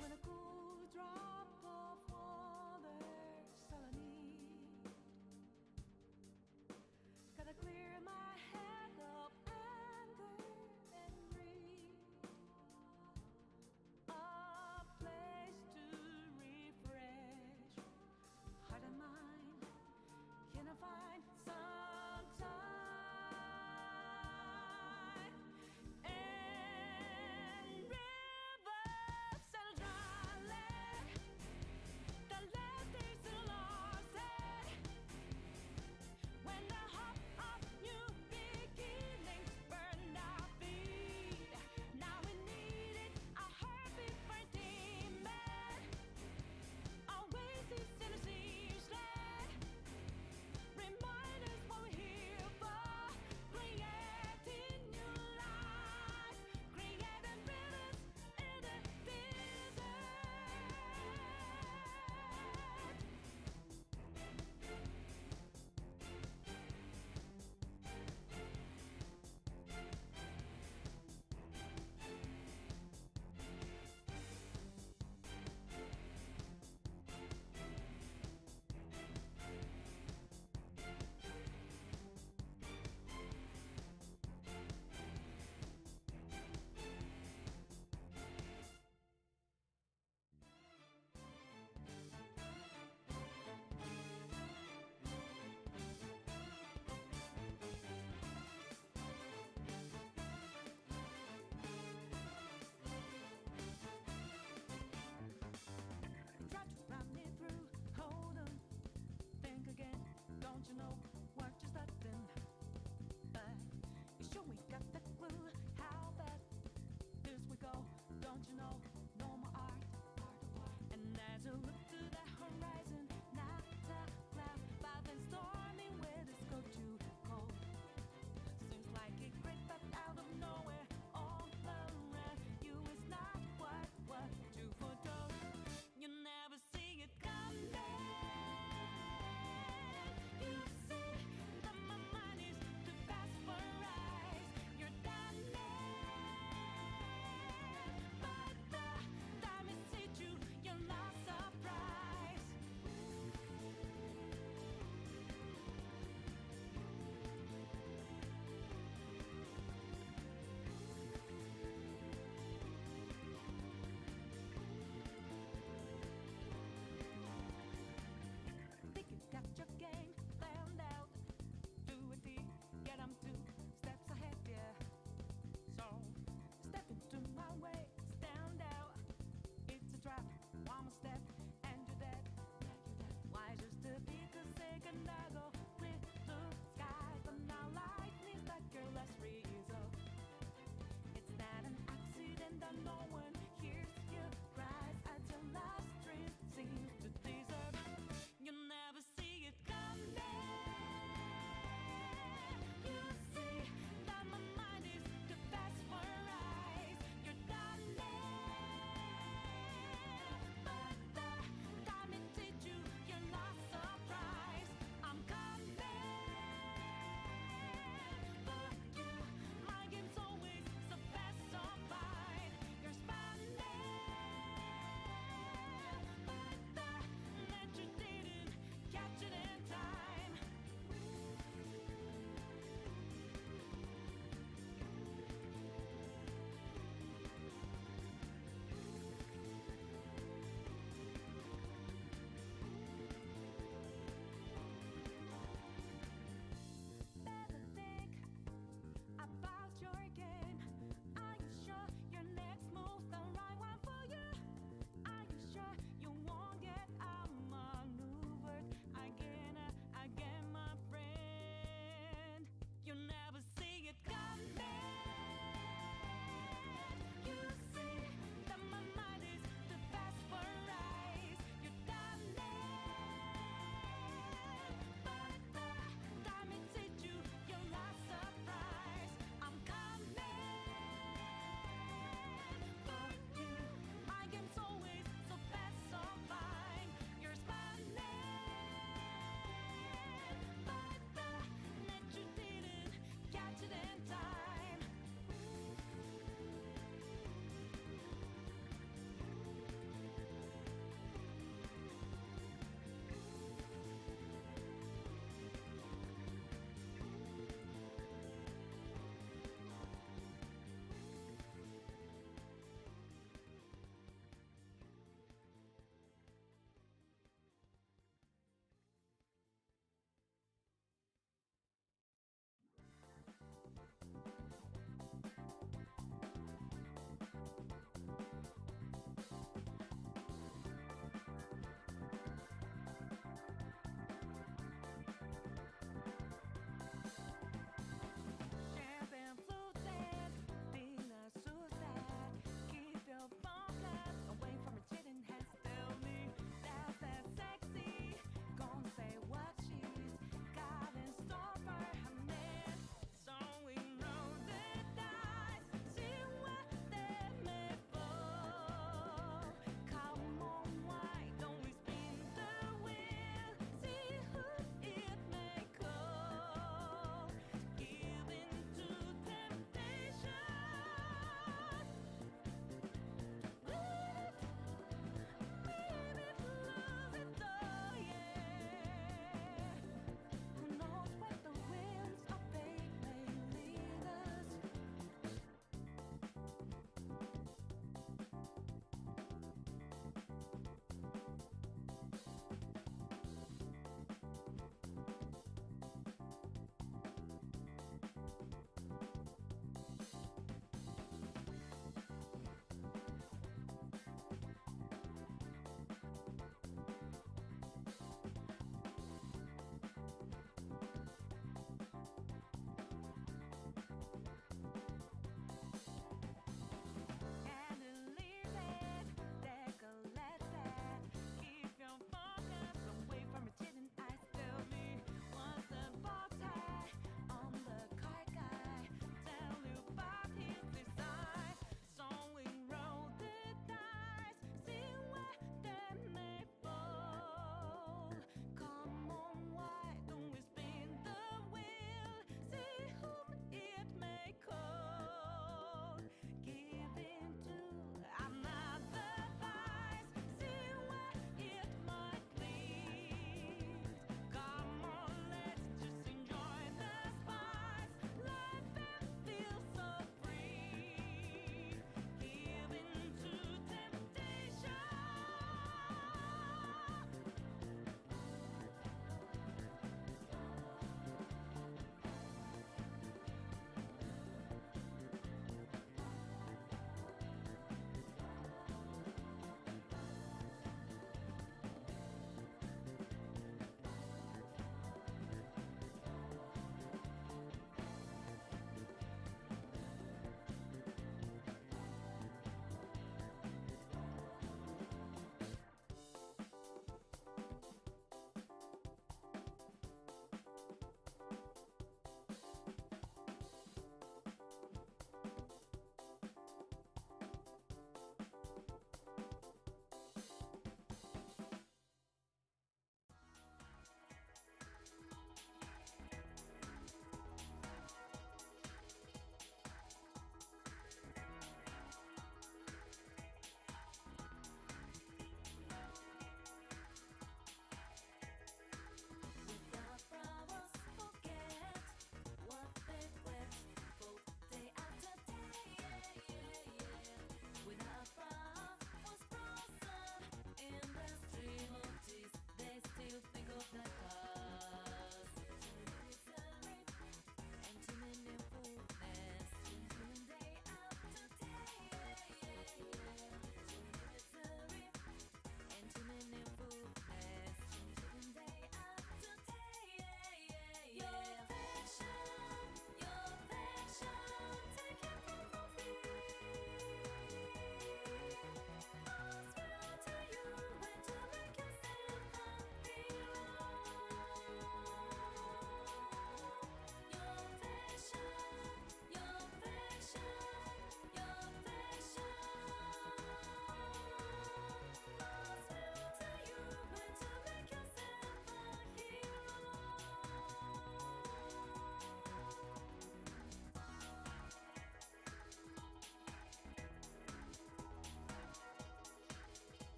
When a cool drop of water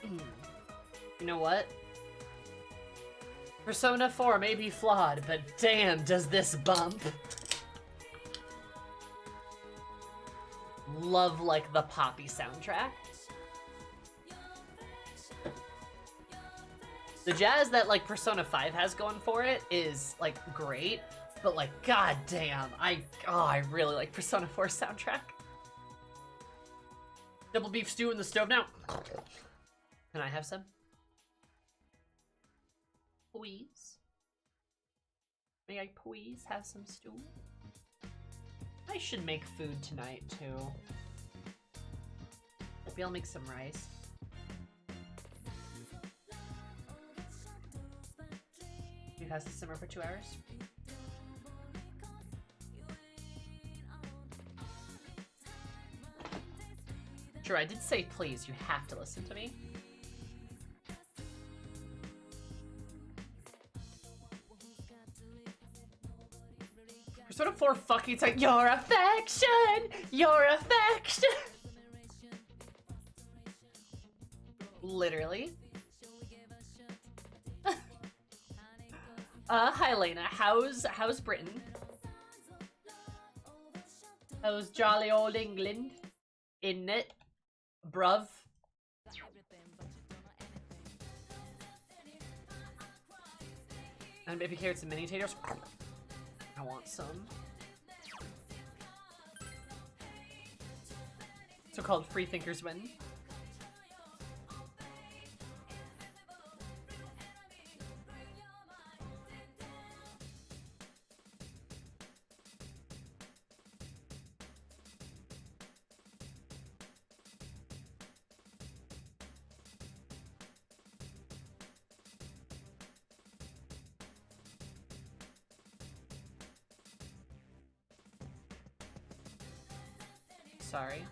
You know what? Persona 4 may be flawed, but damn, does this bump. Love, like, the poppy soundtrack. The jazz that, like, Persona 5 has going for it is, like, great, but, like, goddamn, I really like Persona 4 soundtrack. Double beef stew in the stove now. Can I have some? Please? May I please have some stew? I should make food tonight, too. Maybe I'll make some rice. It has to simmer for 2 hours. Sure, I did say please. You have to listen to me. Persona 4 fucking like your affection, your affection. Literally. Hi Lena, how's Britain? How's jolly old England? In it, bruv. And baby carrots and mini taters. I want some. So-called free thinkers win. Sorry.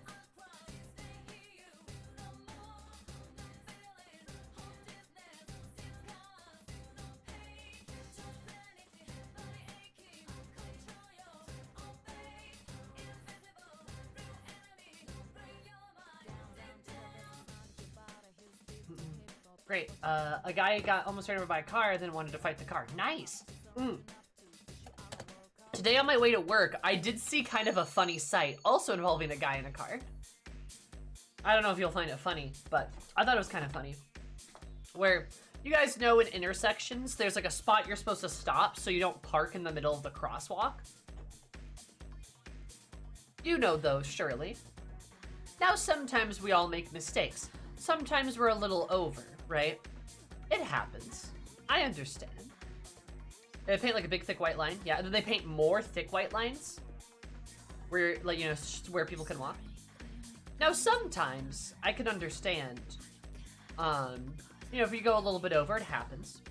Great. A guy got almost ran over by a car, then wanted to fight the car. Nice. Today on my way to work, I did see kind of a funny sight, also involving a guy in a car. I don't know if you'll find it funny, but I thought it was kind of funny. Where, you guys know in intersections, there's like a spot you're supposed to stop so you don't park in the middle of the crosswalk. You know those, surely. Now, sometimes we all make mistakes. Sometimes we're a little over, right? It happens. I understand. They paint like a big thick white line. Yeah, do they paint more thick white lines? Where, like, you know, where people can walk? Now, sometimes I can understand. You know, if you go a little bit over, it happens.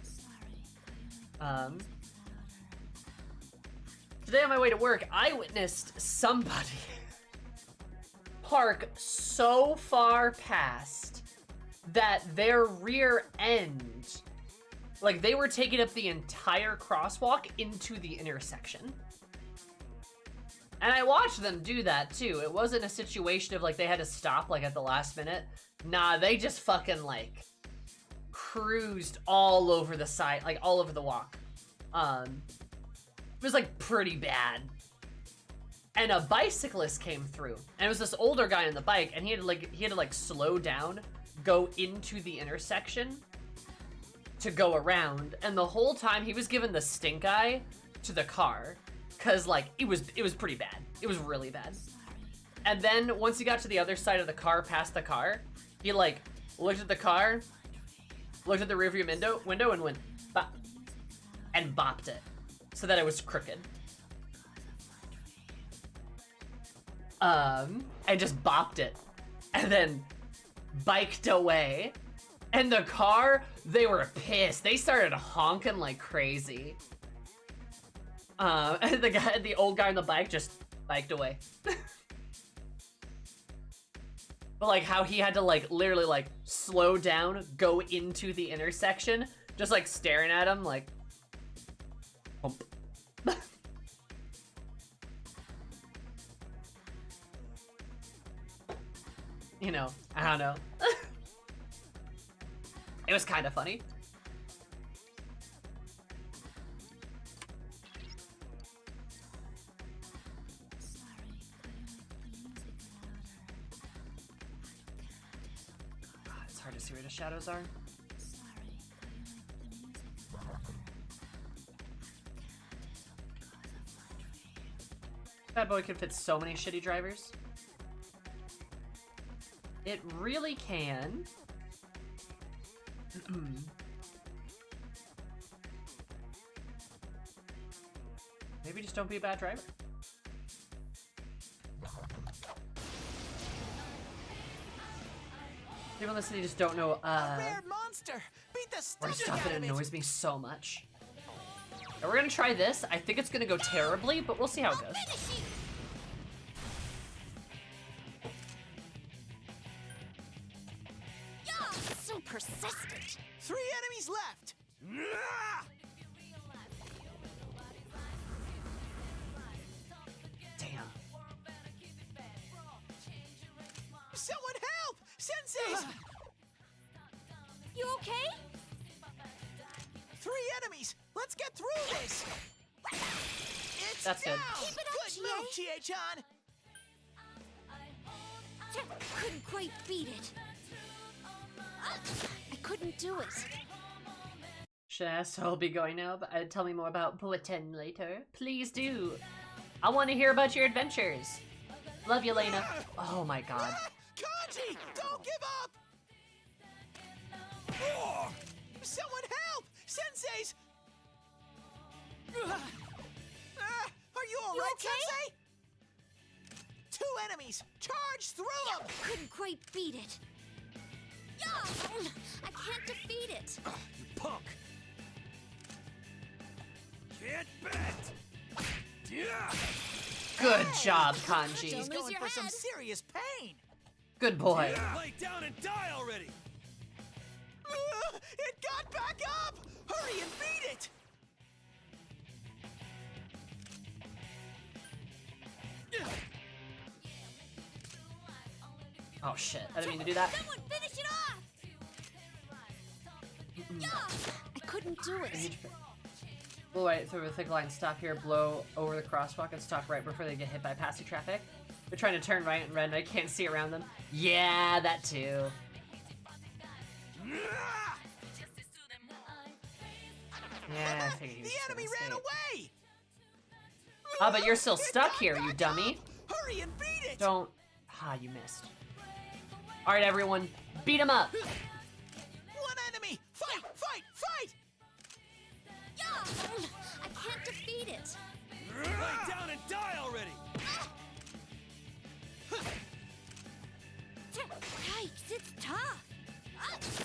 Today on my way to work, I witnessed somebody park so far past that their rear end, like, they were taking up the entire crosswalk into the intersection. And I watched them do that, too. It wasn't a situation of, like, they had to stop, like, at the last minute. Nah, they just fucking, like, cruised all over the side, like, all over the walk. It was, like, pretty bad. And a bicyclist came through. And it was this older guy on the bike, and he had to slow down, go into the intersection to go around, and the whole time he was giving the stink eye to the car, cause like it was pretty bad. It was really bad. And then once he got to the other side of the car, past the car, he like looked at the car, looked at the rearview window, and went bop, and bopped it so that it was crooked. And just bopped it, and then biked away. And the car, they were pissed. They started honking like crazy. And the old guy on the bike just biked away. But like how he had to like literally like slow down, go into the intersection, just like staring at him like, hump. You know, I don't know. It was kind of funny. God, it's hard to see where the shadows are. Bad boy can fit so many shitty drivers. It really can. Maybe just don't be a bad driver. People in the city just don't know, A rare monster! Beat the where to stuffing stop. out It of it! annoys me so much. And we're gonna try this. I think it's gonna go terribly, but we'll see how it goes. Finish you! Yeah, so persistent. 3 enemies left! Damn. Someone help! Sensei! You okay? 3 enemies! Let's get through this! It's That's good. down! Keep it up, Good move, Chie-chan! Couldn't quite beat it. I couldn't do it. Should I ask I'll be going now? But tell me more about Bulletin later. Please do. I want to hear about your adventures. Love you, Lena. Oh my god. Ah! Kanji! Don't give up! Someone help! Sensei's... Are you alright, okay? Sensei? 2 enemies! Charge through them! Couldn't quite beat it. Yeah, I can't defeat it. You punk! Can't bet! Yeah! Good job, Kanji. He's Don't lose going your for some head. serious pain! Good boy. Lay down and die already! It got back up! Hurry and beat it! Oh shit, I didn't mean to do that. Someone finish it off. Yeah, I couldn't do it. Blow right through a thick line, stop here, blow over the crosswalk, and stop right before they get hit by passing traffic. They're trying to turn right and red, and I can't see around them. Yeah, that too. Yeah, I figured he was The just gonna enemy ran escape. away! Oh, but you're still It stuck got here, you back dummy. up! Hurry and beat it! Don't. Ah, you missed. Alright, everyone, beat him up. 1 enemy! Fight! Fight! Fight! Yeah, I can't defeat it. Lay down and die already! Yikes, it's tough.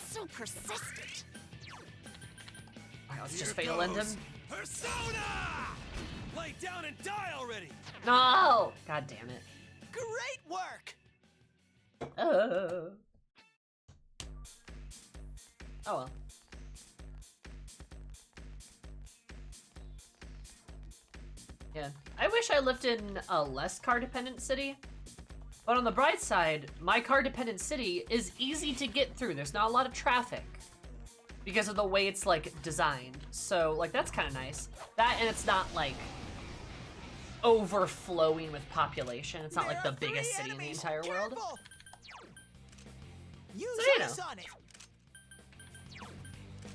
So persistent. Alright, let's just Here fatal end him. goes. Persona! Lay down and die already! No! God damn it. Great work! Oh. Oh well. Yeah. I wish I lived in a less car-dependent city. But on the bright side, my car-dependent city is easy to get through. There's not a lot of traffic because of the way it's, like, designed. So, like, that's kind of nice. That, and it's not, like, overflowing with population. It's not, like, the There are biggest 3 city in the enemies. entire world. Careful! Use So, you know. ice on it!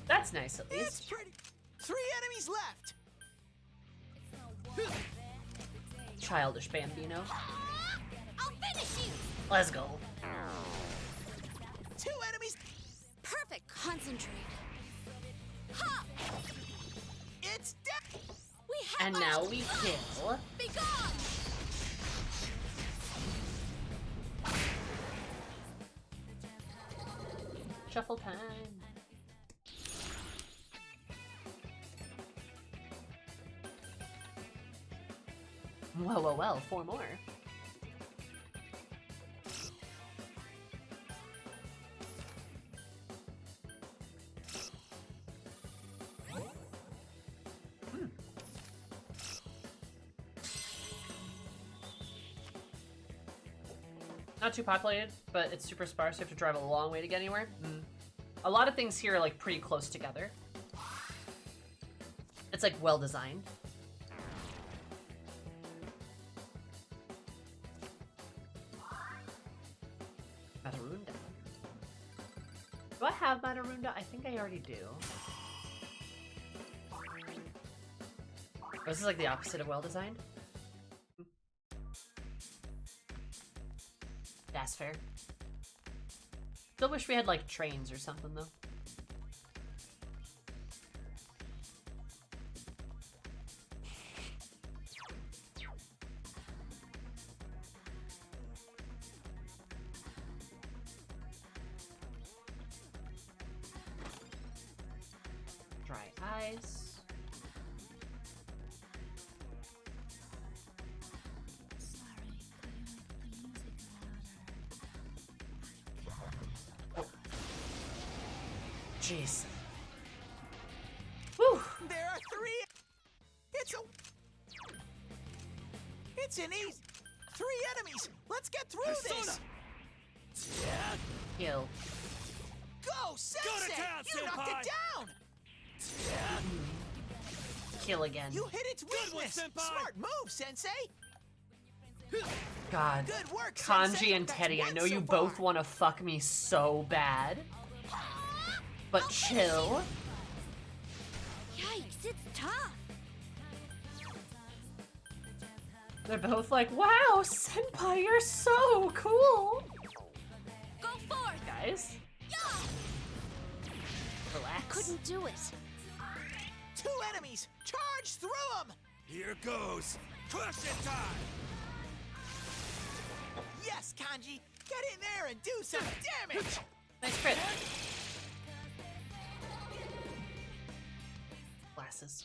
That's nice, at It's least. pretty... 3 enemies left! Childish Bambino. I'll finish you. Let's go. 2 enemies... Perfect. Concentrate. Ha! It's dead! We have And now we kill. Be gone! Shuffle time. Well, 4 more. Not too populated, but it's super sparse. You have to drive a long way to get anywhere. A lot of things here are like pretty close together. It's like well designed. Matarunda. Do I have Matarunda? I think I already do. Oh, this is like the opposite of well designed. That's fair. Still wish we had like trains or something though. Dry ice. Jeez. Whew. There are 3. It's an easy. 3 enemies. Let's get through this. Kill. Go, Sensei! town, You knocked Senpai! it down. Kill again. You hit its Good one, weakness. Senpai! Smart move, Sensei. God. Good work, Kanji Sensei. and That's Teddy, I one know so you far. both want to fuck me so bad. But chill. Yikes, it's tough. They're both like, wow, Senpai, you're so cool. Go forth. Guys, relax. Couldn't do it. 2 enemies. Charge through them. Here goes. Crush it time. Yes, Kanji. Get in there and do some damage. Nice crit. Glasses.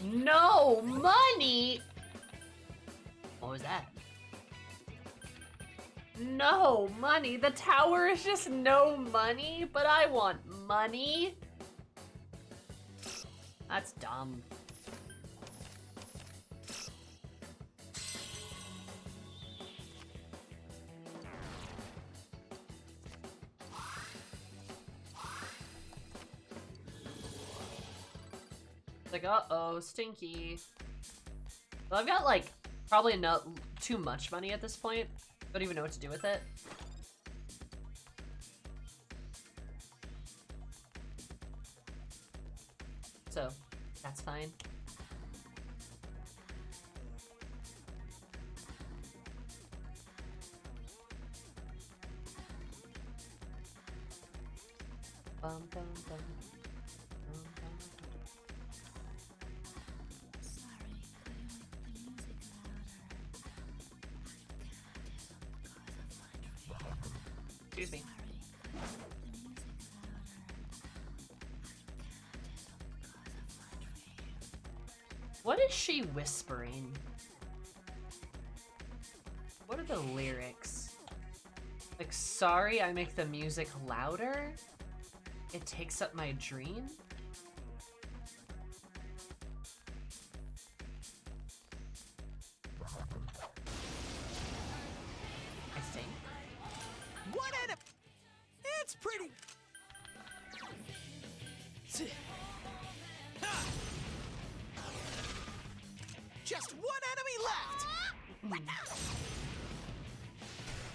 No money! What was that? No money? The tower is just no money? But I want money. That's dumb. Like, uh-oh, stinky. Well, I've got, like, probably no too much money at this point. Don't even know what to do with it. So, that's fine. Bum, bum, bum. Bum, bum. Excuse me. What is she whispering? What are the lyrics? Like, sorry, I make the music louder? It takes up my dream? I think. One enemy. It's pretty. Just one enemy left.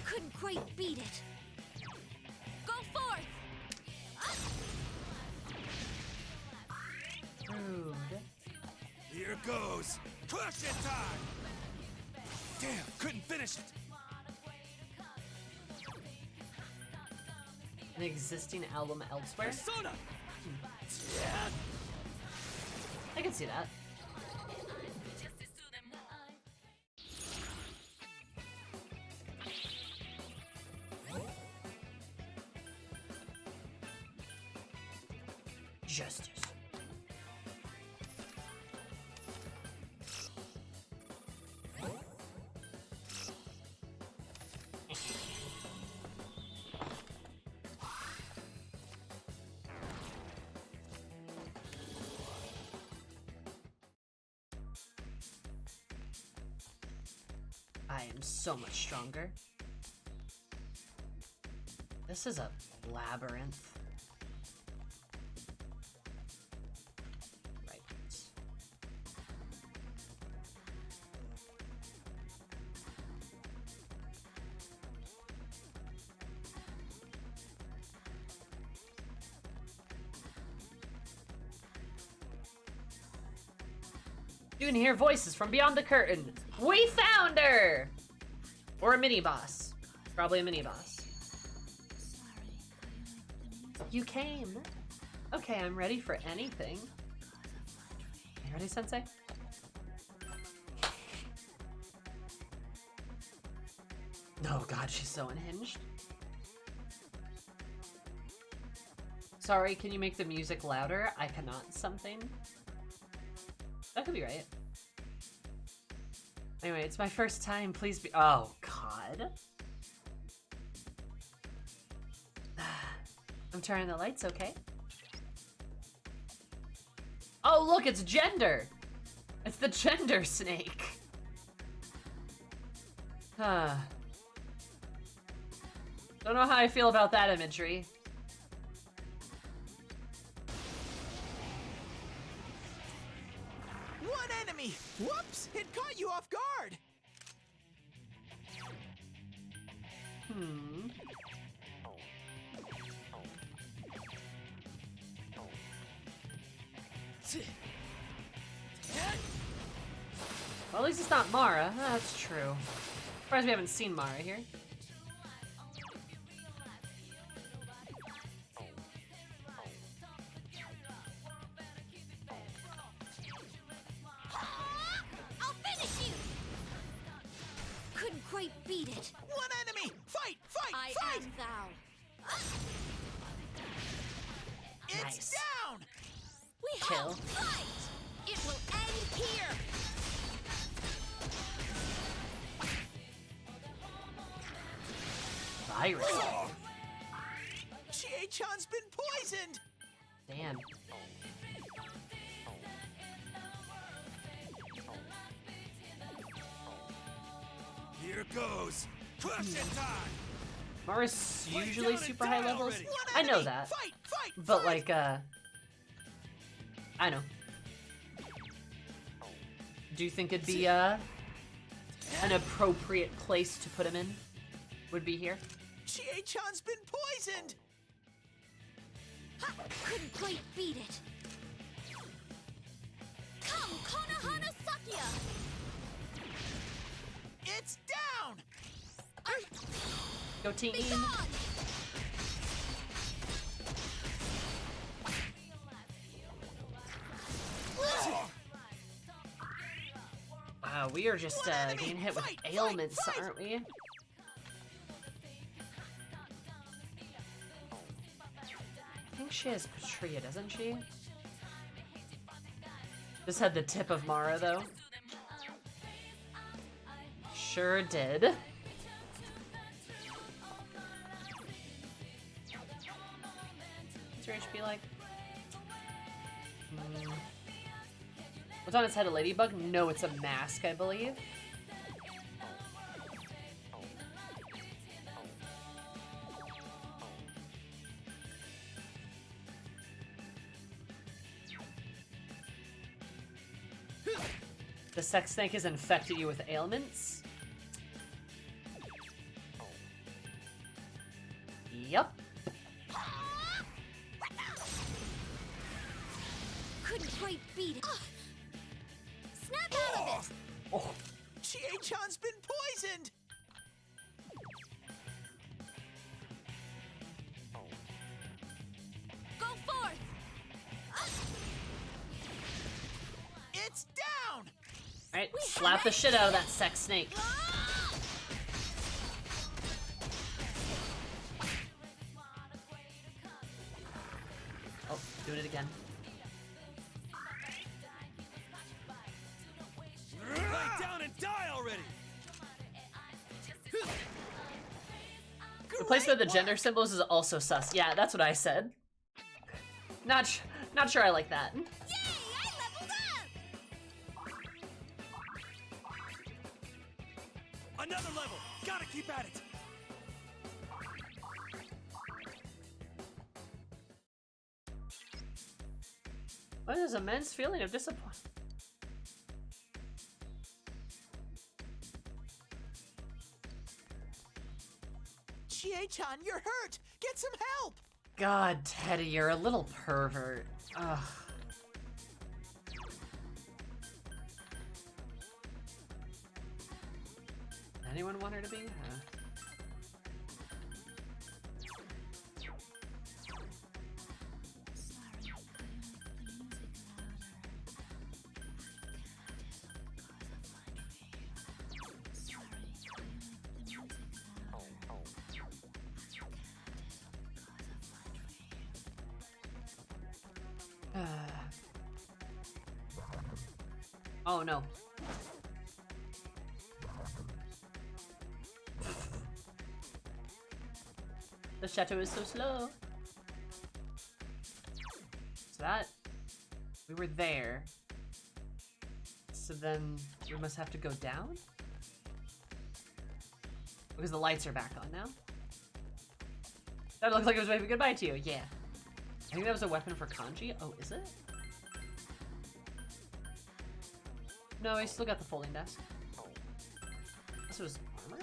Couldn't quite beat it. Go forth. Rude. Here goes. Crush it time. Damn, couldn't finish it. An existing album elsewhere? Persona. I can see that. Justice. I am so much stronger. This is a labyrinth. Right. You can hear voices from beyond the curtain. We found her! Or a mini boss. Probably a mini boss. You came. Okay, I'm ready for anything. You ready, Sensei? Oh god, she's so unhinged. Sorry, can you make the music louder? I cannot something. That could be right. Anyway, it's my first time, please be- Oh, god. I'm turning the lights, okay? Oh, look, it's Gender! It's the Gender snake! Huh. Don't know how I feel about that imagery. One enemy! Whoops! It caught you off guard! Hmm. Well, at least it's not Mara. That's true. Surprised we haven't seen Mara here. I'll finish you! Couldn't quite beat it. One enemy! Fight! Fight! I fight! am thou. It's Nice. down! We Kill. halt fight! It will end here! Virus. Chie-chan's been poisoned! Damn. Here goes. Crushing time. Mara's usually down and super die high levels. already. One I know enemy! that. Fight! Fight! But fight! like, I know. Do you think it'd be, an appropriate place to put him in? Would be here? Chie-chan's been poisoned! Ha! Couldn't quite beat it. Come, Konohana Sakia! It's down! Go team. Be gone! Wow, we are just, One enemy! getting hit with Fight, fight, ailments, fight! aren't we? I think she has Patria, doesn't she? Just had the tip of Mara, though. Sure did. What's your HP like? What's on its head, a ladybug? No, it's a mask, I believe. The sex snake has infected you with ailments? Yep. Couldn't quite beat it. Snap out of it! Oh, Chie-chan's been poisoned! Go forth! It's down! alright, slap the shit out of that sex snake. Oh, doing it again. Lay down and die already. The placement of the gender symbols is also sus. Yeah, that's what I said. Not sure I like that. Yay! I leveled up! Another level. Gotta keep at it. What is immense feeling of disappointment? Chie-chan, you're hurt! Get some help! God, Teddy, you're a little pervert. Ugh. Anyone want her to be? Oh no. The chateau is so slow. So that... we were there. So then we must have to go down? Because the lights are back on now. That looked like it was waving goodbye to you, yeah. I think that was a weapon for Kanji. Oh, is it? No, he still got the folding desk. This was armor?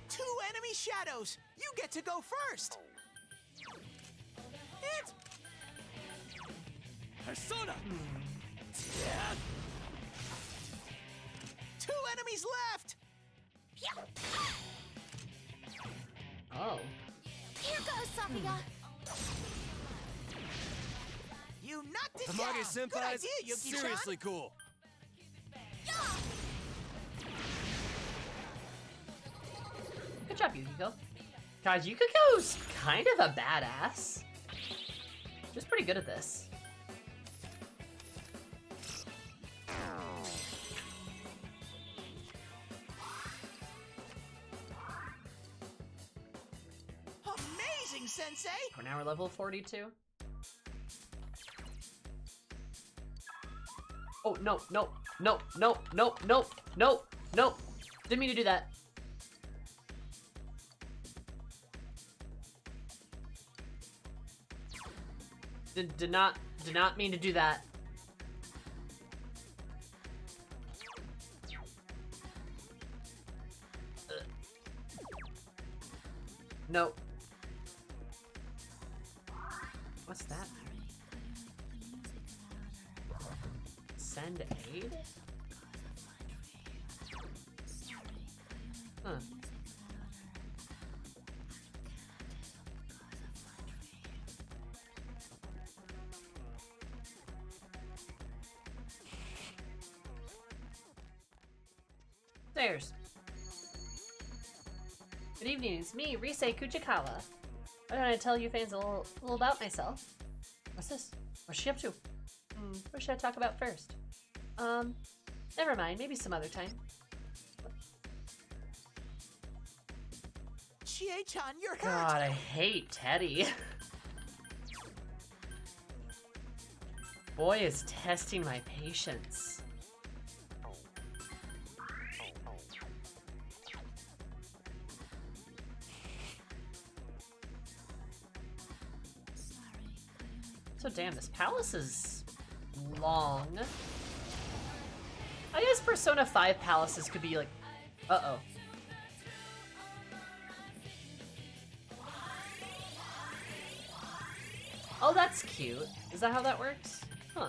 Two enemy shadows! You get to go first! It's Persona! two enemies left! Oh. Here goes, Sakuya. You knocked it Tamage down! Good Senpai's idea, Yuki-chan! seriously cool. Good job, Yukiko. God, Yukiko's kind of a badass. She's pretty good at this. Amazing, Sensei! We're now level 42. Oh, no, no, no, no, no, no, no, no. Didn't mean to do that. Did not mean to do that. No. What's that? Send aid? Huh. Stairs. Good evening, it's me, Rise Kuchikawa. Why don't I tell you fans a little about myself? What's this? What's she up to? What should I talk about first? Never mind, maybe some other time. Chie-chan, you're hurt! God, I hate Teddy. Boy is testing my patience. So damn, this palace is long. I guess Persona 5 palaces could be like... Uh-oh. Oh, that's cute. Is that how that works? Huh.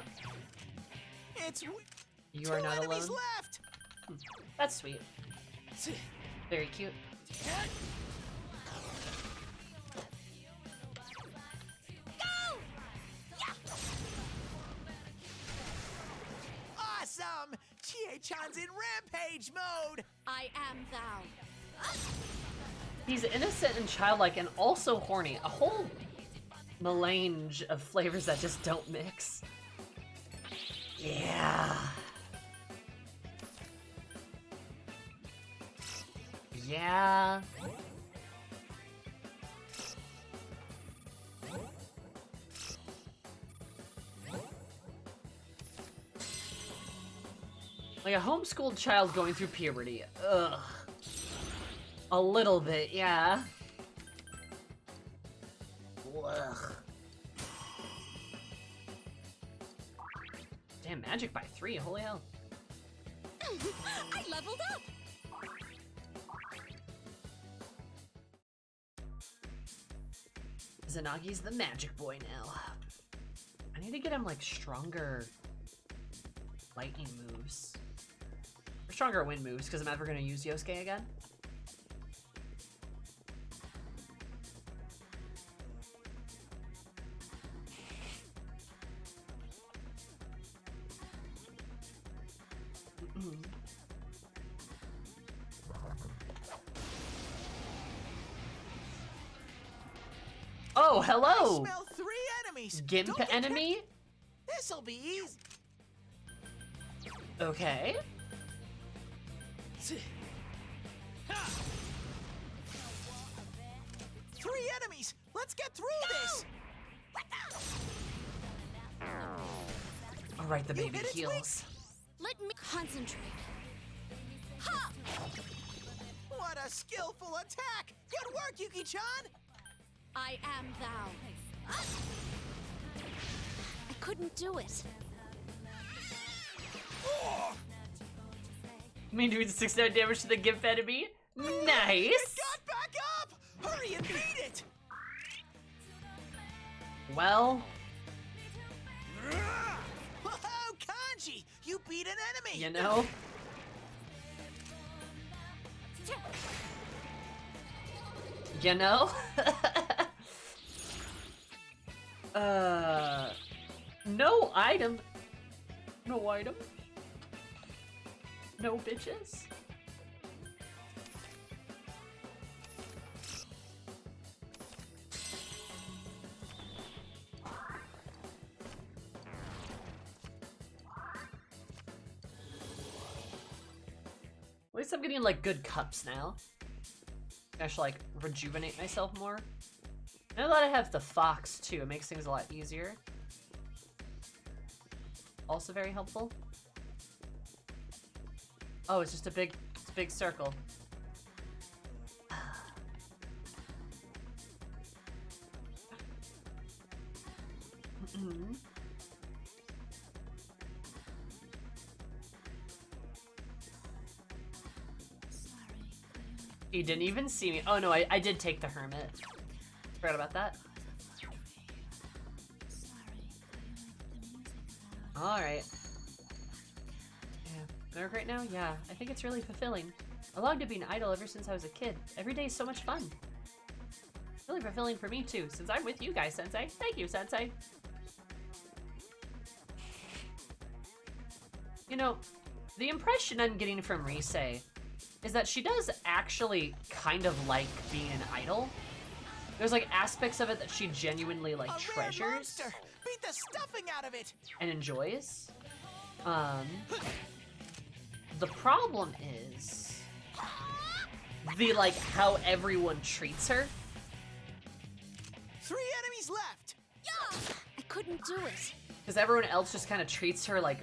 It's You are not two enemies alone? left! That's sweet. Very cute. Awesome! Chie-chan's in rampage mode! I am thou. He's innocent and childlike and also horny. A whole melange of flavors that just don't mix. Yeah. Yeah. Like a homeschooled child going through puberty. Ugh. A little bit, yeah. Ugh. Damn, magic by 3, holy hell. I leveled up. Zanagi's the magic boy now. I need to get him like stronger lightning moves. Or stronger wind moves, because I'm never gonna use Yosuke again. Oh, hello! I smell 3 enemies. Gimp Don't get enemy? This'll be easy. Okay. 3 enemies. Let's get through this. Alright, the You baby hit its heals. Let me concentrate. Ha! What a skillful attack. Good work, Yuki-chan. I am thou. I couldn't do it. Me doing 6-9 damage to the Gimp enemy? Nice! It got back up. Hurry and beat it. Well, Whoa, Kanji, you beat an enemy. you know. You know? No item. No item. No bitches. At least I'm getting like good cups now. I should like rejuvenate myself more. Now that I have the fox too, it makes things a lot easier. Also very helpful. Oh, it's just a big circle. He didn't even see me. Oh no, I did take the hermit. Forgot about that. Alright. Yeah. Work right now? Yeah. I think it's really fulfilling. I longed to be an idol ever since I was a kid. Every day is so much fun. Really fulfilling for me too, since I'm with you guys, Sensei. Thank you, Sensei. You know, the impression I'm getting from Rise is that she does actually kind of like being an idol. There's like aspects of it that she genuinely like A rare treasures monster. Beat the stuffing out of it. and enjoys. The problem is the like how everyone treats her. 3 enemies left. Yeah! I couldn't do it. Because everyone else just kind of treats her like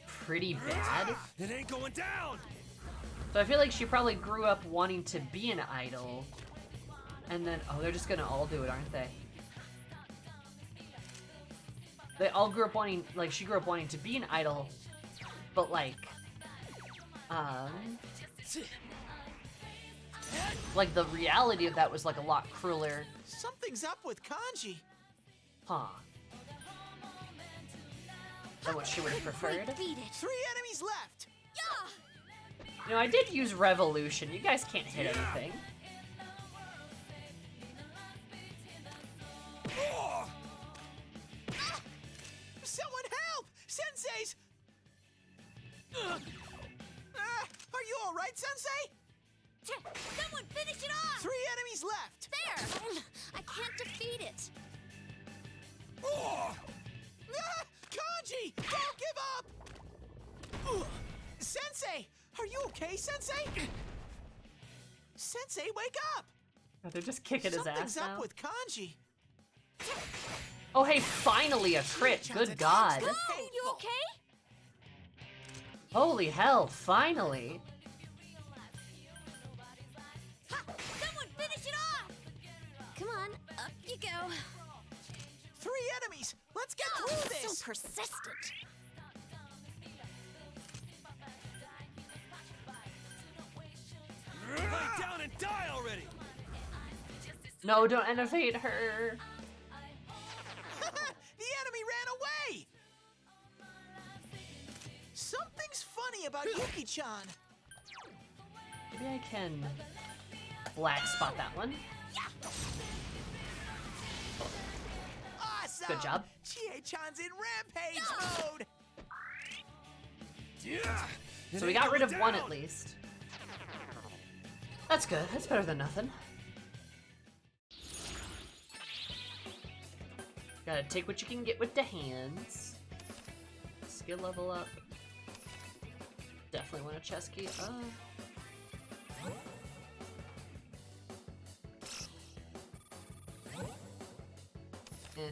pretty bad. It ain't going down. So I feel like she probably grew up wanting to be an idol. And then, oh, they're just gonna all do it, aren't they? They all grew up wanting, like, she grew up wanting to be an idol, but like the reality of that was like a lot crueler. Something's up with Kanji. Huh. Than what she would have preferred. Beat it. 3 enemies left. Yeah! You know, I did use Revolution. You guys can't hit anything. Someone help! Sensei's... Are you alright, Sensei? Someone finish it off! 3 enemies left. There! I can't defeat it. Kanji, don't give up! Sensei! Are you okay, Sensei? Sensei, wake up! Oh, they're just kicking his Something's ass up now. with Kanji. Oh, hey, finally a crit. Good God. Oh, you okay? Holy hell, finally! Ha! Someone finish it off! Come on, up you go. 3 enemies! Let's get Oh, through this! so persistent. Lay down and die already! No, don't innovate her! The enemy ran away! Something's funny about Yuki-chan. Maybe I can black spot that one. Awesome! Good job. Chie-chan's in rampage mode! Yeah! So we got rid of one at least. That's good. That's better than nothing. Gotta take what you can get with the hands. Skill level up. Definitely want a chest key. Oh. Eh.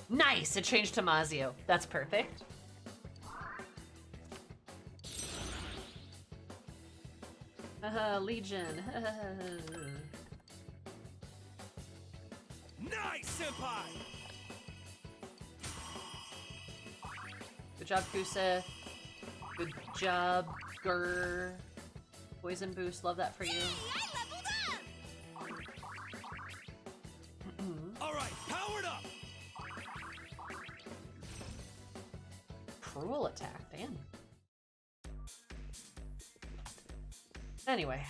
Nice! It changed to Mazio. That's perfect. Legion. Nice, senpai! Good job, Kusa. Good job, Grr. Poison boost, love that for you. I leveled up! All right, powered up! Cruel attack, damn. Anyway,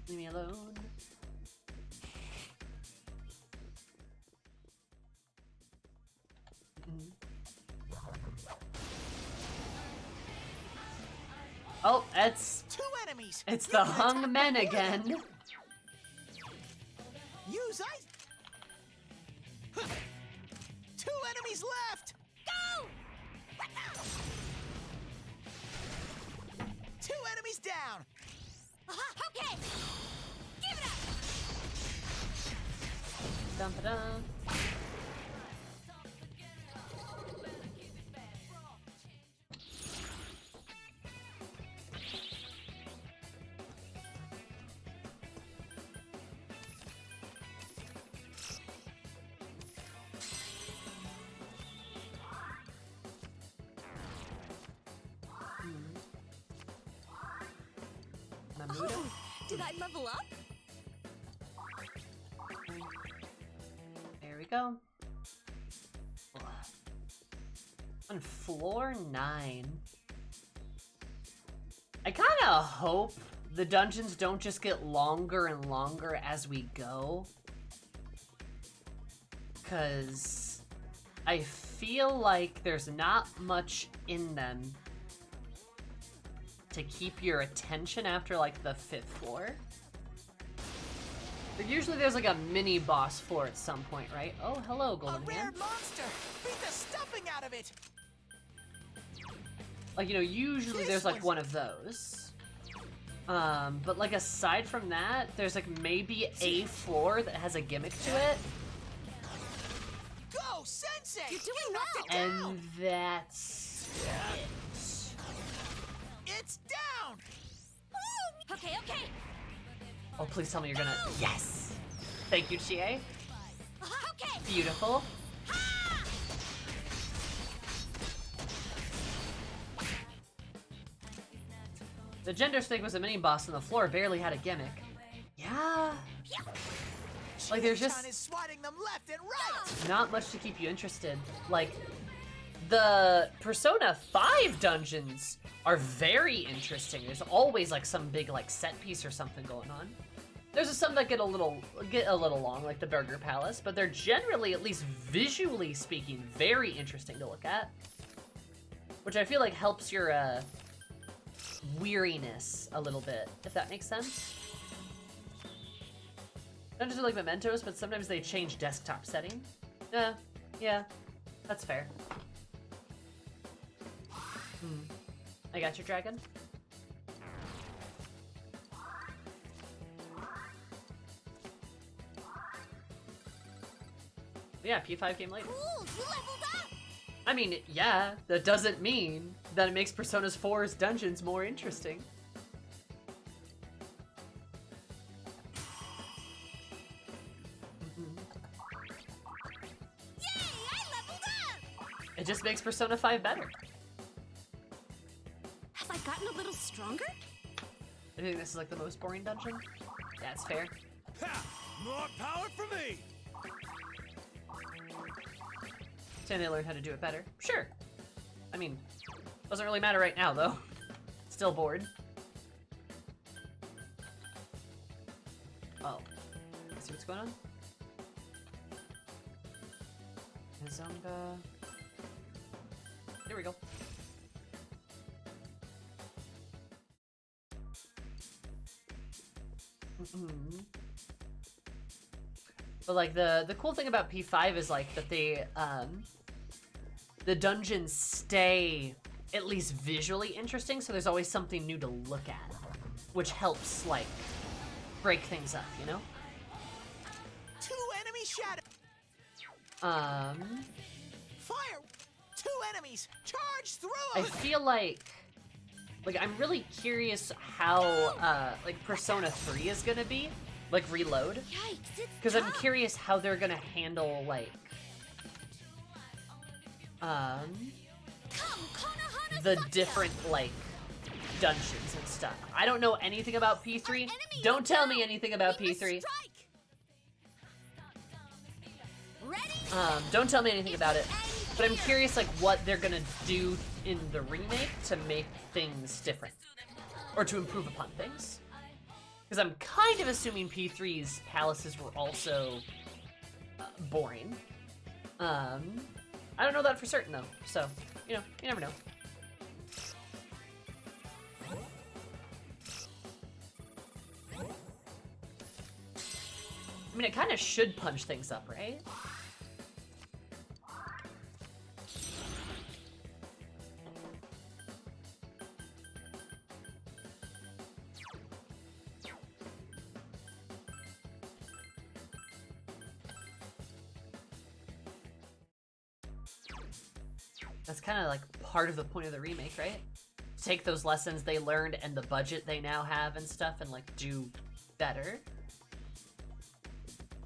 leave me alone. Oh, it's 2 enemies! it's You the can hung attack men before them. again. Use ice. 2 enemies left. Go! 2 enemies down. Okay! Give it up! Dun, ba, dun. Mamuda? Oh, did I level up? There we go. On floor 9. I kind of hope the dungeons don't just get longer and longer as we go. Because I feel like there's not much in them to keep your attention after like the 5th floor. Usually there's like a mini boss floor at some point, right? Oh, hello, A Golden rare Hand. monster. Beat the stuffing out of it. Like, you know, usually This there's like was- one of those. But like aside from that, there's like maybe a floor that has a gimmick to it, Go, Sensei. You're doing You knocked well. it down. and that's it. It's down. Okay, okay. Oh, please tell me you're gonna. Yes! Thank you, Chie. Okay. Beautiful. The gender snake was a mini boss, and the floor barely had a gimmick. Yeah. Like, there's just- Chie-chan is swatting them left and right. Not much to keep you interested. Like, the Persona 5 dungeons are very interesting. There's always like some big like set piece or something going on. There's some that get a little long, like the Burger Palace, but they're generally, at least visually speaking, very interesting to look at. Which I feel like helps your weariness a little bit, if that makes sense. Dungeons are like mementos, but sometimes they change desktop setting. Yeah, that's fair. I got your dragon. Yeah, P5 came later. Cool, you leveled up! I mean, yeah, that doesn't mean that it makes Persona 4's dungeons more interesting. Yay, I leveled up! It just makes Persona 5 better. Have I gotten a little stronger? I think this is like the most boring dungeon. Yeah, it's fair. Ha! More power for me! Saying they learned how to do it better. Sure. I mean, doesn't really matter right now though. Still bored. Oh. Let's see what's going on. Mizunga. There we go. But like the cool thing about P5 is like that they the dungeons stay at least visually interesting, so there's always something new to look at, which helps like break things up, you know? 2 enemy shadow. Fire! 2 enemies! Charge through I 'em! feel like I'm really curious how like Persona 3 is gonna be, like Reload, Yikes, it's because I'm tough. curious how they're gonna handle like Come, Konohana the Sucker! different like dungeons and stuff. I don't know anything about P3. Enemy Don't is tell down. me anything about We must P3. strike. Ready? Don't tell me anything about it. But I'm curious like what they're gonna do in the remake to make things different. Or to improve upon things. Because I'm kind of assuming P3's palaces were also boring. I don't know that for certain though, so, you know, you never know. I mean, it kind of should punch things up, right? That's kind of like part of the point of the remake, right? Take those lessons they learned and the budget they now have and stuff and like do better.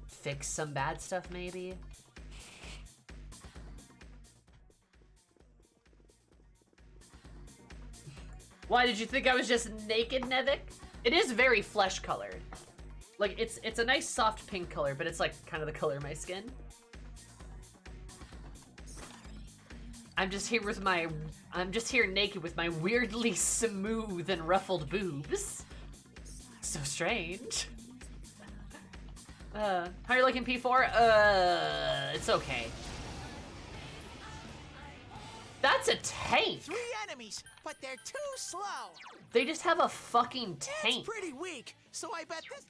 Fix some bad stuff maybe. Why did you think I was just naked, Nevik? It is very flesh colored. Like it's a nice soft pink color, but it's like kind of the color of my skin. I'm just here naked with my weirdly smooth and ruffled boobs. So strange. How are you liking P4? It's okay. That's a tank! 3 enemies, but they're too slow. They just have a fucking tank. It's pretty weak, so I bet this...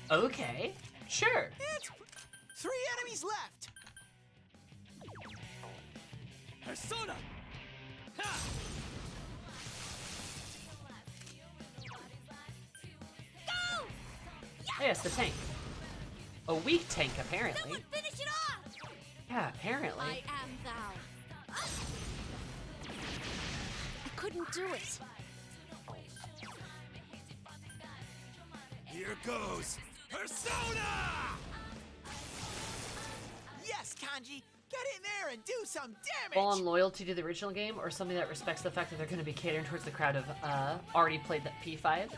Okay, sure. It's... 3 enemies left. Persona! Ha! Go! Yes, the tank. A weak tank, apparently. Someone finish it off! Yeah, apparently. I am thou. I couldn't do it. Here goes! Persona! Yes, Kanji, get in there and do some damage. Full on loyalty to the original game, or something that respects the fact that they're going to be catering towards the crowd of already played that P5?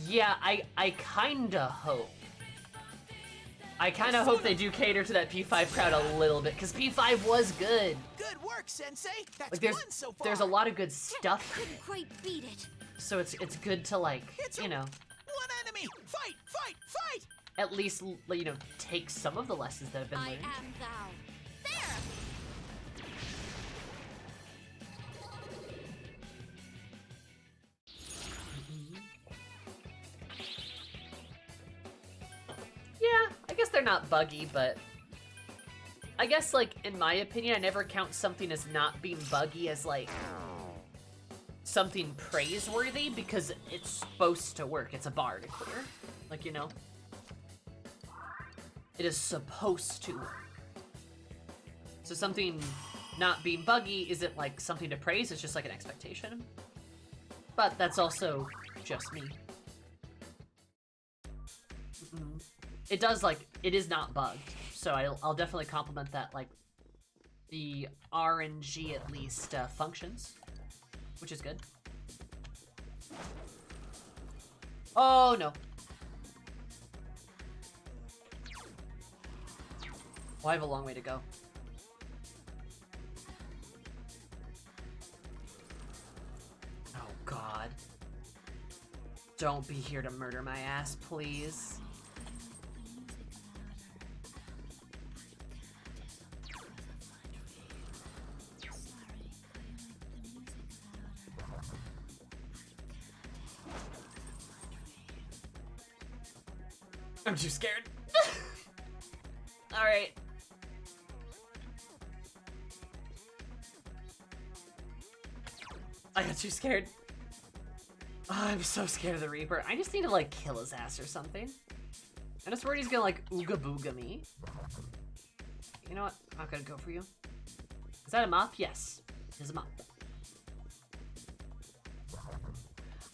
Yeah, I kinda hope. I kinda hope they do cater to that P5 crowd a little bit, because P5 was good. Good work, Sensei. That's Like one so far. there's a lot of good stuff, Couldn't quite beat it. so it's good to like, It's you know, one enemy. Fight, fight, fight. at least you know take some of the lessons that have been I learned. am thou. There! Yeah, I guess they're not buggy, but I guess like in my opinion, I never count something as not being buggy as like something praiseworthy because it's supposed to work. It's a bar to clear, like you know. It is supposed to. So something not being buggy isn't like something to praise, it's just like an expectation. But that's also just me. It does, like, it is not bugged. So I'll definitely compliment that, like, the RNG at least functions, which is good. Oh no. Well, I have a long way to go. Oh god. Don't be here to murder my ass, please. I'm too scared. Alright. I got too scared. Oh, I'm so scared of the Reaper. I just need to, like, kill his ass or something. I just worried he's gonna, like, ooga booga me. You know what? I'm not gonna go for you. Is that a mop? Yes. It is a mop.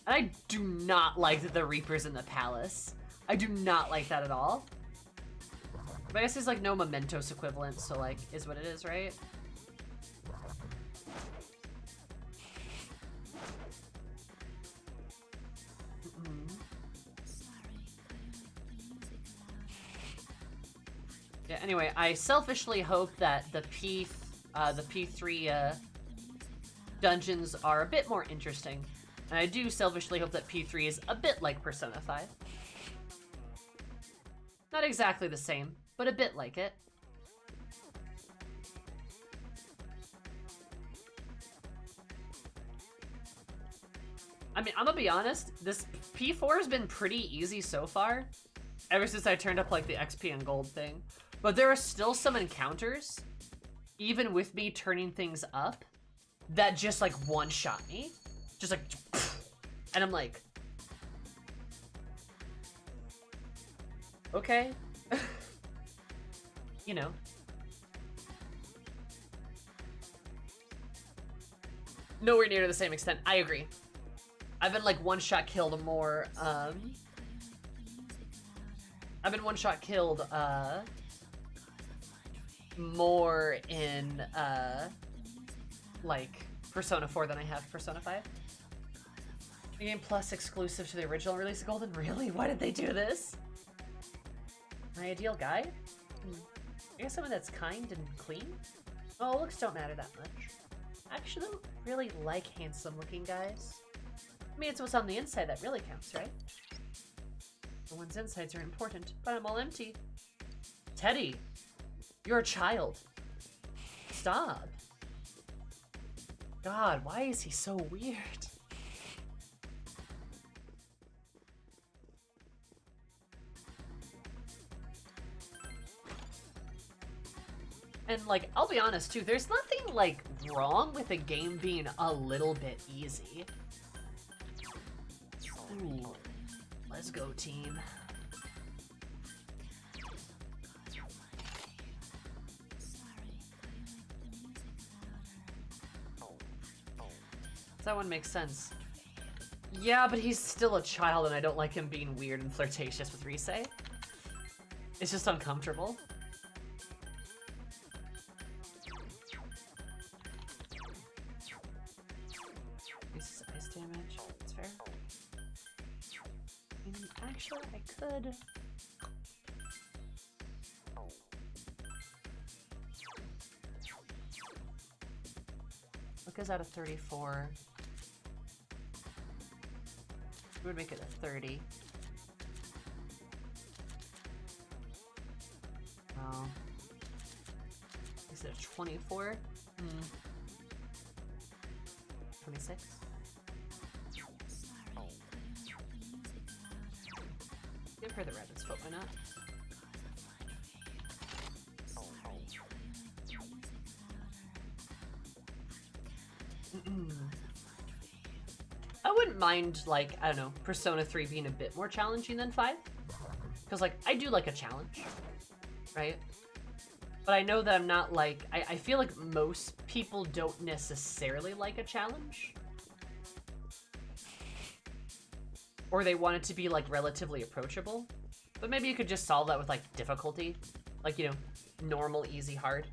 And I do not like that the Reaper's in the palace. I do not like that at all. But I guess there's like no Mementos equivalent, so like, is what it is, right? Yeah, anyway, I selfishly hope that the P3 dungeons are a bit more interesting. And I do selfishly hope that P3 is a bit like Persona 5. Not exactly the same, but a bit like it. I mean, I'm gonna be honest, this P4 has been pretty easy so far, ever since I turned up like the XP and gold thing. But there are still some encounters, even with me turning things up, that just like one-shot me. Just like, and I'm like, okay. You know. Nowhere near to the same extent. I agree. I've been like one-shot killed more, I've been one-shot killed, more in, like, Persona 4 than I have Persona 5. The game plus exclusive to the original release of Golden? Really? Why did they do this? My ideal guy? I guess someone that's kind and clean? Oh, looks don't matter that much. Actually, I don't really like handsome-looking guys. I mean, it's what's on the inside that really counts, right? The one's insides are important, but I'm all empty. Teddy, you're a child. Stop. God, why is he so weird? And, like, I'll be honest, too, there's nothing, like, wrong with a game being a little bit easy. Ooh. Let's go, team. That one makes sense. Yeah, but he's still a child and I don't like him being weird and flirtatious with Rise. It's just uncomfortable. This is ice damage. That's fair. Actually, I could... Look is out of 34. We would make it a 30. Oh. Is it a 24? 26? Give her the rabbit's foot, why not? I wouldn't mind, like, I don't know, Persona 3 being a bit more challenging than 5. Because, like, I do like a challenge. right? But I know that I'm not like, I feel like most people don't necessarily like a challenge. Or they want it to be like relatively approachable. But maybe you could just solve that with like difficulty. Like, you know, normal, easy, hard.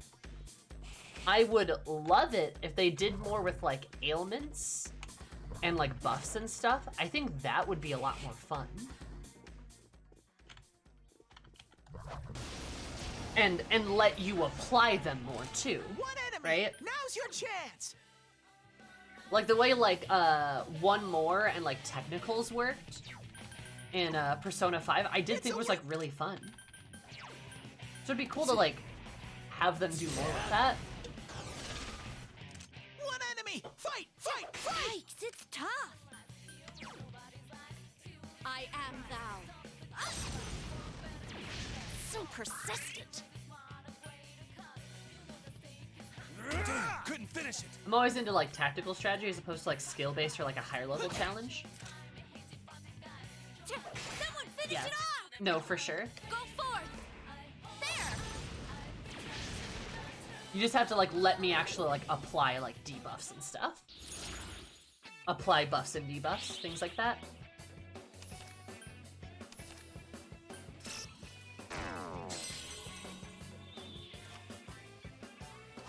I would love it if they did more with like ailments and like buffs and stuff. I think that would be a lot more fun. And let you apply them more too. One enemy. Right? Now's your chance. Like the way like One More and like technicals worked in Persona 5, I did think was like really fun. So it'd be cool to like have them do more with that. One enemy. Fight, fight, fight. Yikes, it's tough. I am thou. So persistent. Damn, couldn't finish it. I'm always into like tactical strategy as opposed to like skill based or like a higher level challenge. Someone finish Yeah. it off. No, for sure. Go forth. There. You just have to like let me actually like apply like debuffs and stuff. Apply buffs and debuffs, things like that.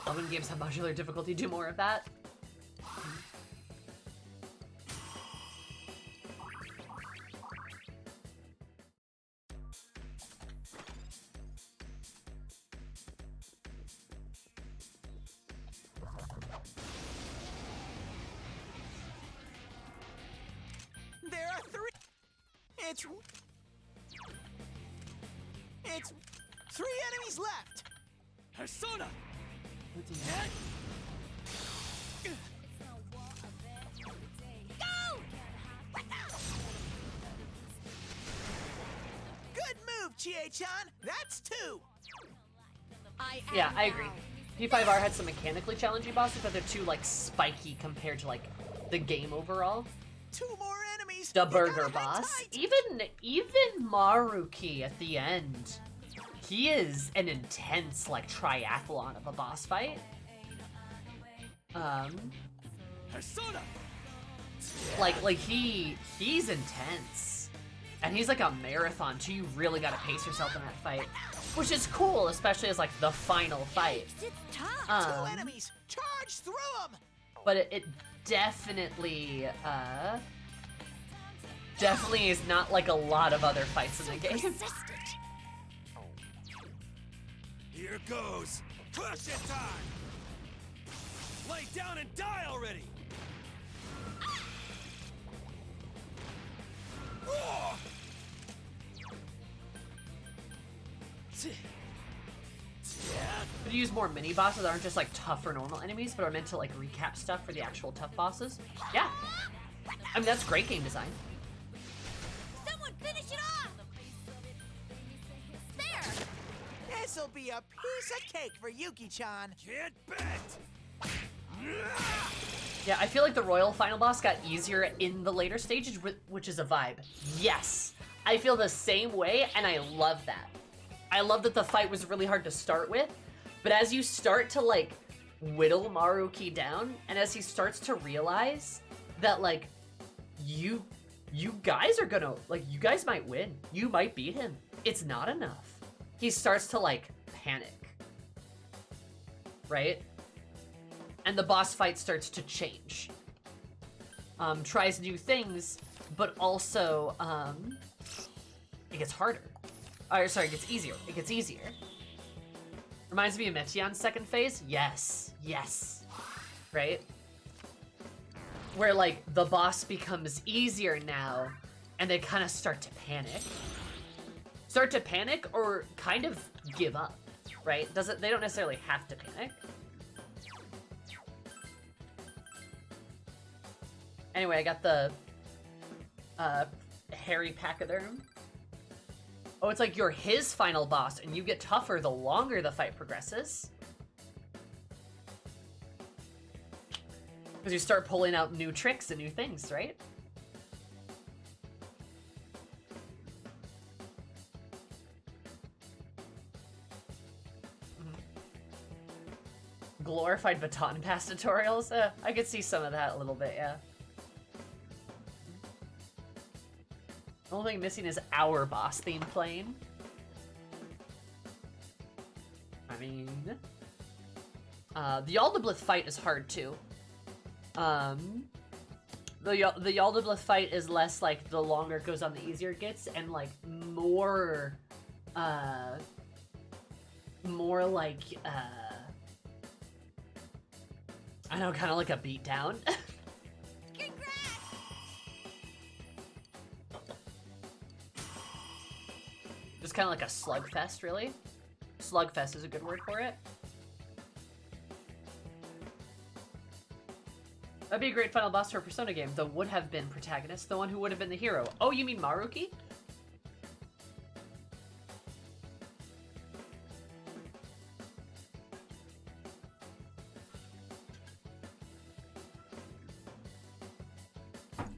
Love when games have modular difficulty, do more of that. There are three. It's 3 enemies left. Persona! Good move, Chie-chan. That's 2. Yeah, I agree. P5R had some mechanically challenging bosses, but they're too like spiky compared to like the game overall. 2 more enemies. The You gotta burger hang boss. tight. Even Maruki at the end. He is an intense like triathlon of a boss fight. Persona! Like he's intense. And he's like a marathon too. You really gotta pace yourself in that fight. Which is cool, especially as like the final fight. It's tough. 2 enemies. Charge through them. But it definitely definitely is not like a lot of other fights in the game. Persistent. Here goes. Crush it time! Lay down and die already! Roar! Could you use more mini bosses that aren't just like tough or normal enemies, but are meant to like recap stuff for the actual tough bosses? Yeah. I mean, that's great game design. Someone finish it off. There. This'll be a piece of cake for Yuki-chan. Can't bet! Yeah, I feel like the royal final boss got easier in the later stages, which is a vibe. Yes, I feel the same way, and I love that. I love that the fight was really hard to start with, but as you start to like whittle Maruki down, and as he starts to realize that like you guys are gonna like you guys might win, you might beat him. It's not enough. He starts to like panic, right? And the boss fight starts to change. Tries new things, but also it gets harder. Or sorry, it gets easier. It gets easier. Reminds me of Meteion's second phase. Yes, yes, right? Where like the boss becomes easier now, and they kind of start to panic. Start to panic or kind of give up, right? They don't necessarily have to panic. Anyway, I got the Harry Pachyderm. Oh, it's like you're his final boss, and you get tougher the longer the fight progresses. Because you start pulling out new tricks and new things, right? glorified baton pass tutorials. I could see some of that a little bit, yeah. The only thing missing is our boss theme playing. I mean... the Yaldablith fight is hard, too. The Yaldablith fight is less, like, the longer it goes on, the easier it gets, and, like, more like, I know, kind of like a beatdown. Just kind of like a slugfest, really. Slugfest is a good word for it. That'd be a great final boss for a Persona game. The would have been protagonist, the one who would have been the hero. Oh, you mean Maruki?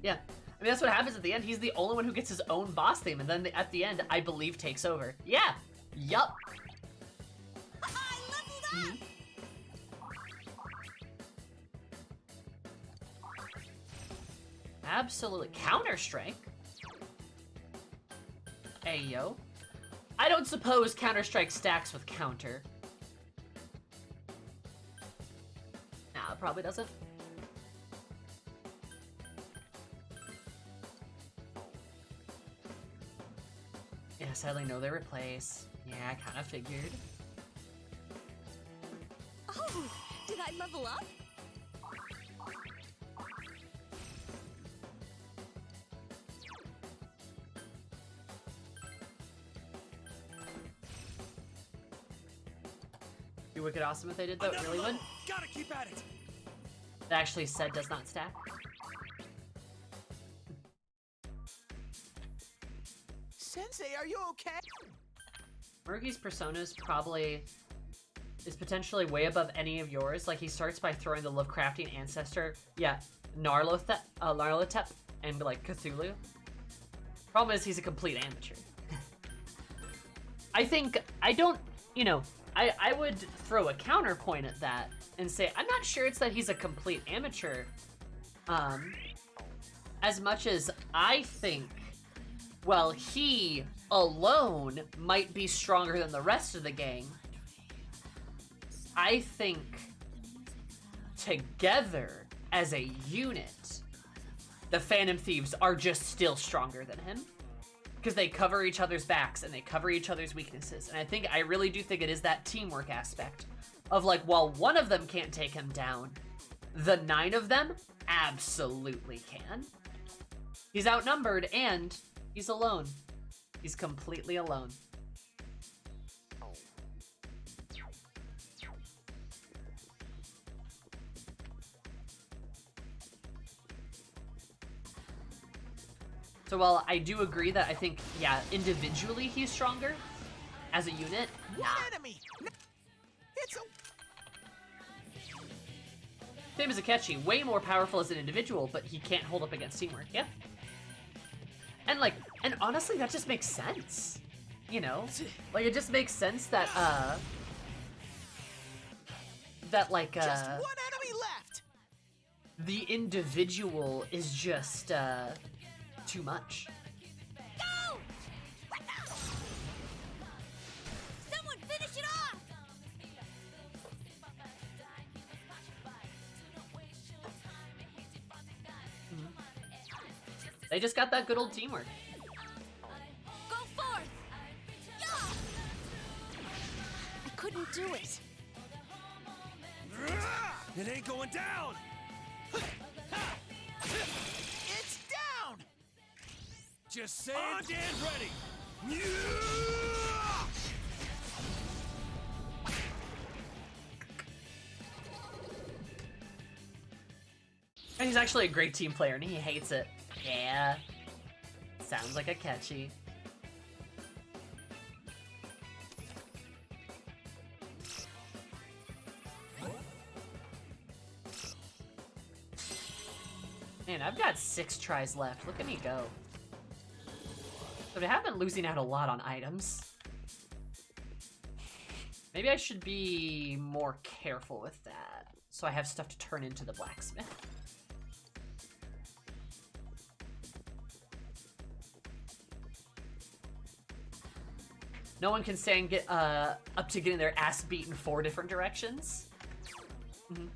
Yeah. I mean, that's what happens at the end. He's the only one who gets his own boss theme, and then at the end, I believe, takes over. Yeah. Yup. I leveled up! Absolutely. Counter-Strike? Ayo. I don't suppose Counter-Strike stacks with Counter. Nah, it probably doesn't. Yeah, sadly, no, they replace. Yeah, I kind of figured. Oh, did I level up? Be wicked awesome if they did, though. It really would. Gotta keep at it. It actually said does not stack. Sensei, are you okay? Maruki's persona is potentially way above any of yours. Like, he starts by throwing the Lovecraftian ancestor, yeah, Nyarlathotep, and, like, Cthulhu. Problem is, he's a complete amateur. I would throw a counterpoint at that and say, I'm not sure it's that he's a complete amateur, as much as I think, well, he alone might be stronger than the rest of the gang. I think together as a unit, the Phantom Thieves are just still stronger than him. Because they cover each other's backs and they cover each other's weaknesses. And I really do think it is that teamwork aspect of, like, while one of them can't take him down, the 9 of them absolutely can. He's outnumbered and he's alone. He's completely alone. So while I do agree that I think, yeah, individually he's stronger, as a unit, One enemy! It's a... Same as Akechi, way more powerful as an individual, but he can't hold up against teamwork, yeah? And honestly, that just makes sense. You know? Like, it just makes sense that, Just one enemy left! the individual is just, too much. Go! Someone finish it off! They just got that good old teamwork. Go forth! Yeah! I couldn't do it. It ain't going down. It's down! Just say it. And ready. And he's actually a great team player, and he hates it. Yeah. Sounds like Akechi. Man, I've got 6 tries left. Look at me go. But I have been losing out a lot on items. Maybe I should be more careful with that. so I have stuff to turn into the blacksmith. No one can stand get up to getting their ass beat in 4 different directions. Mhm.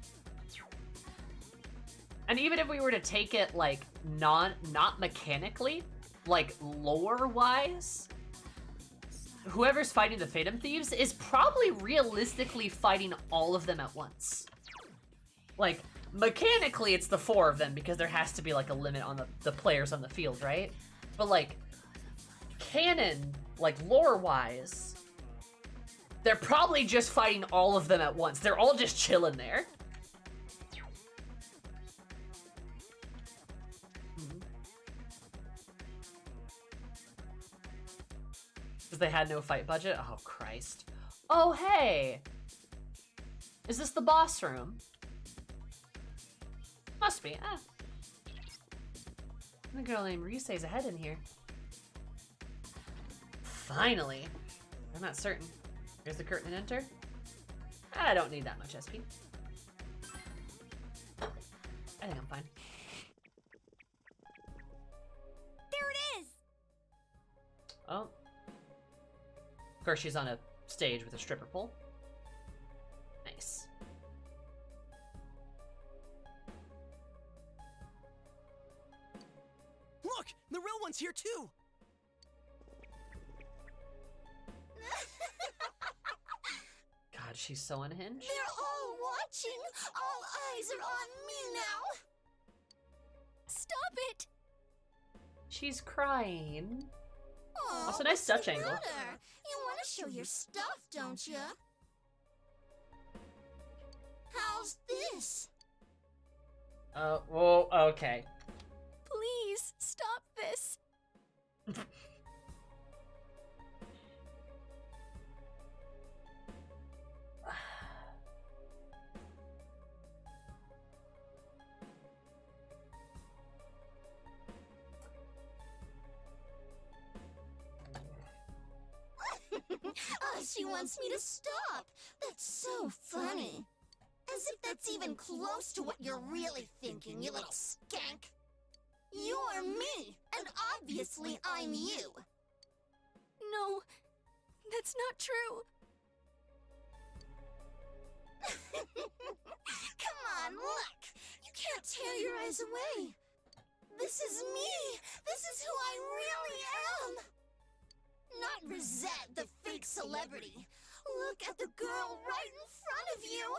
And even if we were to take it like not mechanically, like lore-wise, whoever's fighting the Fatum Thieves is probably realistically fighting all of them at once. Like, mechanically it's the 4 of them because there has to be like a limit on the players on the field, right? But like, canon, like lore-wise, they're probably just fighting all of them at once. They're all just chilling there. Because they had no fight budget? Oh, Christ. Oh, hey! Is this the boss room? Must be, ah. A girl named Risei's ahead in here. Finally. I'm not certain. Here's the curtain and enter. I don't need that much SP. I think I'm fine. There it is! Oh. Of course, she's on a stage with a stripper pole. Nice. Look, the real one's here too. God, she's so unhinged. They're all watching. All eyes are on me now. Stop it! She's crying. Aw, Also, nice what's the Dutch angle. matter? You want to show your stuff, don't you? How's this? Well, okay. Please stop this. Oh, she wants me to stop. That's so funny. As if that's even close to what you're really thinking, you little skank. You're me, and obviously I'm you. No, that's not true. Come on, look. You can't tear your eyes away. This is me. This is who I really am. Not Rosette, the fake celebrity. Look at the girl right in front of you.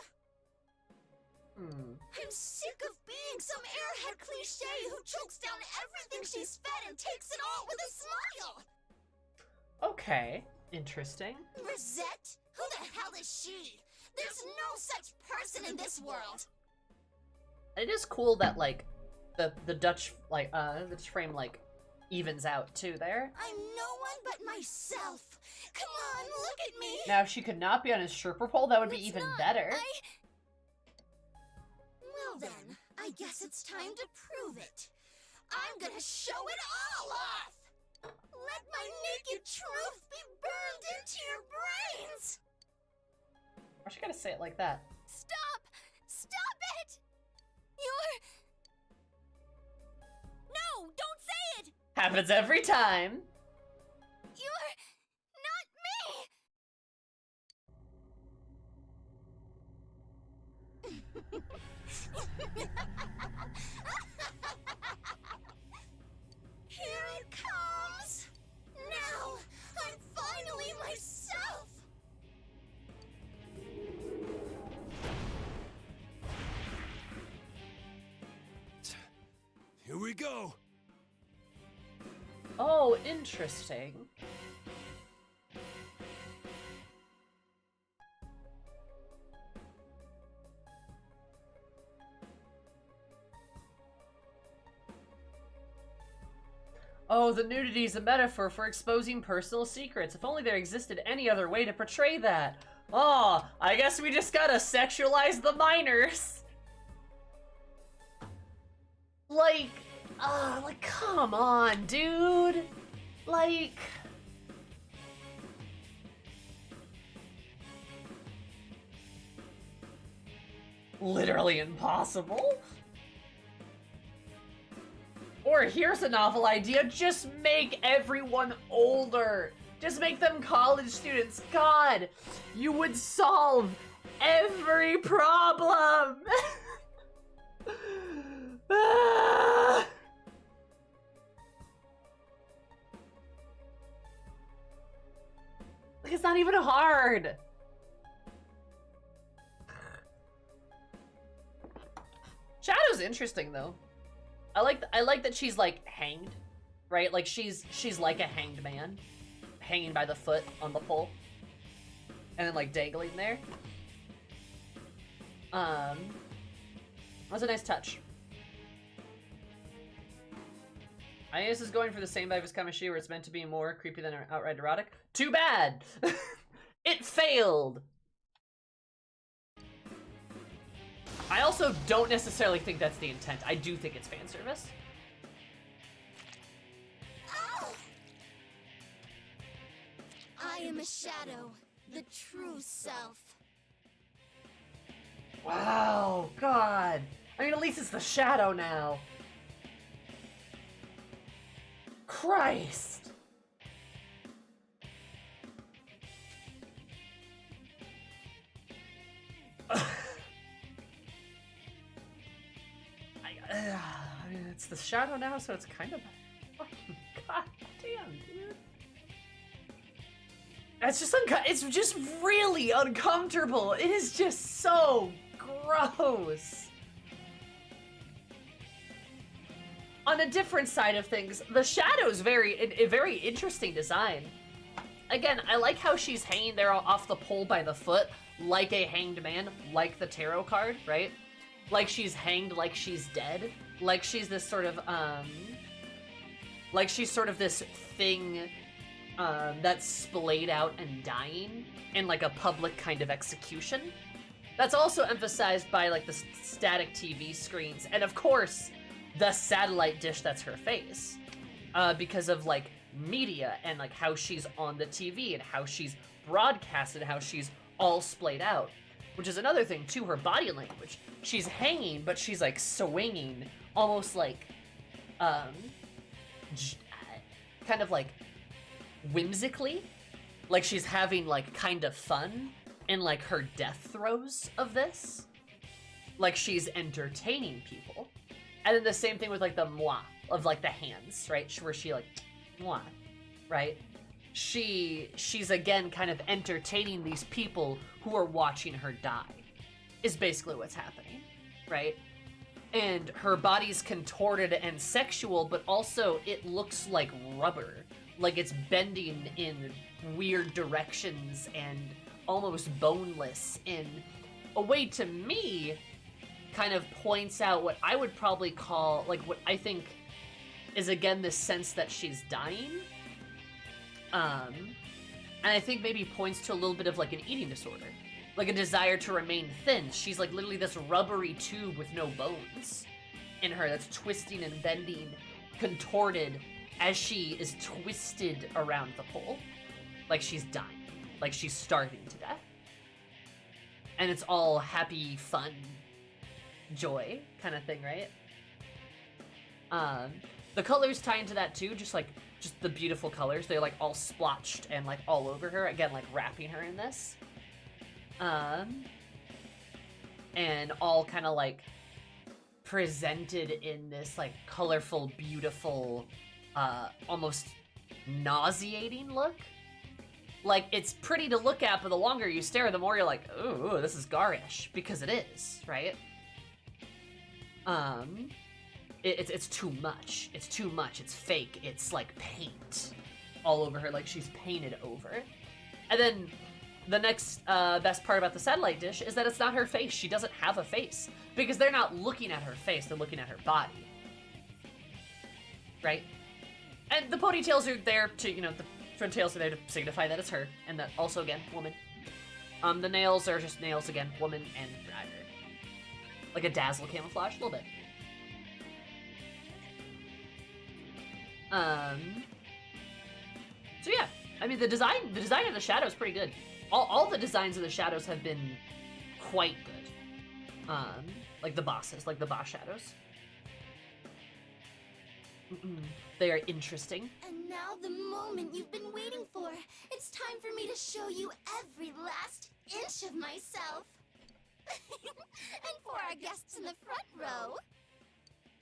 I'm sick of being some airhead cliche who chokes down everything she's fed and takes it all with a smile. Okay, interesting. Rosette? Who the hell is she? There's no such person in this world. It is cool that like the Dutch like the Dutch frame like evens out too there. I'm no one but myself. Come on, look at me. Now if she could not be on his stripper pole, that would be It's even not. better. Well then, I guess it's time to prove it. I'm gonna show it all off. Let my naked truth be burned into your brains. Why's she gotta say it like that? Stop! Stop it! You're... No, don't say it! Happens every time. You're not me! Here it comes. Now, I'm finally myself. Here we go. Oh, interesting. Oh, the nudity is a metaphor for exposing personal secrets. If only there existed any other way to portray that. Oh, I guess we just gotta sexualize the minors. Like, come on, dude. Like... literally impossible. Or here's a novel idea, just make everyone older. Just make them college students. God, you would solve every problem. Ah. It's not even hard. Shadow's interesting though. I like that she's like hanged, right? Like she's like a hanged man, hanging by the foot on the pole, and then like dangling there. That's a nice touch. I guess is going for the same vibe as Kamishi, where it's meant to be more creepy than outright erotic. Too bad! It failed! I also don't necessarily think that's the intent. I do think it's fan service. Ow! I am a shadow, the true self. Wow, God. I mean, at least it's the shadow now. Christ. I mean, it's the shadow now, so it's kind of fucking goddamn, dude. It's just really uncomfortable. It is just so gross. On a different side of things, the shadow's a very interesting design. Again, I like how she's hanging there off the pole by the foot, like a hanged man, like the tarot card, right? Like she's hanged, like she's dead, like she's this sort of this thing that's splayed out and dying in like a public kind of execution. That's also emphasized by like the static TV screens, and of course the satellite dish that's her face, because of like media and like how she's on the TV and how she's broadcasted, how she's all splayed out, which is another thing too, her body language. She's hanging, but she's like swinging, almost like kind of like whimsically, like she's having like kind of fun in like her death throes of this, like she's entertaining people. And then the same thing with like the moi of like the hands, right? Where she like moi, right? She's again kind of entertaining these people who are watching her die, is basically what's happening, right? And her body's contorted and sexual, but also it looks like rubber, like it's bending in weird directions and almost boneless in a way, to me, kind of points out what I would probably call, like what I think is again this sense that she's dying. And I think maybe points to a little bit of like an eating disorder, like a desire to remain thin. She's like literally this rubbery tube with no bones in her that's twisting and bending, contorted as she is twisted around the pole, like she's dying, like she's starving to death. And it's all happy, fun, joy kind of thing, right? The colors tie into that too, just the beautiful colors. They're like all splotched and like all over her, again like wrapping her in this, and all kind of like presented in this like colorful, beautiful, almost nauseating look. Like, it's pretty to look at, but the longer you stare, the more you're like, ooh, this is garish, because it is, right? It's too much. It's too much. It's fake. It's like paint all over her, like she's painted over. And then the next best part about the satellite dish is that it's not her face. She doesn't have a face, because they're not looking at her face, they're looking at her body. Right? And the ponytails are there to, you know, the front tails are there to signify that it's her, and that also, again, woman. The nails are just nails, again, woman and like a dazzle camouflage, a little bit. So yeah, I mean the design of the shadow is pretty good. All the designs of the shadows have been quite good. Like the bosses, like the boss shadows. They are interesting. And now the moment you've been waiting for. It's time for me to show you every last inch of myself. And for our guests in the front row,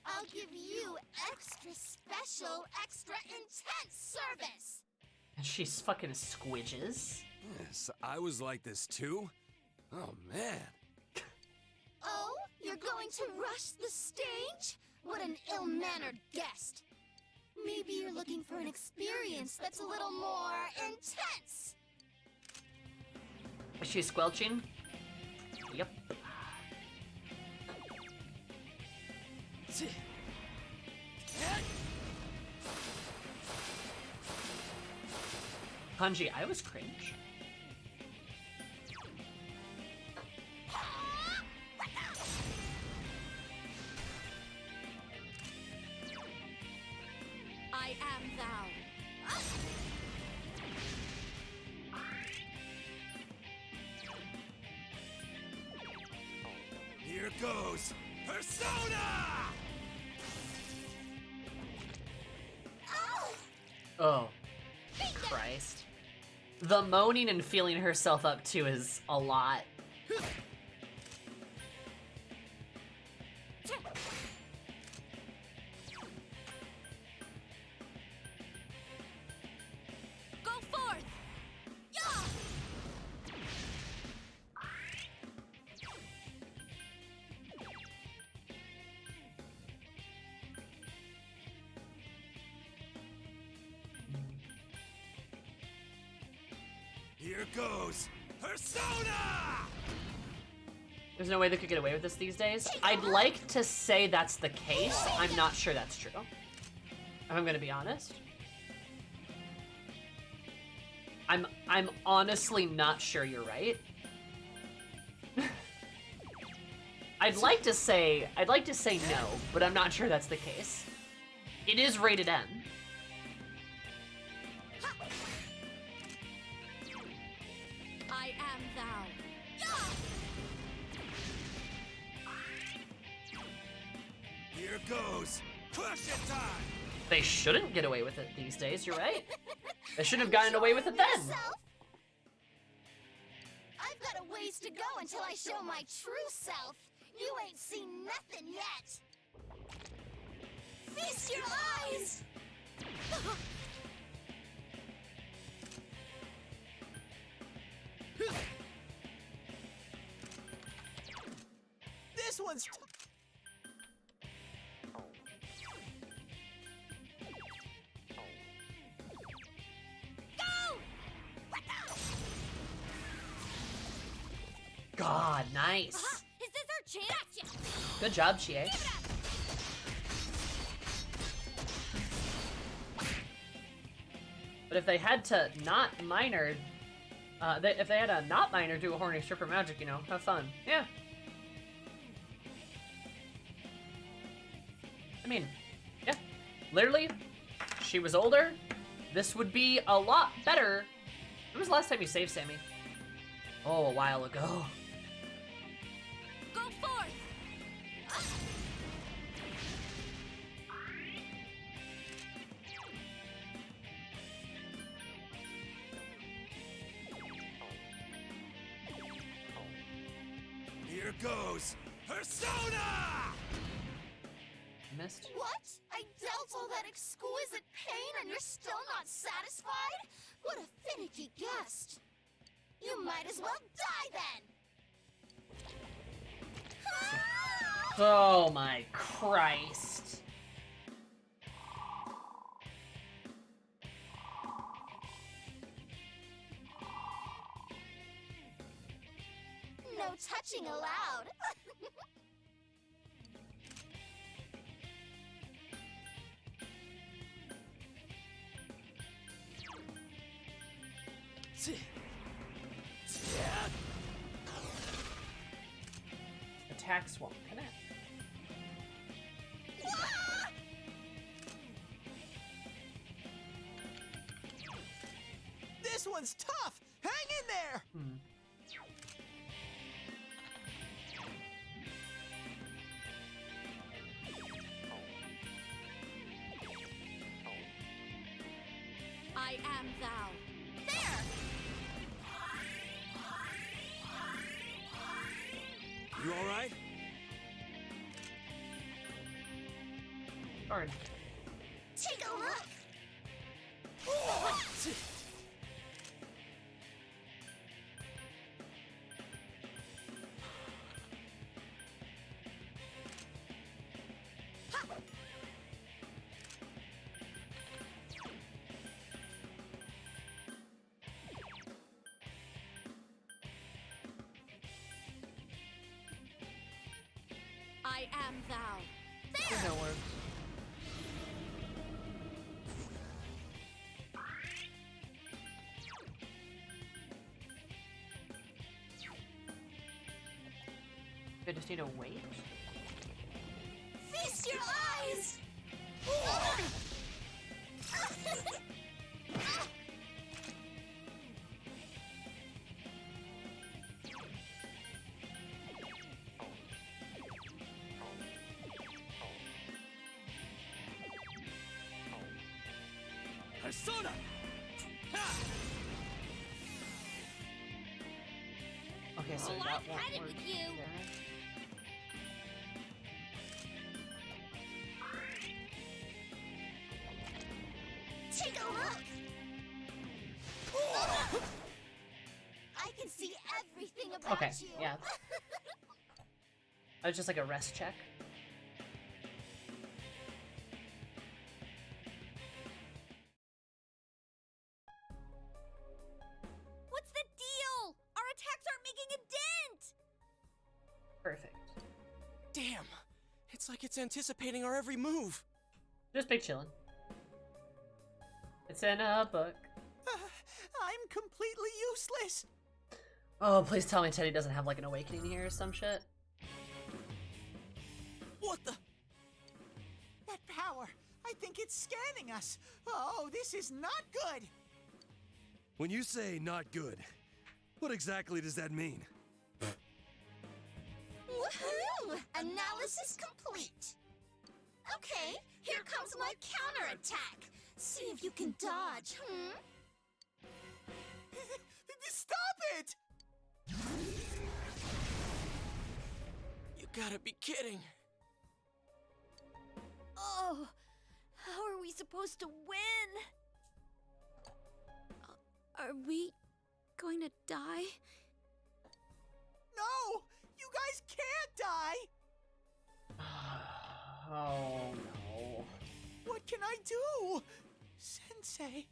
I'll give you extra special, extra intense service. And she's fucking squidges. Yes, I was like this too. Oh man. Oh, you're going to rush the stage? What an ill-mannered guest. Maybe you're looking for an experience that's a little more intense. Is she squelching? Yep. Hanji, I was cringe. I am thou. Here goes Persona! Oh, Christ. The moaning and feeling herself up to is a lot. Go forth! Yeah! Here goes Persona! There's no way they could get away with this these days. I'd like to say that's the case. I'm not sure that's true. If I'm gonna be honest. I'm honestly not sure you're right. I'd like to say no, but I'm not sure that's the case. It is rated M. I am thou. Here goes Crush It time! They shouldn't get away with it these days, you're right. They shouldn't have gotten away with it then. Yourself? I've got a ways to go until I show my true self. You ain't seen nothing yet. Feast your eyes! This one's God, nice. Is this our chance? Good job, Chie. But if they had to not minor, if they had a not minor do a horny stripper magic, you know, have fun. Yeah. I mean, yeah. Literally, she was older. This would be a lot better. When was the last time you saved Sammy? Oh, a while ago. Go forth! Here goes Persona! Missed. What? I dealt all that exquisite pain and you're still not satisfied? What a finicky guest. You might as well die then! Oh my Christ. No touching allowed. Attacks won't connect. This one's tough. Hang in there. I am thou. There! You alright? Darn. Take a look! I am thou. There's no words. I just need to wait. Feast your eyes! Persona! Ha! Okay, so Oh, that I've won't had it work with you. there. Take a look! I can see everything about Okay, you. yeah. That was just like a rest check. What's the deal? Our attacks aren't making a dent! Perfect. Damn! It's like it's anticipating our every move. Just big chillin'. It's in a book. I'm completely useless. Oh, please tell me Teddy doesn't have like an awakening here or some shit. What the? That power, I think it's scanning us. Oh, this is not good. When you say not good, what exactly does that mean? Woohoo! Analysis complete. Okay, here comes my counterattack. See if you can dodge, Stop it! You gotta be kidding. Oh, how are we supposed to win? Are we going to die? No! You guys can't die! Oh no. What can I do? Sensei.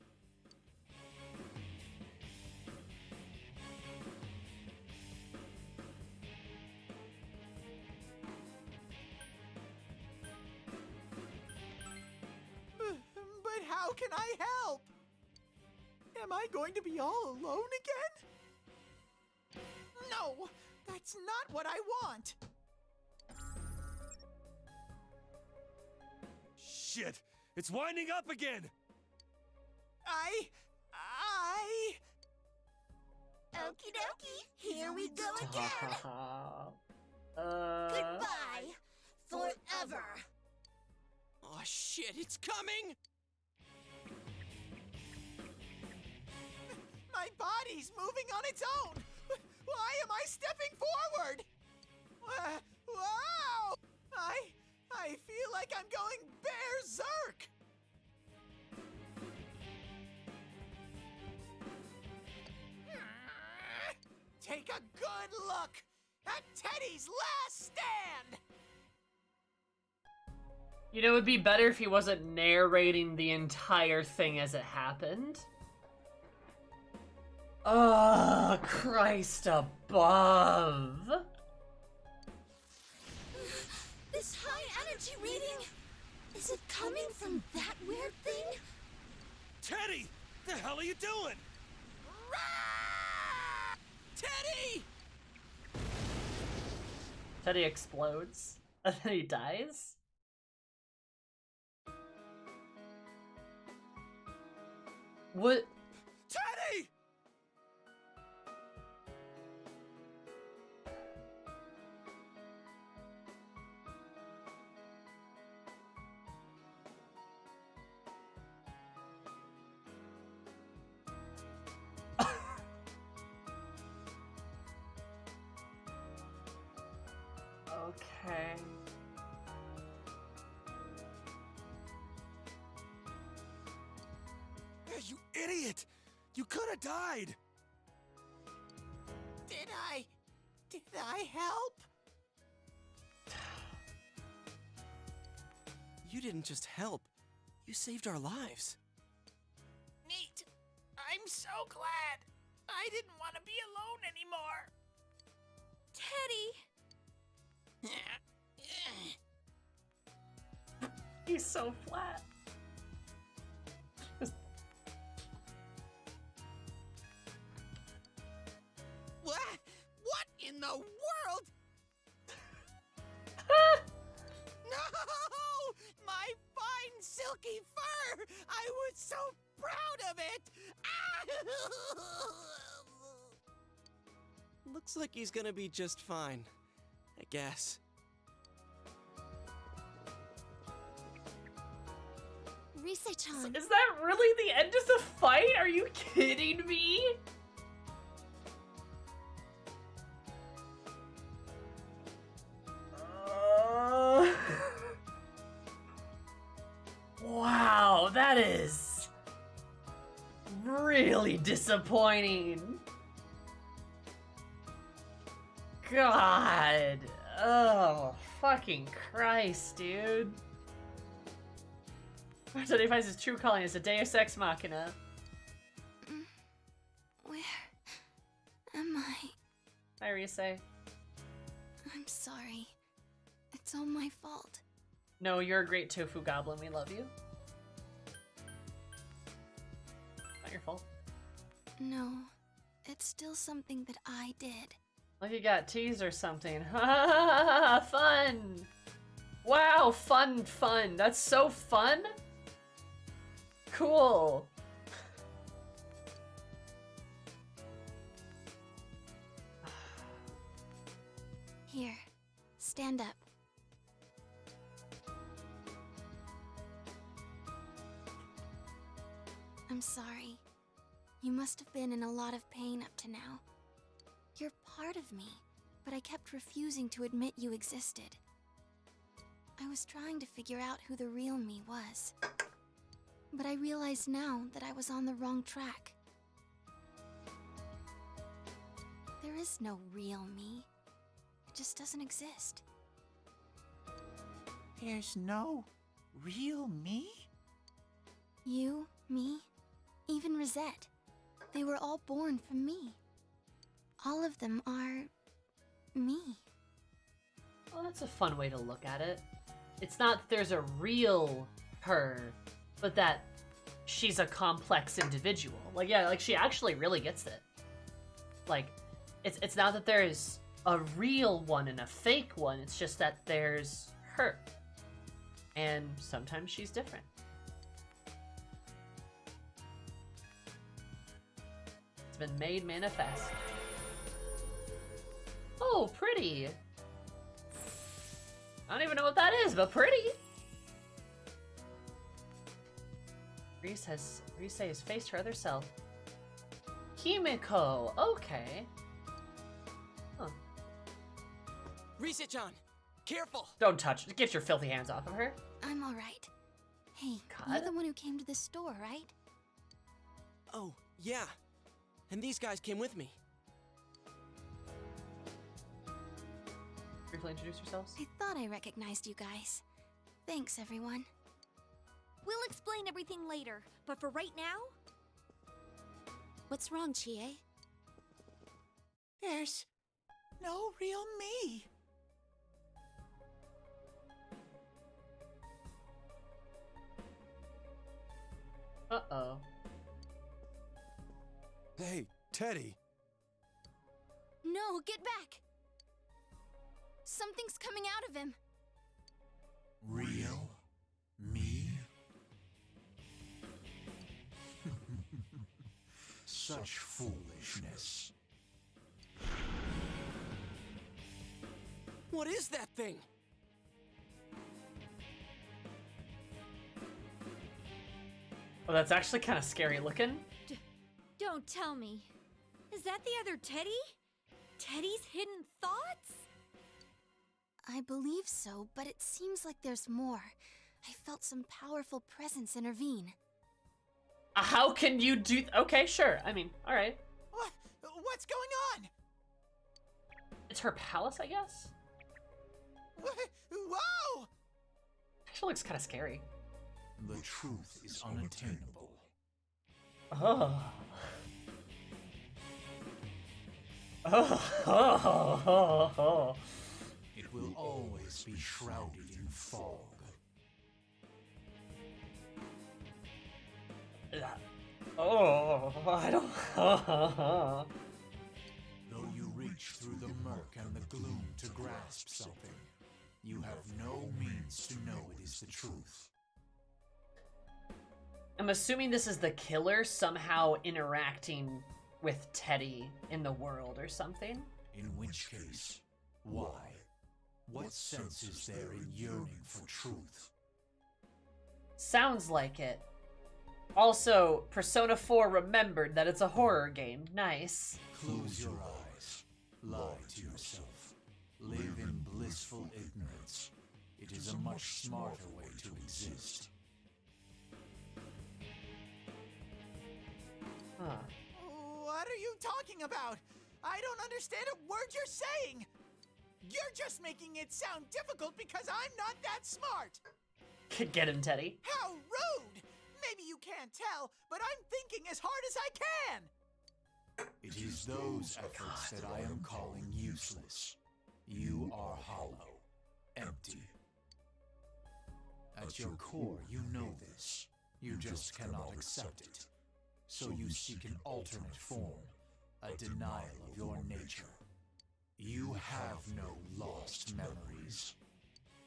But how can I help? Am I going to be all alone again? No, that's not what I want. Shit! It's winding up again! Okie dokie, here we go again. Uh, Goodbye, forever. Oh shit, it's coming! My body's moving on its own. Why am I stepping forward? Wow! I feel like I'm going berserk. Take a good look at Teddy's last stand. you know, it would be better if he wasn't narrating the entire thing as it happened. Oh, Christ above. This high energy reading, is it coming from that weird thing? Teddy! The hell are you doing? Teddy! Teddy explodes, and then he dies? What? Teddy! idiot! You could have died! Did I help? You didn't just help. You saved our lives. Neat. I'm so glad. I didn't want to be alone anymore. Teddy! He's so flat. What in the world? No! My fine silky fur! I was so proud of it! Looks like he's gonna be just fine. I guess. Rise-chan. Is that really the end of the fight? Are you kidding me? Wow, that is really disappointing. God. Oh, fucking Christ, dude. So he finds his true calling as a Deus Ex Machina. Where am I? Hi, Risei. I'm sorry. It's all my fault. No, you're a great tofu goblin. We love you. Not your fault. No, it's still something that I did. Like you got teased or something. Ha ha ha ha! Fun! Wow, fun, fun. That's so fun! Cool! Here, stand up. I'm sorry. You must have been in a lot of pain up to now. You're part of me, but I kept refusing to admit you existed. I was trying to figure out who the real me was. But I realize now that I was on the wrong track. There is no real me. It just doesn't exist. There's no real me? You, me, even Rosette. They were all born from me. All of them are me. Well, that's a fun way to look at it. It's not that there's a real her, but that she's a complex individual. Like, yeah, like she actually really gets it. Like, it's not that there's a real one and a fake one, it's just that there's her. And sometimes she's different. It's been made manifest. Oh, pretty. I don't even know what that is, but pretty. Risei has faced her other self. Kimiko, okay. Huh. Rise-chan, careful! Don't touch. Get your filthy hands off of her. I'm alright. Hey, God. you're the one who came to the store, right? Oh, yeah. And these guys came with me. Briefly introduce yourselves. I thought I recognized you guys. Thanks, everyone. We'll explain everything later, but for right now... What's wrong, Chie? There's no real me. Uh-oh. Hey, Teddy. No, get back! Something's coming out of him. Real me? Such foolishness. What is that thing? Oh, that's actually kind of scary looking. Don't tell me. Is that the other Teddy? Teddy's hidden thoughts? I believe so, but it seems like there's more. I felt some powerful presence intervene. How can you do... Okay, sure. I mean, alright. What's going on? It's her palace, I guess? Whoa! Actually looks kind of scary. The truth is unattainable. Oh. Oh. It will always be shrouded in fog. Oh, I don't... Though you reach through the murk and the gloom to grasp something, you have no means to know it is the truth. I'm assuming this is the killer somehow interacting with Teddy in the world or something. In which case, why? What sense is there in yearning for truth? Sounds like it. Also, Persona 4 remembered that it's a horror game. Nice. Close your eyes. Lie to yourself. Live in blissful ignorance. It is a much smarter way to exist. Huh. What are you talking about? I don't understand a word you're saying. You're just making it sound difficult because I'm not that smart. Get him, Teddy. How rude! Maybe you can't tell, but I'm thinking as hard as I can. It is those efforts that I am calling useless. You are hollow, empty. At your core, you know this. You just cannot accept it. So you seek an alternate form, a denial of your nature. You have no lost memories.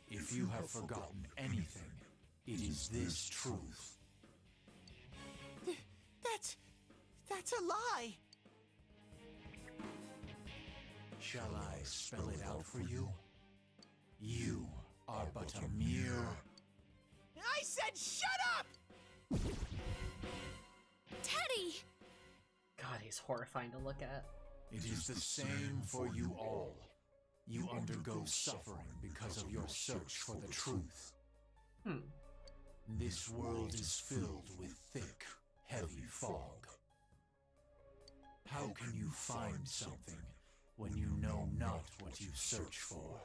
If you have forgotten anything, it is this truth. That's a lie. Shall I spell it out for you? You are but a mere... I said shut up! Teddy! God, he's horrifying to look at. It is the same for you all. You undergo suffering because of your search for the truth. This world is filled with thick, heavy fog. How can you find something when you know not what you search for?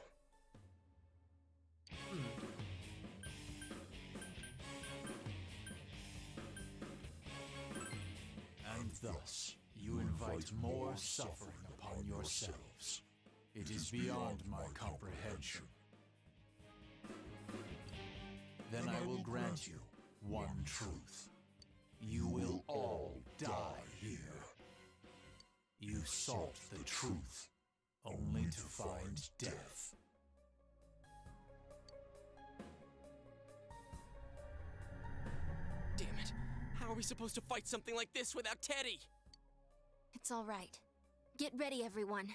And thus, you invite more suffering upon yourselves. It is beyond my comprehension. Then I will grant you one truth. You will all die here. You sought the truth, only to find death. Damn it. How are we supposed to fight something like this without Teddy? It's all right. Get ready, everyone.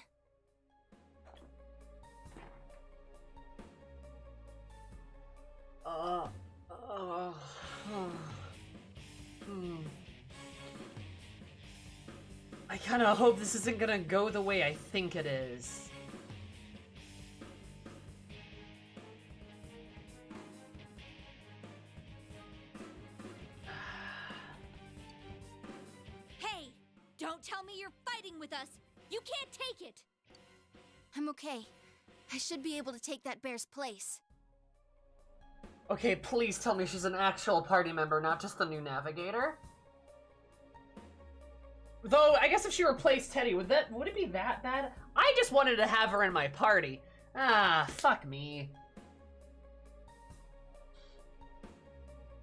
I kind of hope this isn't gonna go the way I think it is. Hey! Don't tell me you're fighting with us! You can't take it! I'm okay. I should be able to take that bear's place. Okay, please tell me she's an actual party member, not just the new navigator. Though, I guess if she replaced Teddy, would it be that bad? I just wanted to have her in my party. Ah, fuck me.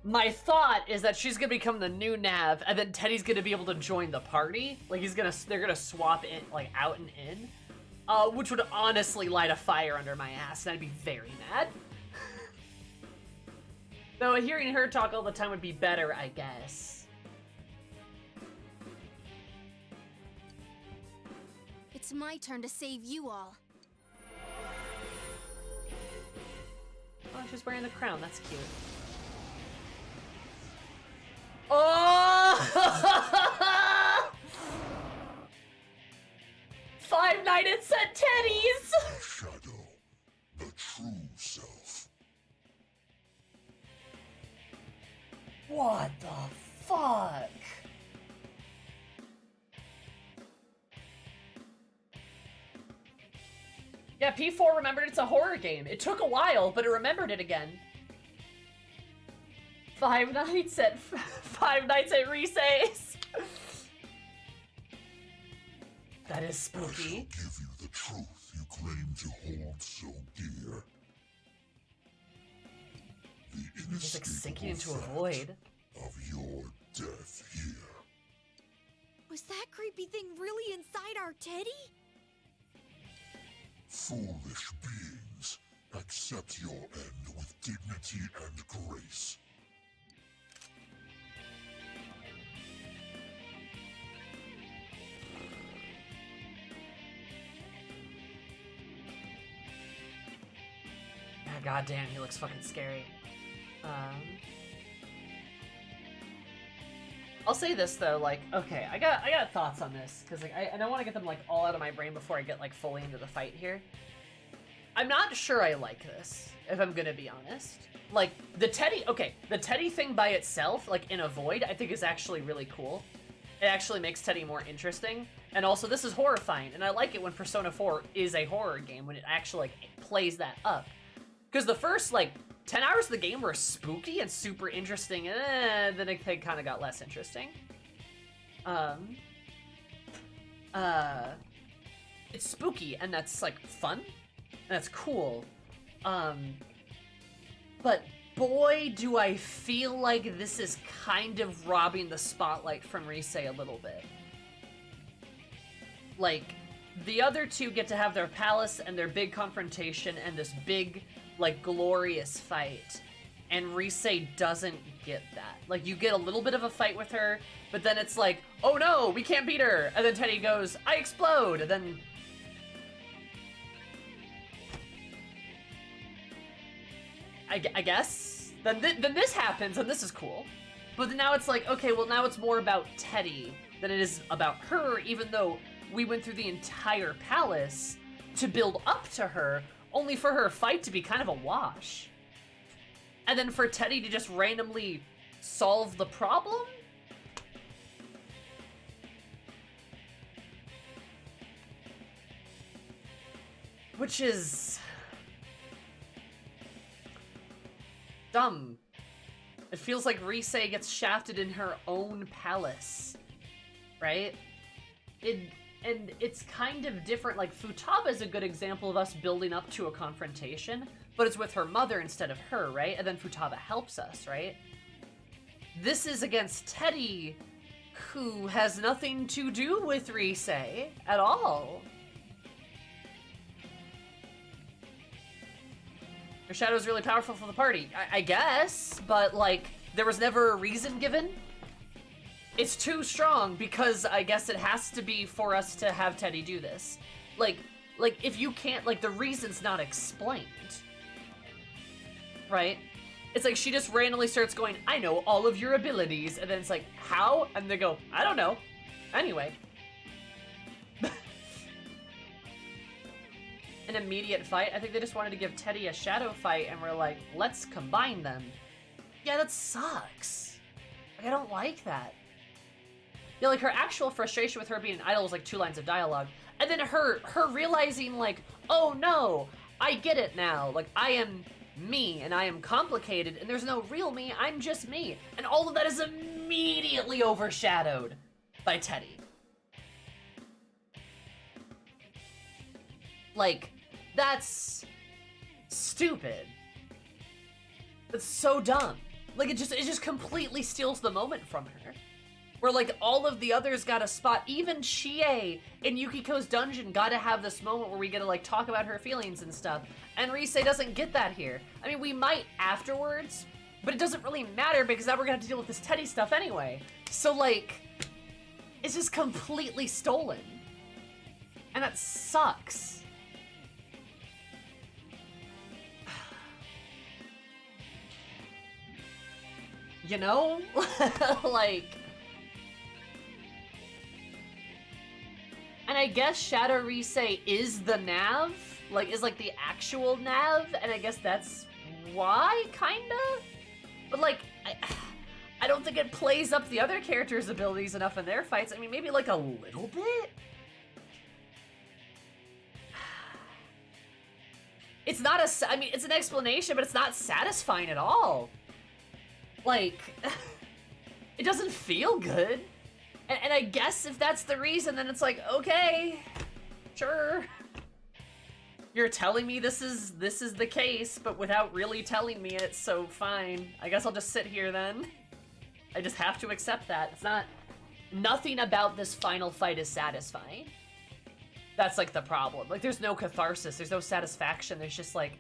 My thought is that she's gonna become the new nav, and then Teddy's gonna be able to join the party. Like, they're gonna swap it, like, out and in. Which would honestly light a fire under my ass, and I'd be very mad. Though hearing her talk all the time would be better, I guess. It's my turn to save you all. Oh, she's wearing the crown. That's cute. Oh! Five-Nighted Set Teddies! Shadow, the true self. What the Fuck. Yeah, P4 remembered it's a horror game. It took a while, but it remembered it again. Five Nights at Rise's. That is spooky. I shall give you the truth you claim to hold so dear. The He's like sinking into a fact void. of your death here. Was that creepy thing really inside our Teddy? Foolish beings, accept your end with dignity and grace. Ah, goddamn, he looks fucking scary. I'll say this though, like, okay, I got thoughts on this because like I want to get them like all out of my brain before I get like fully into the fight here. I'm not sure I like this, if I'm gonna be honest. Like the Teddy thing by itself, like in a void, I think is actually really cool. It actually makes Teddy more interesting, and also this is horrifying, and I like it when Persona 4 is a horror game when it actually like plays that up. Because the first like 10 hours of the game were spooky and super interesting, and then it kind of got less interesting. It's spooky, and that's like fun, and that's cool. But boy, do I feel like this is kind of robbing the spotlight from Rise a little bit. Like, the other two get to have their palace and their big confrontation and this big, like, glorious fight. And Rise doesn't get that. Like, you get a little bit of a fight with her, but then it's like, oh no, we can't beat her! And then Teddy goes, I explode! And then... I guess? Then this happens, and this is cool. But then now it's like, okay, well now it's more about Teddy than it is about her, even though we went through the entire palace to build up to her, only for her fight to be kind of a wash. And then for Teddy to just randomly solve the problem? Which is... dumb. It feels like Rise gets shafted in her own palace, right? And it's kind of different. Like, Futaba is a good example of us building up to a confrontation, but it's with her mother instead of her, right? And then Futaba helps us, right? This is against Teddy, who has nothing to do with Rise at all. Her shadow is really powerful for the party, I guess, but like, there was never a reason given. It's too strong because I guess it has to be for us to have Teddy do this. Like if you can't, like, the reason's not explained, right? It's like she just randomly starts going, I know all of your abilities, and then it's like, how? And they go, I don't know. Anyway. An immediate fight. I think they just wanted to give Teddy a shadow fight, and we're like, let's combine them. Yeah, that sucks. Like, I don't like that. Yeah, like, her actual frustration with her being an idol was like 2 lines of dialogue. And then her realizing, like, oh no, I get it now. Like, I am me, and I am complicated, and there's no real me, I'm just me. And all of that is immediately overshadowed by Teddy. Like, that's stupid. That's so dumb. Like, it just completely steals the moment from her. Where, like, all of the others got a spot. Even Chie in Yukiko's dungeon got to have this moment where we get to, like, talk about her feelings and stuff. And Rise doesn't get that here. I mean, we might afterwards, but it doesn't really matter because now we're gonna have to deal with this Teddy stuff anyway. So, like, it's just completely stolen. And that sucks. You know? Like... And I guess Shadow Rise is the nav? Like, is like the actual nav? And I guess that's why, kinda? But like, I don't think it plays up the other characters' abilities enough in their fights. I mean, maybe like a little bit? It's not a, I mean, it's an explanation, but it's not satisfying at all. Like, it doesn't feel good. And I guess if that's the reason, then it's like, okay, sure. You're telling me this is the case, but without really telling me it, so fine. I guess I'll just sit here then. I just have to accept that. It's not, nothing about this final fight is satisfying. That's like the problem. Like there's no catharsis, there's no satisfaction, there's just like...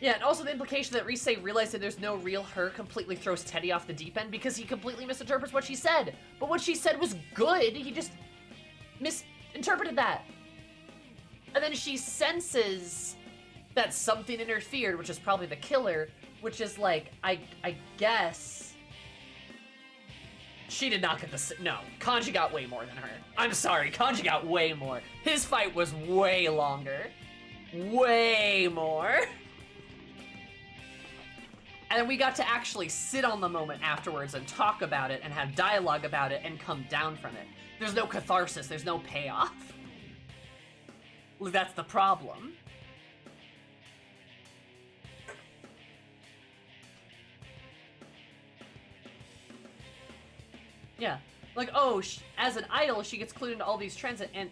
Yeah, and also the implication that Rise realized that there's no real her completely throws Teddy off the deep end because he completely misinterprets what she said. But what she said was good, he just misinterpreted that. And then she senses that something interfered, which is probably the killer, which is like, I guess... She did not get the... No, Kanji got way more than her. I'm sorry, Kanji got way more. His fight was way longer. Way more. And then we got to actually sit on the moment afterwards and talk about it and have dialogue about it and come down from it. There's no catharsis, there's no payoff. That's the problem. Yeah, like, oh, as an idol, she gets clued into all these trends and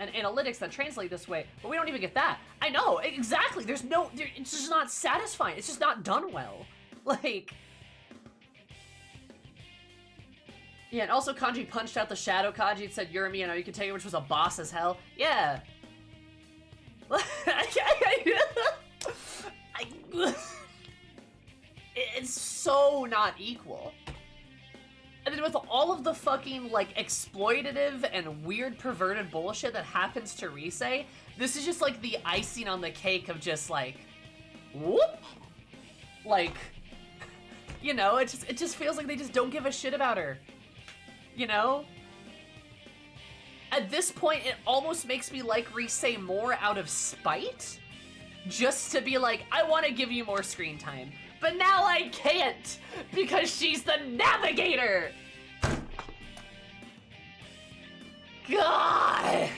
analytics that translate this way, but we don't even get that. I know, exactly. There's no, it's just not satisfying. It's just not done well. Like, yeah, and also Kanji punched out the shadow Kanji and said, "You're me, I know you can take it," which was a boss as hell. Yeah. It's so not equal. And then with all of the fucking, like, exploitative and weird perverted bullshit that happens to Rise, this is just, like, the icing on the cake of just, like, whoop! Like, you know, it just feels like they just don't give a shit about her. You know? At this point, it almost makes me like Rise more out of spite. Just to be like, I want to give you more screen time. But now I can't, because she's the navigator! God!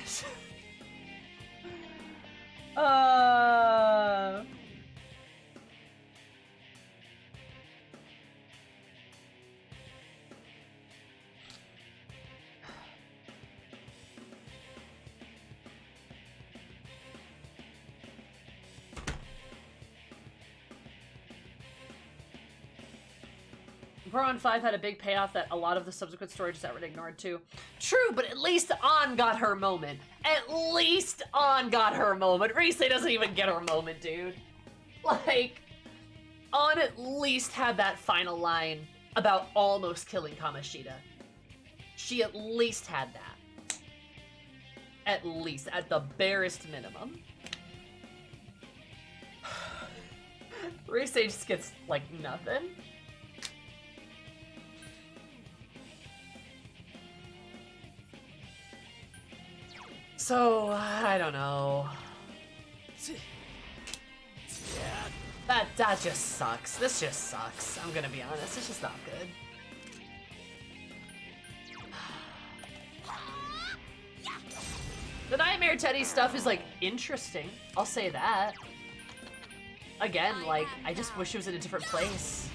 Goron 5 had a big payoff that a lot of the subsequent story just outright ignored too. True, but at least An got her moment. At least An got her moment. Rise doesn't even get her moment, dude. Like, An at least had that final line about almost killing Kamoshida. She at least had that. At least, at the barest minimum. Rise just gets, like, nothing. So, I don't know. That just sucks. This just sucks. I'm gonna be honest. It's just not good. The Nightmare Teddy stuff is, like, interesting. I'll say that. Again, like, I just wish it was in a different place.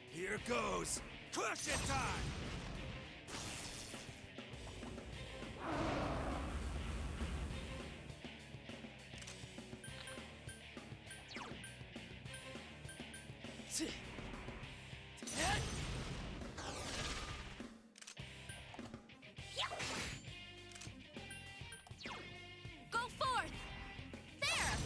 Here goes. Crush it time! Go forth! There!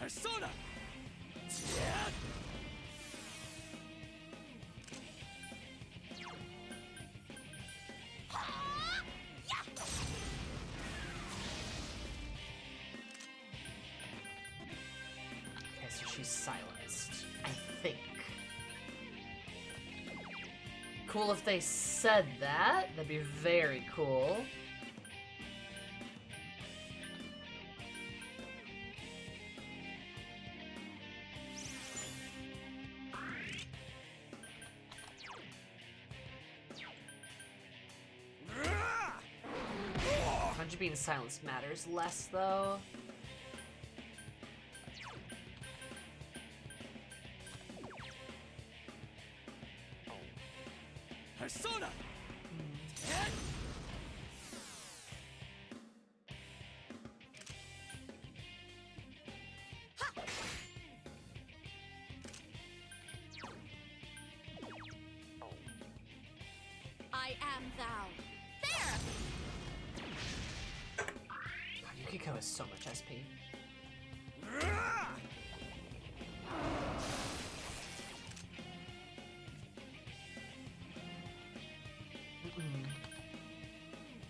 Persona! so she's silenced. I think. Cool if they said that. That'd be very cool. Kanji being silenced matters less, though. Persona! I am thou. There! God, Yukiko has so much SP.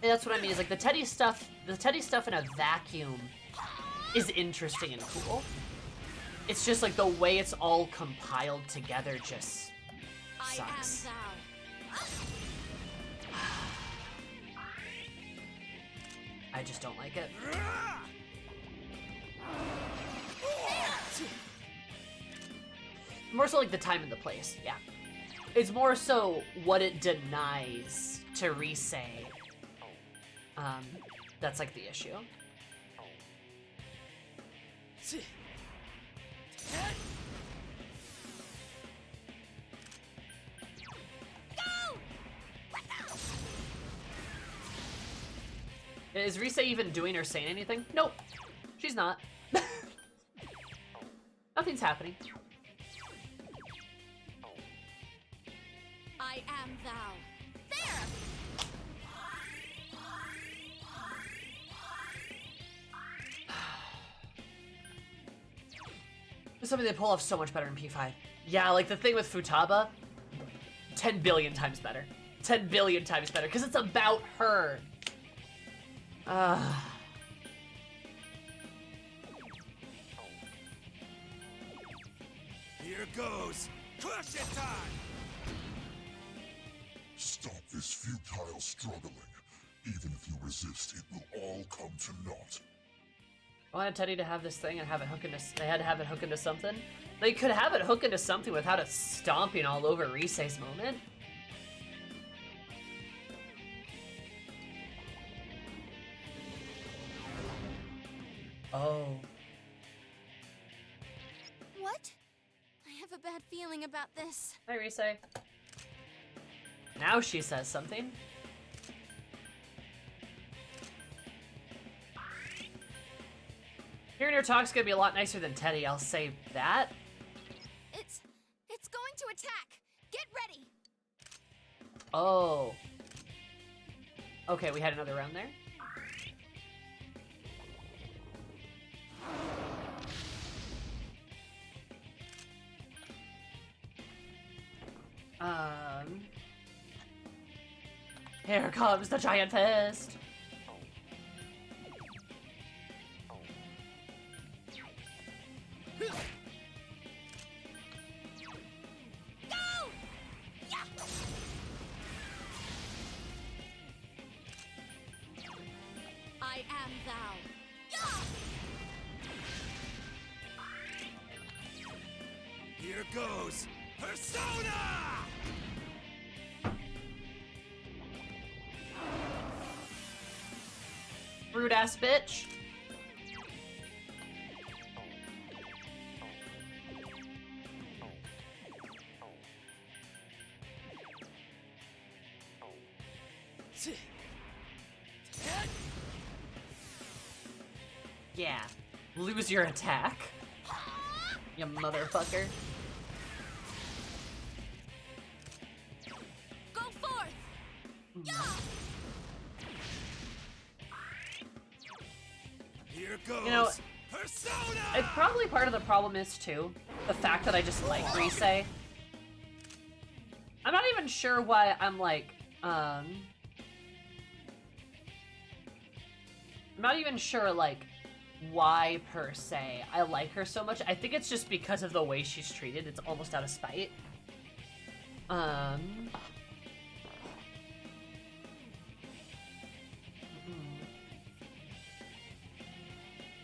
And that's what I mean, is like the Teddy stuff in a vacuum is interesting and cool. It's just like the way it's all compiled together just sucks. I am thou. I just don't like it. More so like the time and the place, yeah. It's more so what it denies to Risei. That's like the issue. Is Risei even doing or saying anything? Nope. She's not. Nothing's happening. I am thou. There! Something they pull off so much better in P5. Yeah, like the thing with Futaba, 10 billion times better. 10 billion times better, because it's about her. Here goes! Crush it time! Stop this futile struggling. Even if you resist, it will all come to naught. I wanted Teddy to have this thing and have it hook into. They had to have it hook into something. They could have it hook into something without it stomping all over Risei's moment. Oh. What? I have a bad feeling about this. Hi, Risei. Now she says something. Hearing her talk's gonna be a lot nicer than Teddy, I'll say that. It's going to attack. Get ready. Oh. Okay, we had another round there. Here comes the giant fist. I am thou. Here goes! Persona! Rude ass bitch. Yeah. Lose your attack. You motherfucker. Go forth. Here goes! You know, Persona! it's probably part of the problem is too the fact that I just like Risei. I'm not even sure why I'm like, I'm not even sure like why per se I like her so much. I think it's just because of the way she's treated. It's almost out of spite.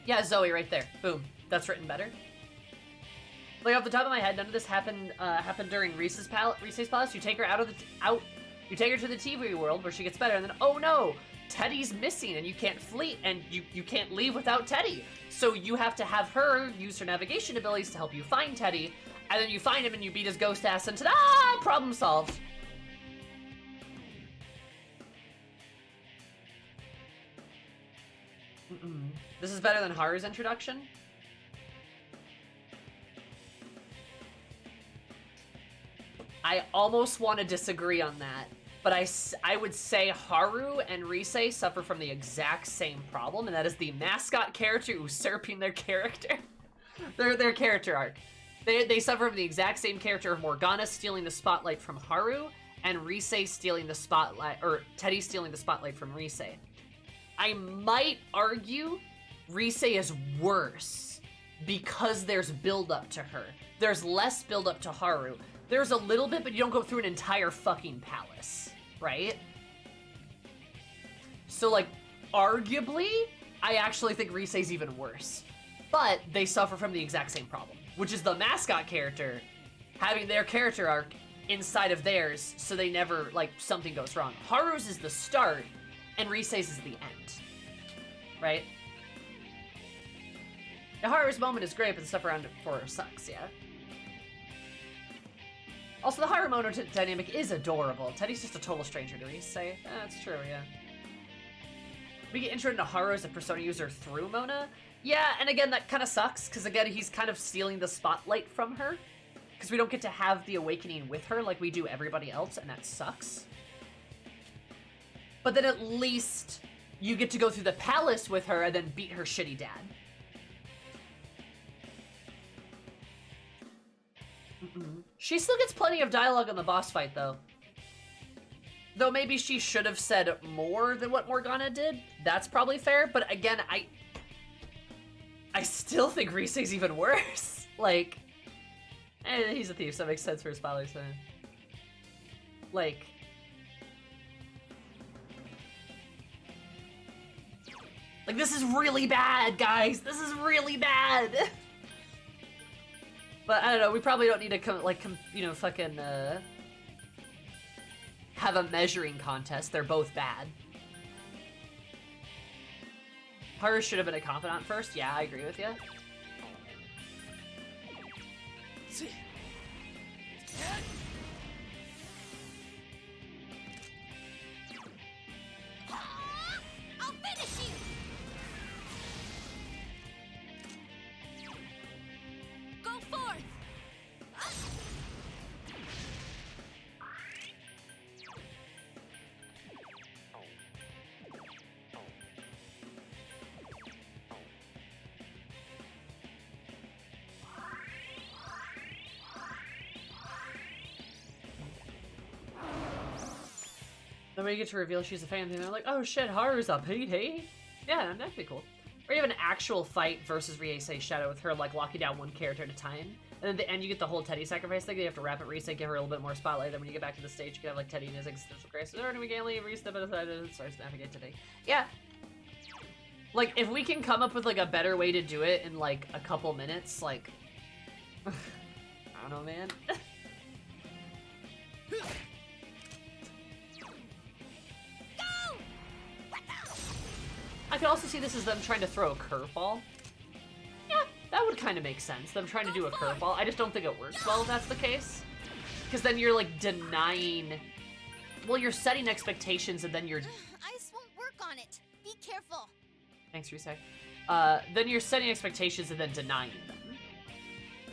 Yeah, Zoe right there. Boom. That's written better. Like off the top of my head, none of this happened during Reese's Palace. You take her you take her to the TV world where she gets better, and then oh no, Teddy's missing, and you can't flee, and you can't leave without Teddy. So you have to have her use her navigation abilities to help you find Teddy, and then you find him and you beat his ghost ass, and ta-da! Problem solved. This is better than Haru's introduction. I almost want to disagree on that, but I would say Haru and Rise suffer from the exact same problem, and that is the mascot character usurping their character. their character arc. They suffer from the exact same character of Morgana stealing the spotlight from Haru, and Rise stealing the spotlight, or Teddy stealing the spotlight from Rise. I might argue Rise is worse because there's build-up to her. There's less build-up to Haru. There's a little bit, but you don't go through an entire fucking palace, right? So, like, arguably, I actually think Rise's even worse. But they suffer from the exact same problem, which is the mascot character having their character arc inside of theirs, so they never, like, something goes wrong. Haru's is the start, and Rise's is the end, right? Now, Haru's moment is great, but the stuff around it for her sucks, yeah? Also, the Haru Mono dynamic is adorable. Teddy's just a total stranger to Rise. That's true, yeah. We get intro into Haru as a Persona user through Mona. Yeah, and again, that kind of sucks, because again, he's kind of stealing the spotlight from her. Because we don't get to have the awakening with her like we do everybody else, and that sucks. But then at least you get to go through the palace with her and then beat her shitty dad. She still gets plenty of dialogue in the boss fight, though. Though maybe she should have said more than what Morgana did. That's probably fair, but again, I still think Rise's even worse. Like, he's a thief, so that makes sense for his father's son. Like, this is really bad, guys. This is really bad. But I don't know, we probably don't need to fucking have a measuring contest. They're both bad. Haru should have been a confidant first. Yeah, I agree with you. I'll finish you! Go forth! Then we get to reveal she's a fan, and they're like, oh shit, Haru's a PT? Yeah, that'd be cool. Or you have an actual fight versus Riese Shadow with her, like, locking down one character at a time. And then at the end, you get the whole Teddy sacrifice thing. You have to wrap it, Riese, give her a little bit more spotlight. Then when you get back to the stage, you can have, like, Teddy and his existential crisis. Or we can't leave, Riese step aside and starts to navigate today. Yeah. Like, if we can come up with, like, a better way to do it in, like, a couple minutes, like... I don't know, man. I could also see this as them trying to throw a curveball. Yeah, that would kind of make sense. Them trying to do a curveball. I just don't think it works well if that's the case. Because then you're, like, denying... Well, you're setting expectations and then you're... Ice won't work on it. Be careful. Thanks, Risei. Then you're setting expectations and then denying them.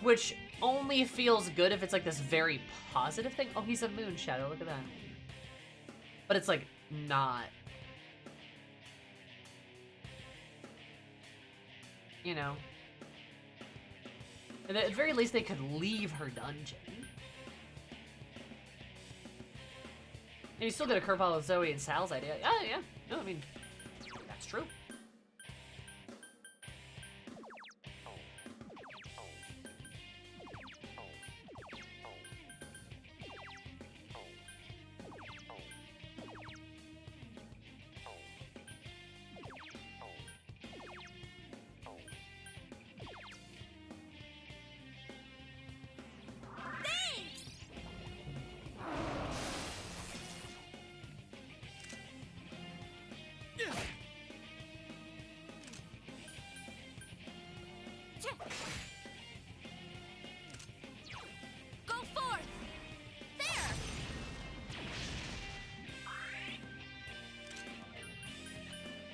Which only feels good if it's, like, this very positive thing. Oh, he's a moon shadow. Look at that. But it's, like, not... You know. At the very least, they could leave her dungeon. And you still get a curveball with Zoe and Sal's idea. Yeah. No, I mean, that's true. Go forth! There!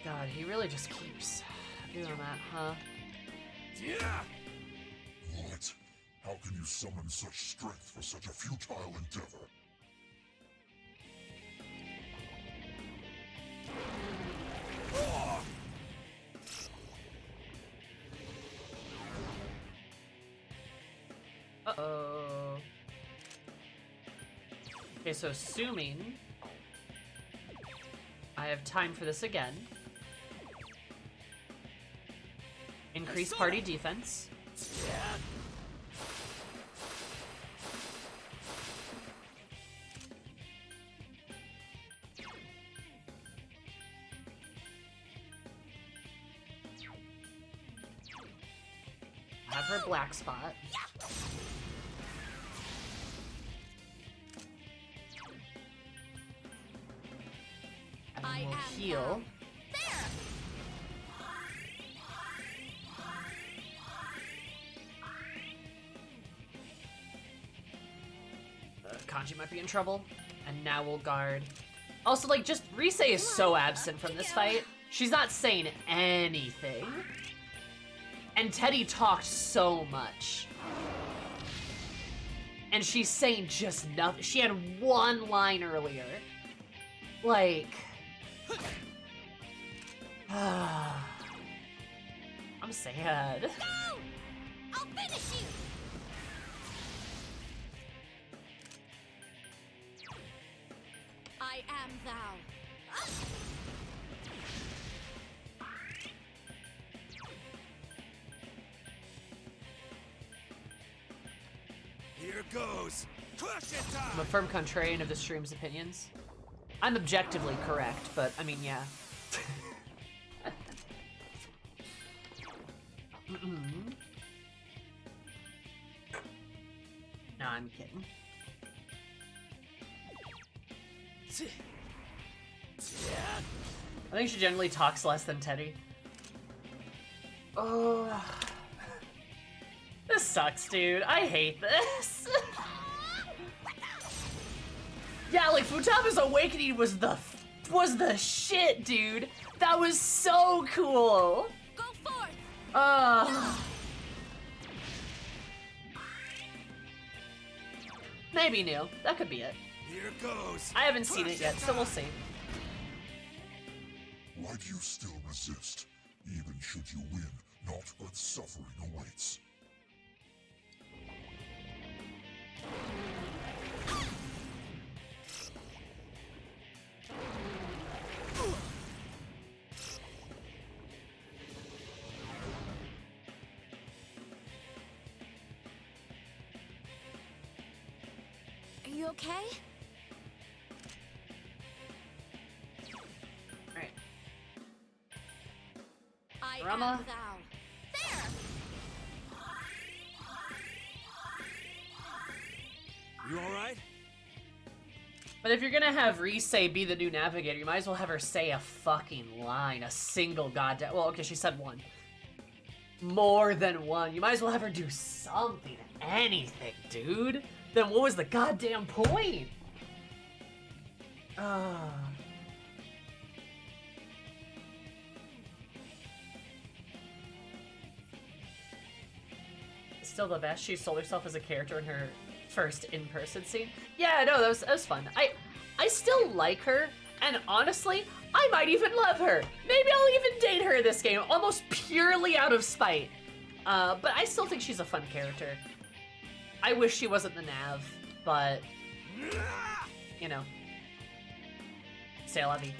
God, he really just keeps doing that, huh? Yeah! What? How can you summon such strength for such a futile endeavor? Uh-oh. Okay, so assuming I have time for this again. Increase party defense. Have her black spot. And I we'll am heal. thou. There! Kanji might be in trouble. And now we'll guard. Also, like, just Rise is so absent from this fight. She's not saying anything. And Teddy talked so much. And she's saying just nothing. She had one line earlier. Like... I'm sad. Go! I'll finish you! I am thou. Here goes! Crush it time! I'm a firm contrarian of the stream's opinions. I'm objectively correct, but I mean, yeah. No, I'm kidding. I think she generally talks less than Teddy. Oh. This sucks, dude. I hate this. Yeah, like Futaba's awakening was the shit, dude. That was so cool. Go forth! Maybe new. That could be it. Here goes! I haven't seen it yet, so we'll see. Why do you still resist? Even should you win, naught but suffering awaits. Are you okay? Alright. I Rama. am thou. There! You alright? But if you're gonna have Rise be the new navigator, you might as well have her say a fucking line. A single goddamn... Well, okay, she said one. More than one. You might as well have her do something. Anything, dude. Then what was the goddamn point? Still the best. She sold herself as a character in her first in-person scene. Yeah, no, that was fun. I still like her, and honestly, I might even love her. Maybe I'll even date her in this game, almost purely out of spite. But I still think she's a fun character. I wish she wasn't the nav, but, you know. C'est la vie.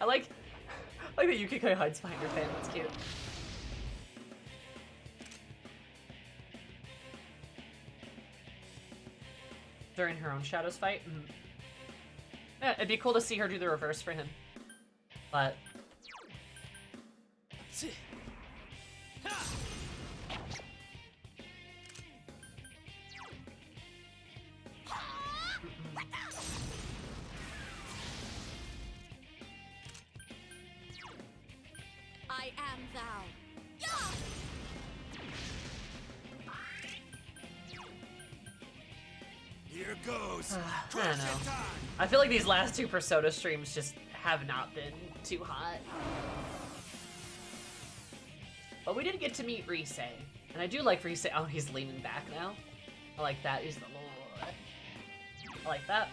I like that Yukiko hides behind her fan. That's cute. During her own Shadows fight? Mm. Yeah, it'd be cool to see her do the reverse for him. But... I am thou. Yeah! Here goes. I don't know. I feel like these last two Persona streams just have not been too hot. But we did get to meet Rise. And I do like Rise. Oh, he's leaning back now. I like that. He's the Lord. I like that.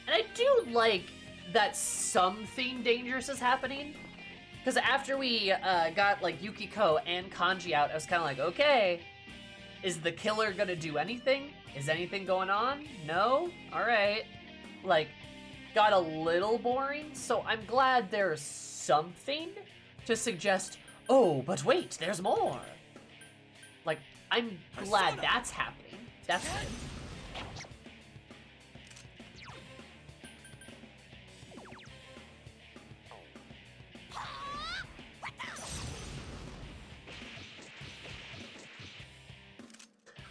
And I do like that something dangerous is happening. Because after we got like Yukiko and Kanji out, I was kind of like, okay, is the killer gonna do anything? Is anything going on? No? Alright. Like, got a little boring, so I'm glad there's something to suggest, oh, but wait, there's more. Like, I'm glad that's happening. That's good.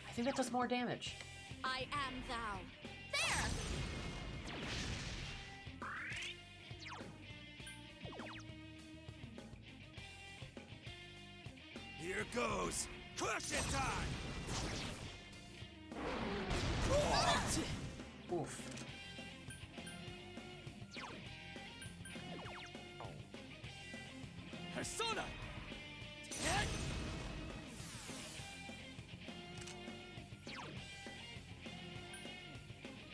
I think that does more damage. I am thou. There! Here goes. Crush it time. Oof. Persona.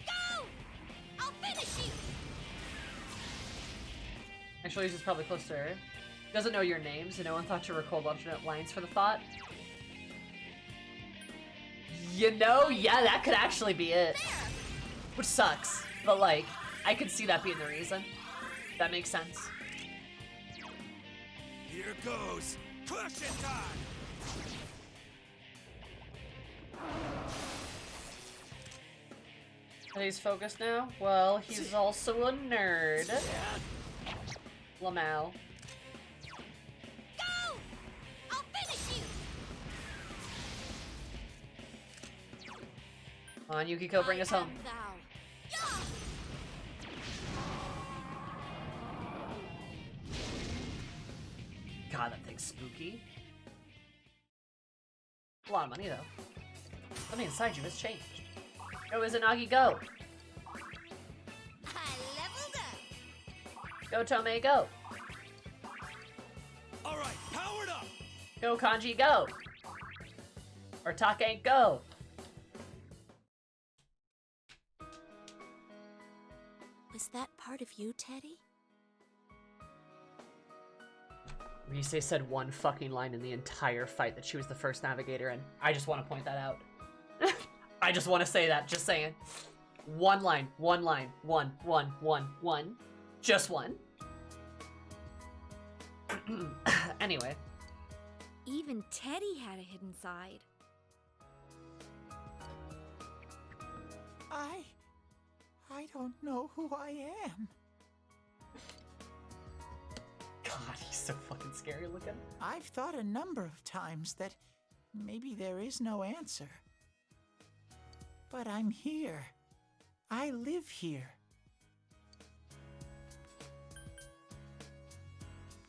Go! I'll finish you! Actually, this is probably close to her. Doesn't know your name, so no one thought to record alternate lines for the thought. You know, yeah, that could actually be it. Which sucks, but like, I could see that being the reason. That makes sense. Here goes. Crush it time. And he's focused now? Well, he's also a nerd. Lamau. Go! I'll finish you! Come on, Yukiko, bring us home. Thou. God, that thing's spooky. A lot of money, though. Something inside you has changed. Go, Izanagi, go! I leveled up! Go, Tomei, go! All right, powered up. Go, Kanji, go! Or Take, go! Was that part of you, Teddy? Rise said one fucking line in the entire fight that she was the first navigator, and I just want to point that out. I just want to say that, just saying. One line, one. Just one. Anyway. Even Teddy had a hidden side. I don't know who I am. God, he's so fucking scary looking. I've thought a number of times that maybe there is no answer. But I'm here. I live here.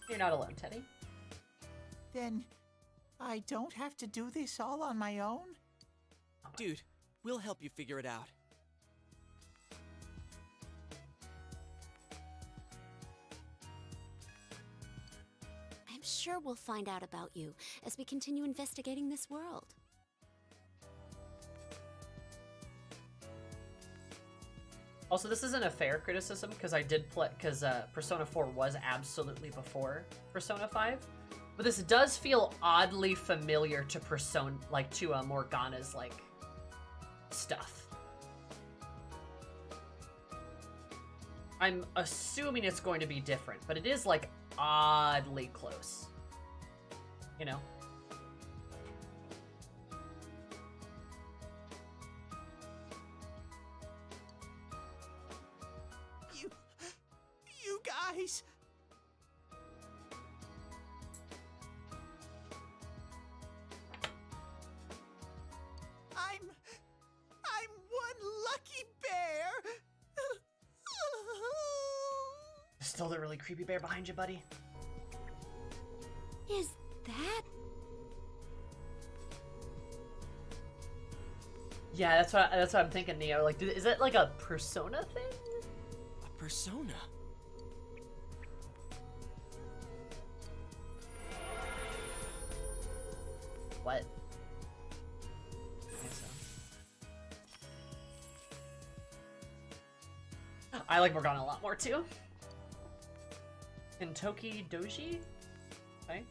You're not alone, Teddy. Then I don't have to do this all on my own? Dude, we'll help you figure it out. I'm sure we'll find out about you as we continue investigating this world. Also, this isn't a fair criticism because I did play, because Persona 4 was absolutely before Persona 5, but this does feel oddly familiar to Persona, like to Morgana's like stuff. I'm assuming it's going to be different, but it is like oddly close. You know? You guys! I'm one lucky bear! Still the really creepy bear behind you, buddy. Is that... Yeah, that's what I'm thinking, Neo. Like, is it like a Persona thing? A persona? What? I think so. I like Morgana a lot more too. And Toki Doji? Okay.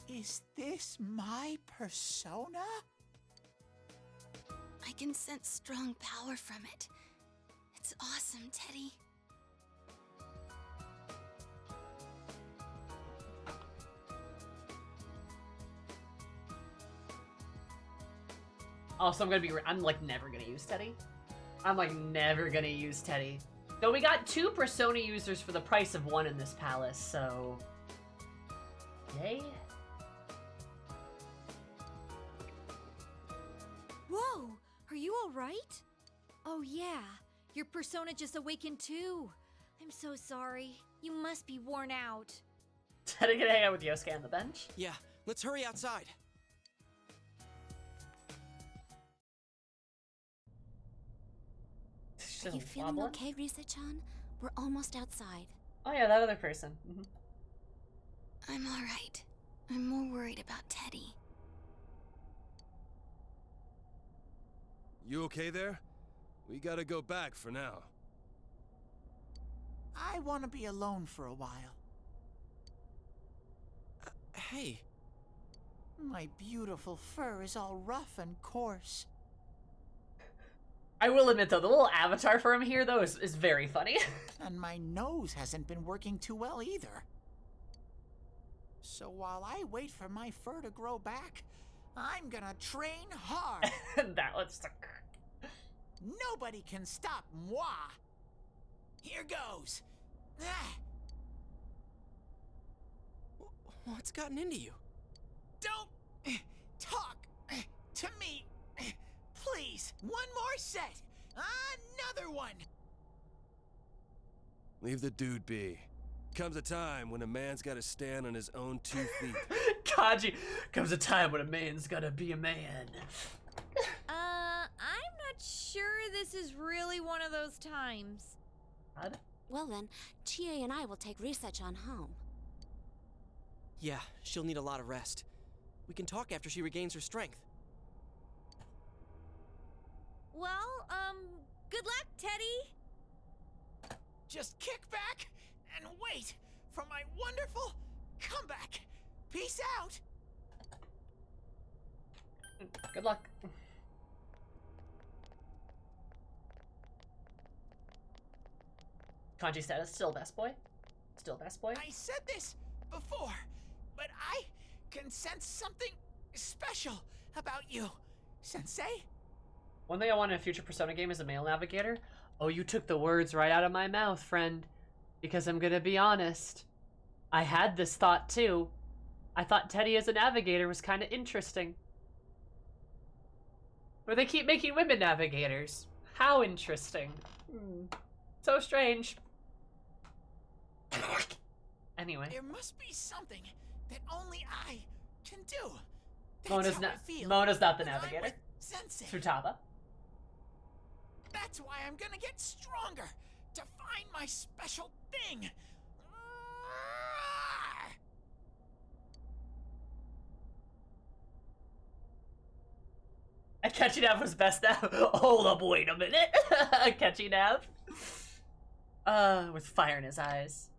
Is this my persona? I can sense strong power from it. It's awesome, Teddy. Also, I'm like never gonna use Teddy. I'm like never gonna use Teddy. Though we got 2 Persona users for the price of 1 in this palace, so... Yay? Whoa! Are you alright? Oh yeah, your persona just awakened too. I'm so sorry. You must be worn out. Teddy can hang out with Yosuke on the bench? Yeah, let's hurry outside. Are you feeling okay, Risa-chan? We're almost outside. Oh yeah, that other person. I'm alright. I'm more worried about Teddy. You okay there? We gotta go back for now. I want to be alone for a while. Hey, My beautiful fur is all rough and coarse. I will admit though, the little avatar for him here though is very funny. And my nose hasn't been working too well either. So while I wait for my fur to grow back, I'm gonna train hard. That was suck. Nobody can stop moi. Here goes. Ah, what's gotten into you? don't talk to me. Please, one more set. Another one. Leave the dude be. Comes a time when a man's gotta stand on his own 2 feet. Kaji, comes a time when a man's gotta be a man. I'm not sure this is really one of those times. What? Well then, Chie and I will take Risa-chan home. Yeah, she'll need a lot of rest. We can talk after she regains her strength. Well, good luck, Teddy. Just kick back and wait for my wonderful comeback. Peace out. Good luck. Kanji status, still best boy? Still best boy? I said this before, but I can sense something special about you, Sensei. One thing I want in a future Persona game is a male navigator. Oh, you took the words right out of my mouth, friend. Because I'm gonna be honest. I had this thought too. I thought Teddy as a navigator was kind of interesting. But they keep making women navigators. How interesting. So strange. Anyway. There must be something that only I can do. That's Mona's how not I feel Mona's not the when I'm navigator. with Sensei. Futaba. That's why I'm gonna get stronger to find my special thing. Catchy Nav was best nav. Hold up, wait a minute. Catchy Nav. With fire in his eyes.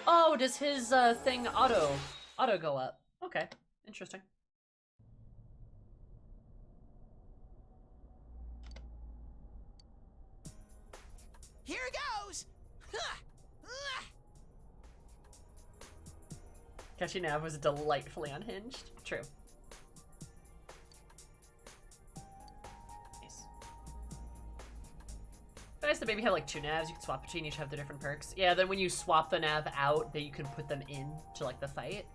Oh, does his thing auto go up? Okay, interesting. Here goes. Catchy Nav was delightfully unhinged. True. Nice. Nice to maybe have like 2 navs you can swap between, each have their different perks. Yeah, then when you swap the nav out, then you can put them in to like the fight.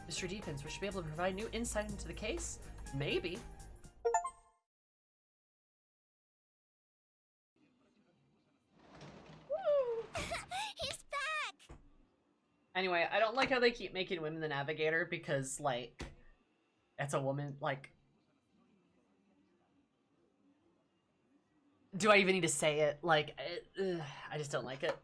Mr. Deepens, we should be able to provide new insight into the case? Maybe. Anyway, I don't like how they keep making women the navigator because, like, that's a woman, like... Do I even need to say it? Like, I just don't like it.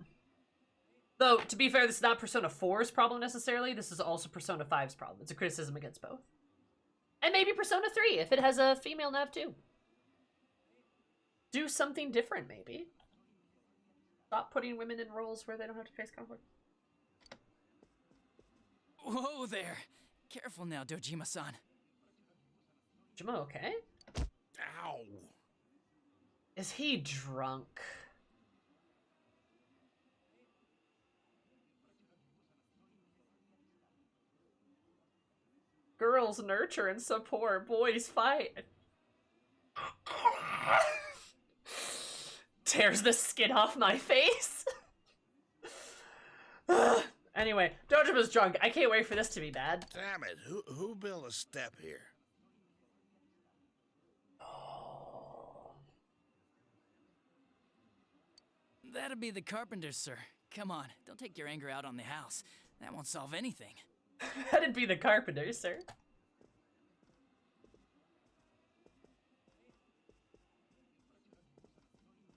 Though, to be fair, this is not Persona 4's problem necessarily. This is also Persona 5's problem. It's a criticism against both. And maybe Persona 3, if it has a female nav too. Do something different, maybe. Stop putting women in roles where they don't have to face conflict. Whoa there. Careful now, Dojima-san. Dojima okay? Ow. Is he drunk? Girls nurture and support, boys fight. Tears the skin off my face. Anyway, Dojima's drunk. I can't wait for this to be bad. Damn it, who built a step here? That'd be the carpenters, sir. Come on, don't take your anger out on the house. That won't solve anything. That'd be the carpenter, sir.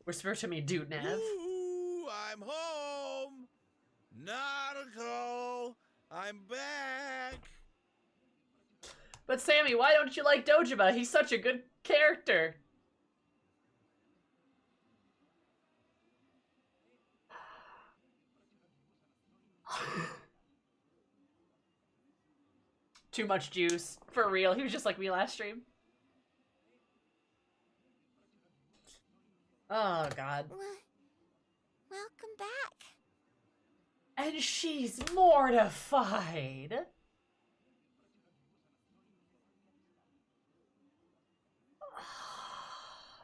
Whisper to me, dude, Nav. Ooh, I'm home! Nautical! I'm back! But Sammy, why don't you like Dojima? He's such a good character. Too much juice. For real. He was just like me last stream. Oh, God. Welcome back. And she's mortified.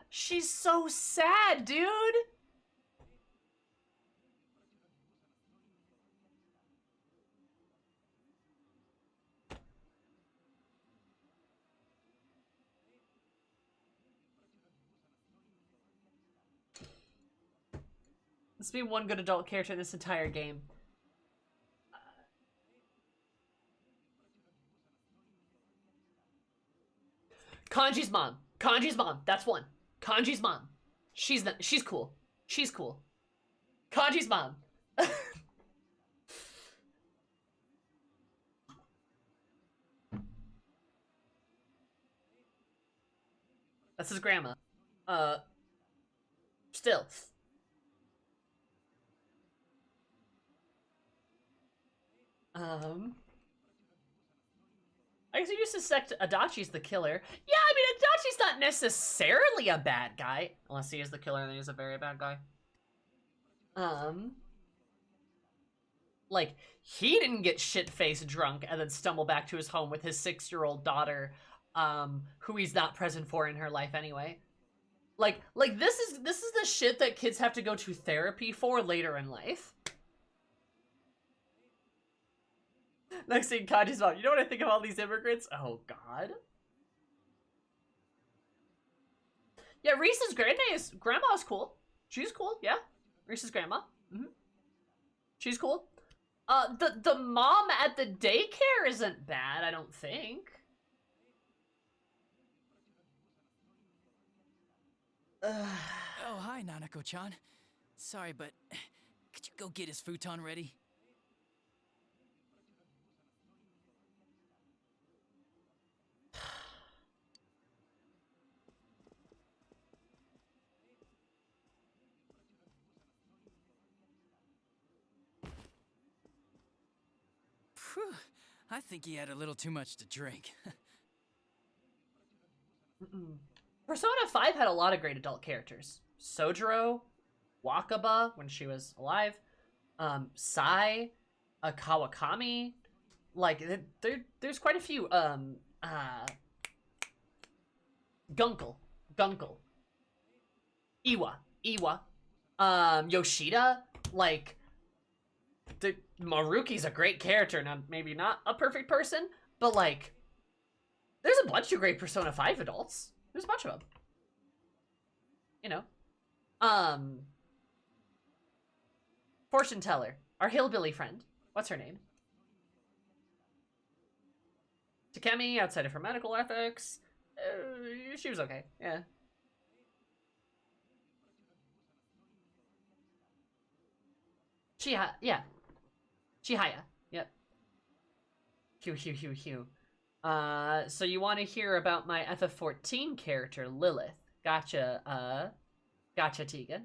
She's so sad, dude. Let's be one good adult character in this entire game. Kanji's mom. Kanji's mom. That's one. Kanji's mom. She's cool. She's cool. Kanji's mom. That's his grandma. Still. I guess you just suspect Adachi's the killer. Yeah, I mean, Adachi's not necessarily a bad guy. Unless he is the killer and he's a very bad guy. Like, he didn't get shit-faced drunk and then stumble back to his home with his 6-year-old daughter, who he's not present for in her life anyway. Like this is the shit that kids have to go to therapy for later in life. Next thing, Kanji's mom. You know what I think of all these immigrants? Oh, God. Yeah, Reese's grandma's cool. She's cool, yeah. Reese's grandma. She's cool. The mom at the daycare isn't bad, I don't think. Oh, hi, Nanako-chan. Sorry, but could you go get his futon ready? Whew, I think he had a little too much to drink. Persona 5 had a lot of great adult characters. Sojiro, Wakaba, when she was alive, Sai, Kawakami. Like, there's quite a few. Gunkel. Iwa. Yoshida. Like, Maruki's a great character. Now, maybe not a perfect person, but, like, there's a bunch of great Persona 5 adults. There's a bunch of them. You know. Fortune Teller. Our hillbilly friend. what's her name? Takemi, outside of her medical ethics, she was okay, yeah. Yeah. Chihaya, yep. Hugh. So you want to hear about my FF14 character, Lilith. Gotcha, Tegan.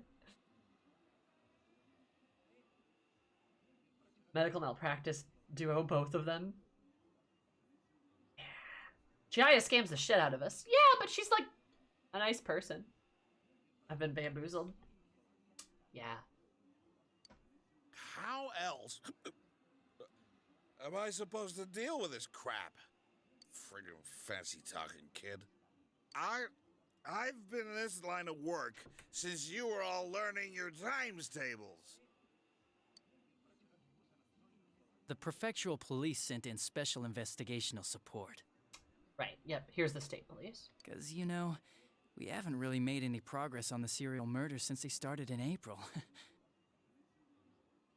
Medical malpractice duo, both of them. Chihaya scams the shit out of us. Yeah, but she's like a nice person. I've been bamboozled. Yeah. How else am I supposed to deal with this crap? Friggin' fancy talking kid. I've been in this line of work since you were all learning your times tables. The prefectural police sent in special investigational support. Right, yep, here's the state police. Because, you know, we haven't really made any progress on the serial murders since they started in April.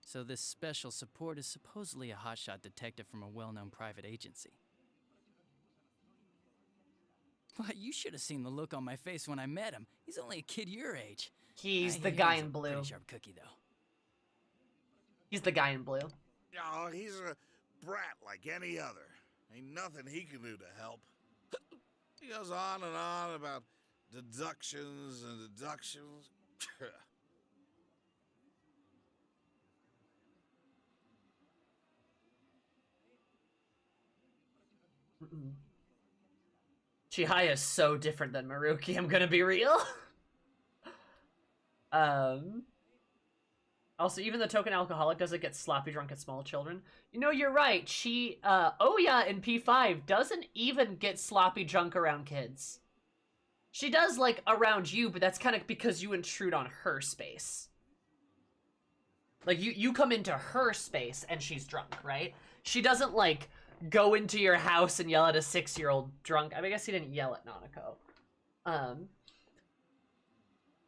So this special support is supposedly a hotshot detective from a well-known private agency. Well, you should have seen the look on my face when I met him. He's only a kid your age. He's I the hear guy he's in a blue. Pretty sharp cookie, though. He's the guy in blue. Oh, he's a brat like any other. Ain't nothing he can do to help. He goes on and on about deductions and deductions. Chihaya is so different than Maruki, I'm gonna be real. Also, even the token alcoholic doesn't get sloppy drunk at small children. You know, you're right. Oya in P5 doesn't even get sloppy drunk around kids. She does, like, around you, but that's kind of because you intrude on her space. Like, you come into her space and she's drunk, right? She doesn't, like, go into your house and yell at a 6-year-old drunk. I mean, I guess he didn't yell at Nanako.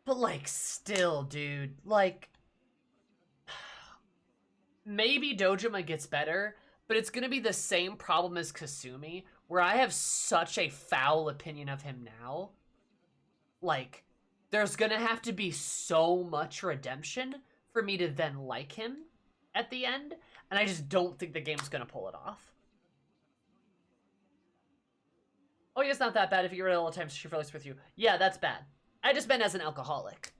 But, like, still, dude, like... Maybe Dojima gets better, but it's gonna be the same problem as Kasumi, where I have such a foul opinion of him now. Like, there's gonna have to be so much redemption for me to then like him at the end, and I just don't think the game's gonna pull it off. Oh yeah, it's not that bad if you get rid of all the times she flirts with you. Yeah, that's bad. I just meant as an alcoholic.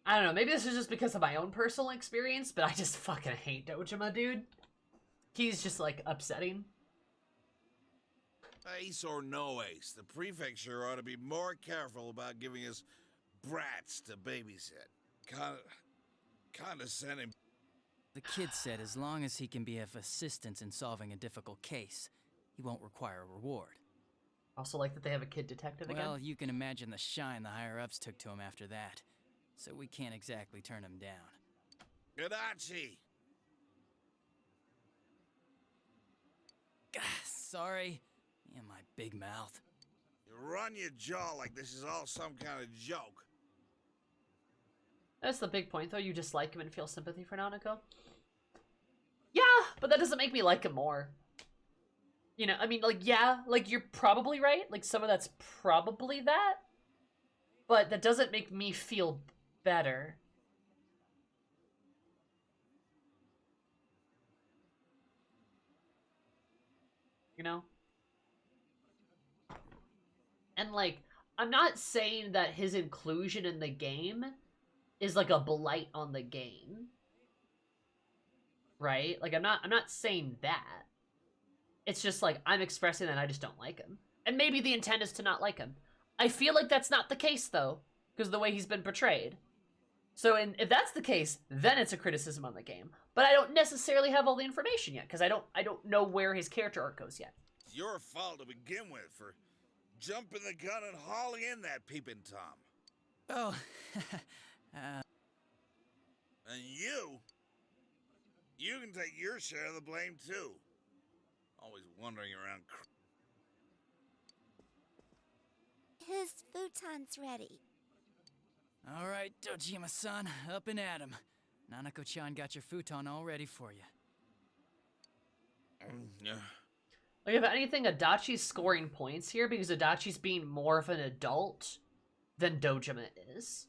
I don't know, maybe this is just because of my own personal experience, but I just fucking hate Dojima, dude. He's just, like, upsetting. Ace or no ace, the prefecture ought to be more careful about giving us brats to babysit. Condescending. The kid said as long as he can be of assistance in solving a difficult case, he won't require a reward. Also like that they have a kid detective again. Well, you can imagine the shine the higher-ups took to him after that. So we can't exactly turn him down. Gadachi! Sorry. Yeah, my big mouth. You run your jaw like this is all some kind of joke. That's the big point, though. You dislike him and feel sympathy for Nanako. Yeah, but that doesn't make me like him more. You know, I mean, like, yeah, like, you're probably right. Like, some of that's probably that. But that doesn't make me feel better. You know? And, like, I'm not saying that his inclusion in the game is, like, a blight on the game. Right? Like, I'm not saying that. It's just, like, I'm expressing that I just don't like him. And maybe the intent is to not like him. I feel like that's not the case, though, because of the way he's been portrayed. So if that's the case, then it's a criticism on the game. But I don't necessarily have all the information yet, because I don't know where his character arc goes yet. It's your fault to begin with for jumping the gun and hauling in that peeping Tom. Oh, And you can take your share of the blame, too. Always wandering around his futon's ready. All right, Dojima-san, up and at 'em. Nanako-chan got your futon all ready for you. Like, if anything, Adachi's scoring points here because Adachi's being more of an adult than Dojima is.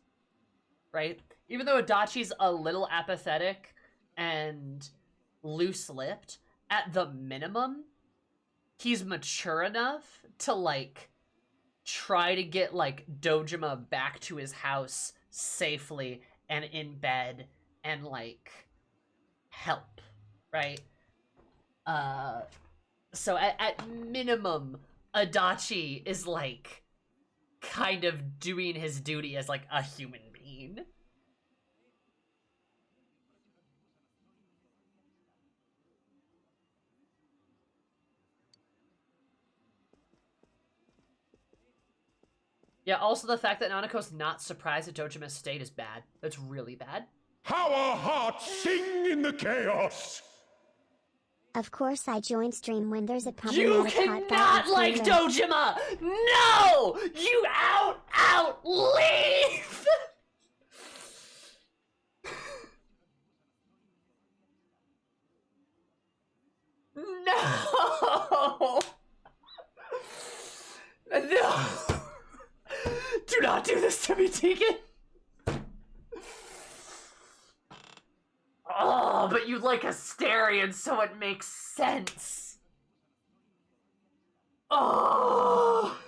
Right? Even though Adachi's a little apathetic and loose-lipped, at the minimum, he's mature enough to, like, try to get, like, Dojima back to his house safely and in bed and, like, help, right? So at minimum, Adachi is, like, kind of doing his duty as, like, a human being. Yeah, also the fact that Nanako's not surprised at Dojima's state is bad. That's really bad. How our hearts sing in the chaos! Of course I join stream when there's a You problematic hot cannot guy like Dojima! No! You out, leave! No! No! Do not do this to me, Tegan! Oh, but you like Asterion, so it makes sense. Oh!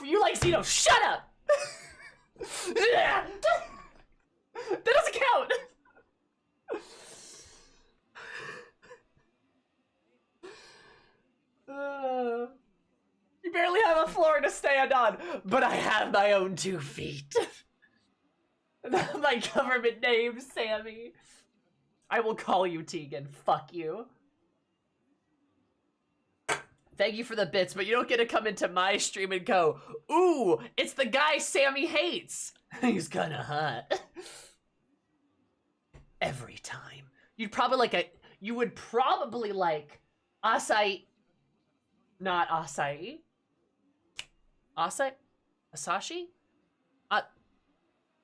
You like Zeno, shut up! That doesn't count! You barely have a floor to stand on, but I have my own 2 feet. My government name, Sammy. I will call you Tegan. Fuck you. Thank you for the bits, but you don't get to come into my stream and go, ooh, it's the guy Sammy hates. He's kinda hot. Every time. You would probably like Asai, not Asai. Asashi?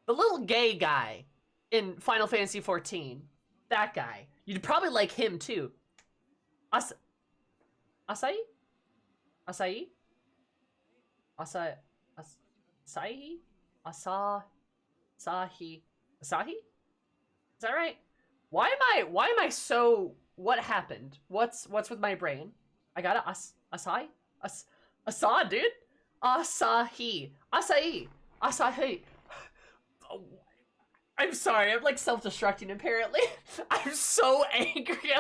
The little gay guy in Final Fantasy XIV. That guy. You'd probably like him too. Asai? Asahi? Asahi? Asahi? Is that right? Why am I so... What happened? What's with my brain? I got it. Asai? Asa, dude? Asahi. Asahi. Oh, I'm sorry. I'm like self-destructing apparently. I'm so angry.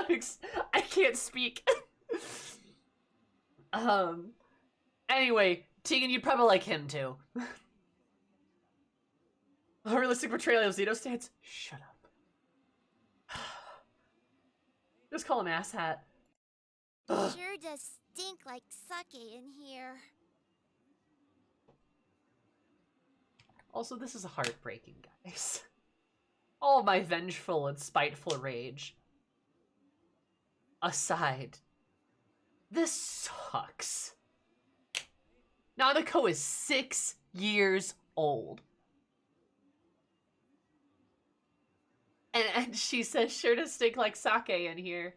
I can't speak. Anyway, Tegan, you'd probably like him too. A realistic portrayal of Zeno stance? Shut up. Just call him asshat. Sure does stink like sake in here. Also, this is heartbreaking, guys. All my vengeful and spiteful rage aside, this sucks. Nanako is 6 years old. And she says, sure to stink like sake in here.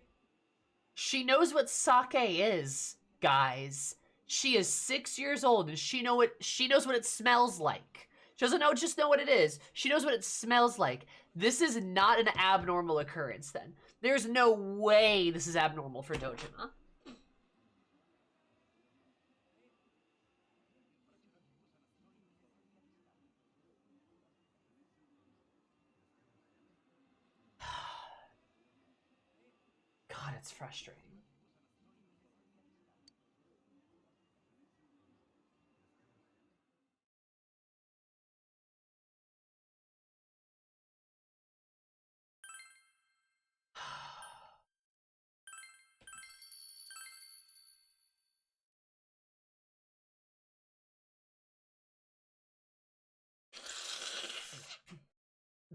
She knows what sake is, guys. She is 6 years old and she knows what it smells like. She doesn't just know what it is. She knows what it smells like. This is not an abnormal occurrence then. There's no way this is abnormal for Dojima. God, it's frustrating.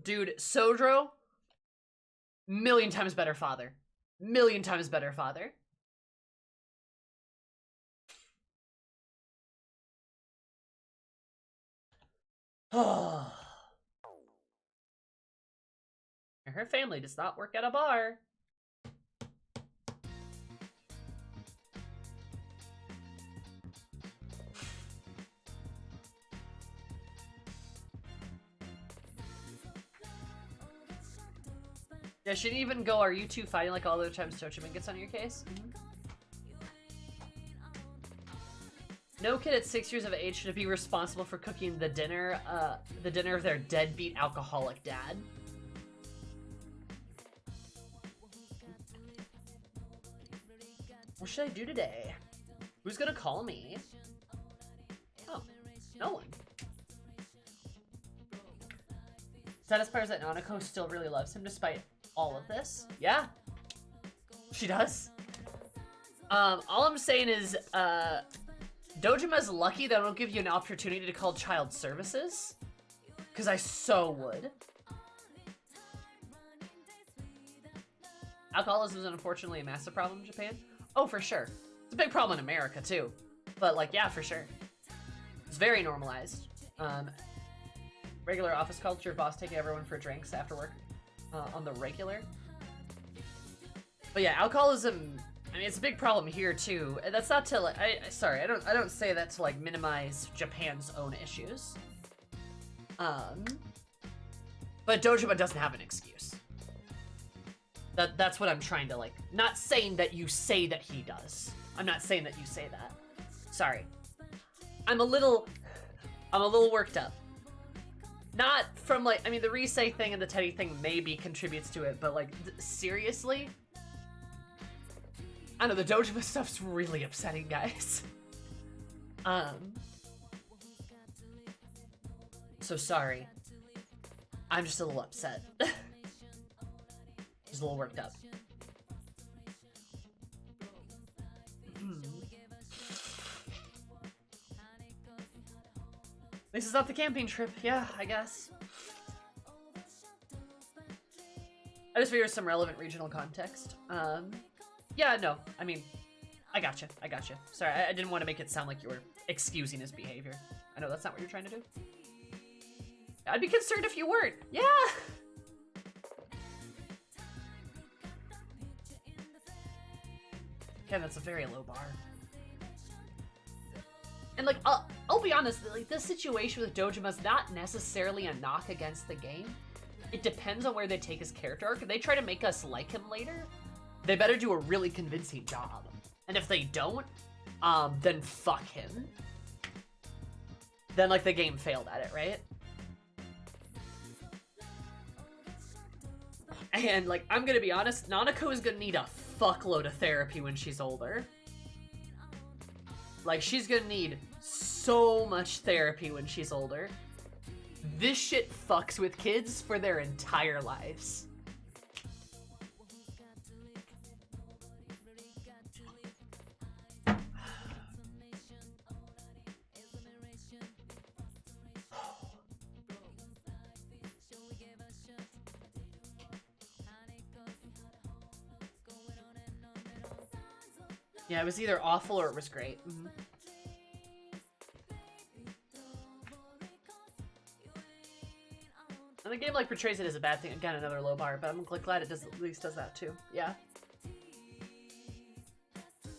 Dude, Sodro, million times better father. Million times better father. Her family does not work at a bar. Yeah, she didn't even go, are you two fighting like all the other times Tochiman gets on your case? No kid at 6 years of age should be responsible for cooking the dinner of their deadbeat alcoholic dad. What should I do today? Who's gonna call me? Oh, no one. Saddest part is that Nanako still really loves him despite all of this. Yeah, she does. All I'm saying is, Dojima's lucky that I don't give you an opportunity to call child services, because I so would. Alcoholism is unfortunately a massive problem in Japan. Oh, for sure. It's a big problem in America, too. But, like, yeah, for sure. It's very normalized. Regular office culture, boss taking everyone for drinks after work on the regular. But yeah, alcoholism, I mean, it's a big problem here, too. And that's not to, like, sorry, I don't say that to, like, minimize Japan's own issues. But Dojima doesn't have an excuse. That's what I'm trying to, like, not saying that you say that he does. I'm not saying that you say that. Sorry. I'm a little worked up. Not from, like, I mean, the Risei thing and the Teddy thing maybe contributes to it, but, like, seriously? I don't know, the Dojima stuff's really upsetting, guys. So sorry. I'm just a little upset. Just a little worked up. This is not the camping trip. Yeah, I guess. I just figured some relevant regional context. Yeah, no, I mean, I gotcha. Sorry, I didn't want to make it sound like you were excusing his behavior. I know that's not what you're trying to do. I'd be concerned if you weren't. Yeah! Okay, that's a very low bar. And, like, I'll be honest, like, this situation with Dojima's not necessarily a knock against the game. It depends on where they take his character arc. If they try to make us like him later, they better do a really convincing job. And if they don't, then fuck him. Then, like, the game failed at it, right? And, like, I'm gonna be honest, Nanako is gonna need a fuckload of therapy when she's older. Like, she's gonna need so much therapy when she's older. This shit fucks with kids for their entire lives. Yeah, it was either awful or it was great. Mm-hmm. And the game, like, portrays it as a bad thing. Again, another low bar, but I'm glad it at least does that too. Yeah.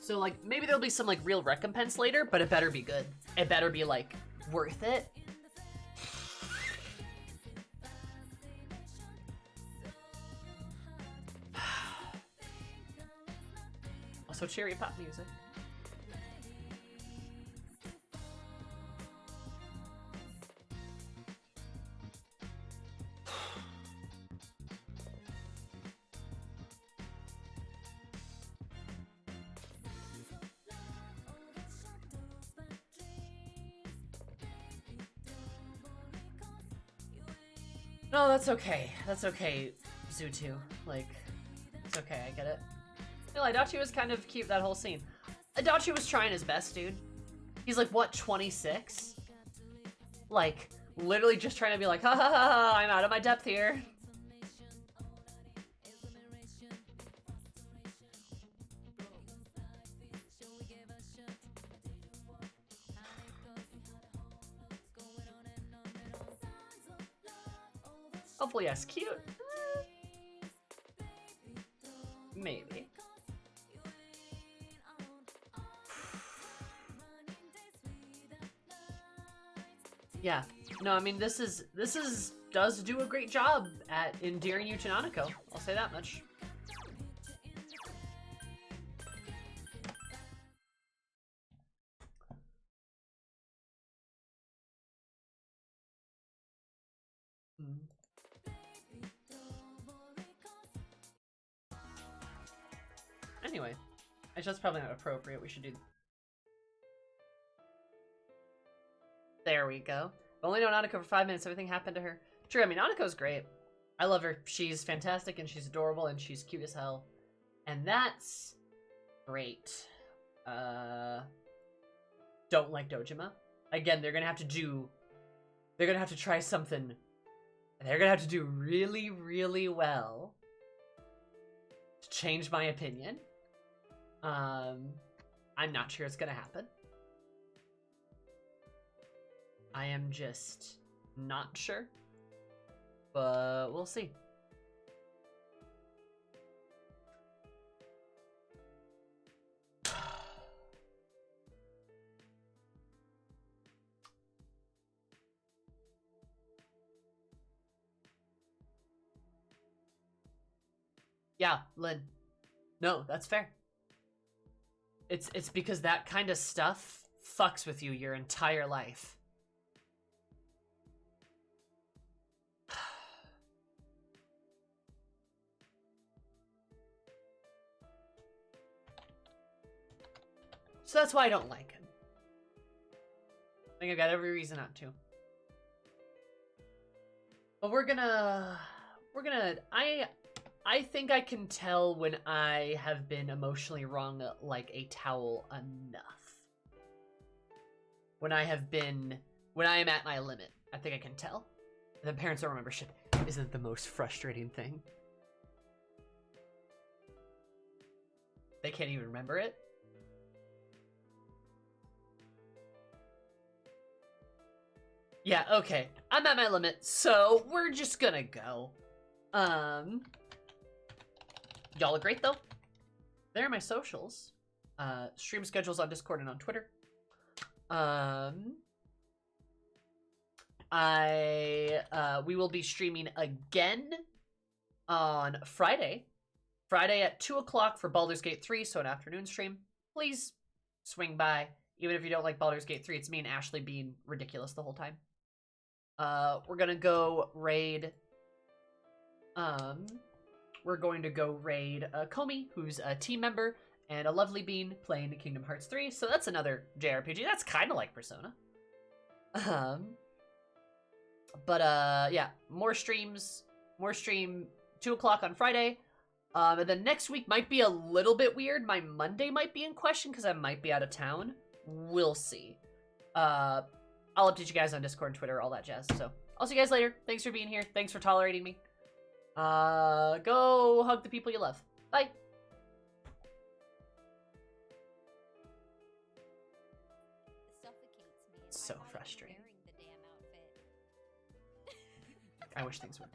So, like, maybe there'll be some, like, real recompense later, but it better be good. It better be, like, worth it. Also, cheery pop music. No, that's okay. That's okay, Zutu. Like, it's okay, I get it. No, Adachi was kind of cute, that whole scene. Adachi was trying his best, dude. He's like, what, 26? Like, literally just trying to be like, ha ha ha ha, I'm out of my depth here. Hopefully that's cute. Maybe. Yeah. No, I mean this does do a great job at endearing you to Nanako. I'll say that much. Anyway, I just probably not appropriate. We should do. There we go. I've only known Nanako for 5 minutes. Everything happened to her. True. I mean, Nanako's great. I love her. She's fantastic and she's adorable and she's cute as hell, and that's great. Don't like Dojima. Again, they're gonna have to do. They're gonna have to try something. They're gonna have to do really, really well to change my opinion. I'm not sure it's gonna happen. I am just not sure, but we'll see. Yeah, Lynn. No, that's fair. It's because that kind of stuff fucks with you your entire life. So that's why I don't like him. I think I've got every reason not to. But I think I can tell when I have been emotionally wrung like a towel enough. When I am at my limit, I think I can tell. And then parents don't remember shit isn't the most frustrating thing. They can't even remember it. Yeah, okay. I'm at my limit, so we're just gonna go. Y'all are great, though. There are my socials. Stream schedules on Discord and on Twitter. We will be streaming again on Friday. Friday at 2 o'clock for Baldur's Gate 3, so an afternoon stream. Please swing by. Even if you don't like Baldur's Gate 3, it's me and Ashley being ridiculous the whole time. We're gonna go raid... we're going to go raid Komi, who's a team member, and a lovely bean playing Kingdom Hearts 3. So that's another JRPG. That's kind of like Persona. Yeah, more stream 2 o'clock on Friday. And then next week might be a little bit weird. My Monday might be in question because I might be out of town. We'll see. I'll update you guys on Discord and Twitter, all that jazz. So I'll see you guys later. Thanks for being here. Thanks for tolerating me. Go hug the people you love. Bye. So frustrating. I wish things would.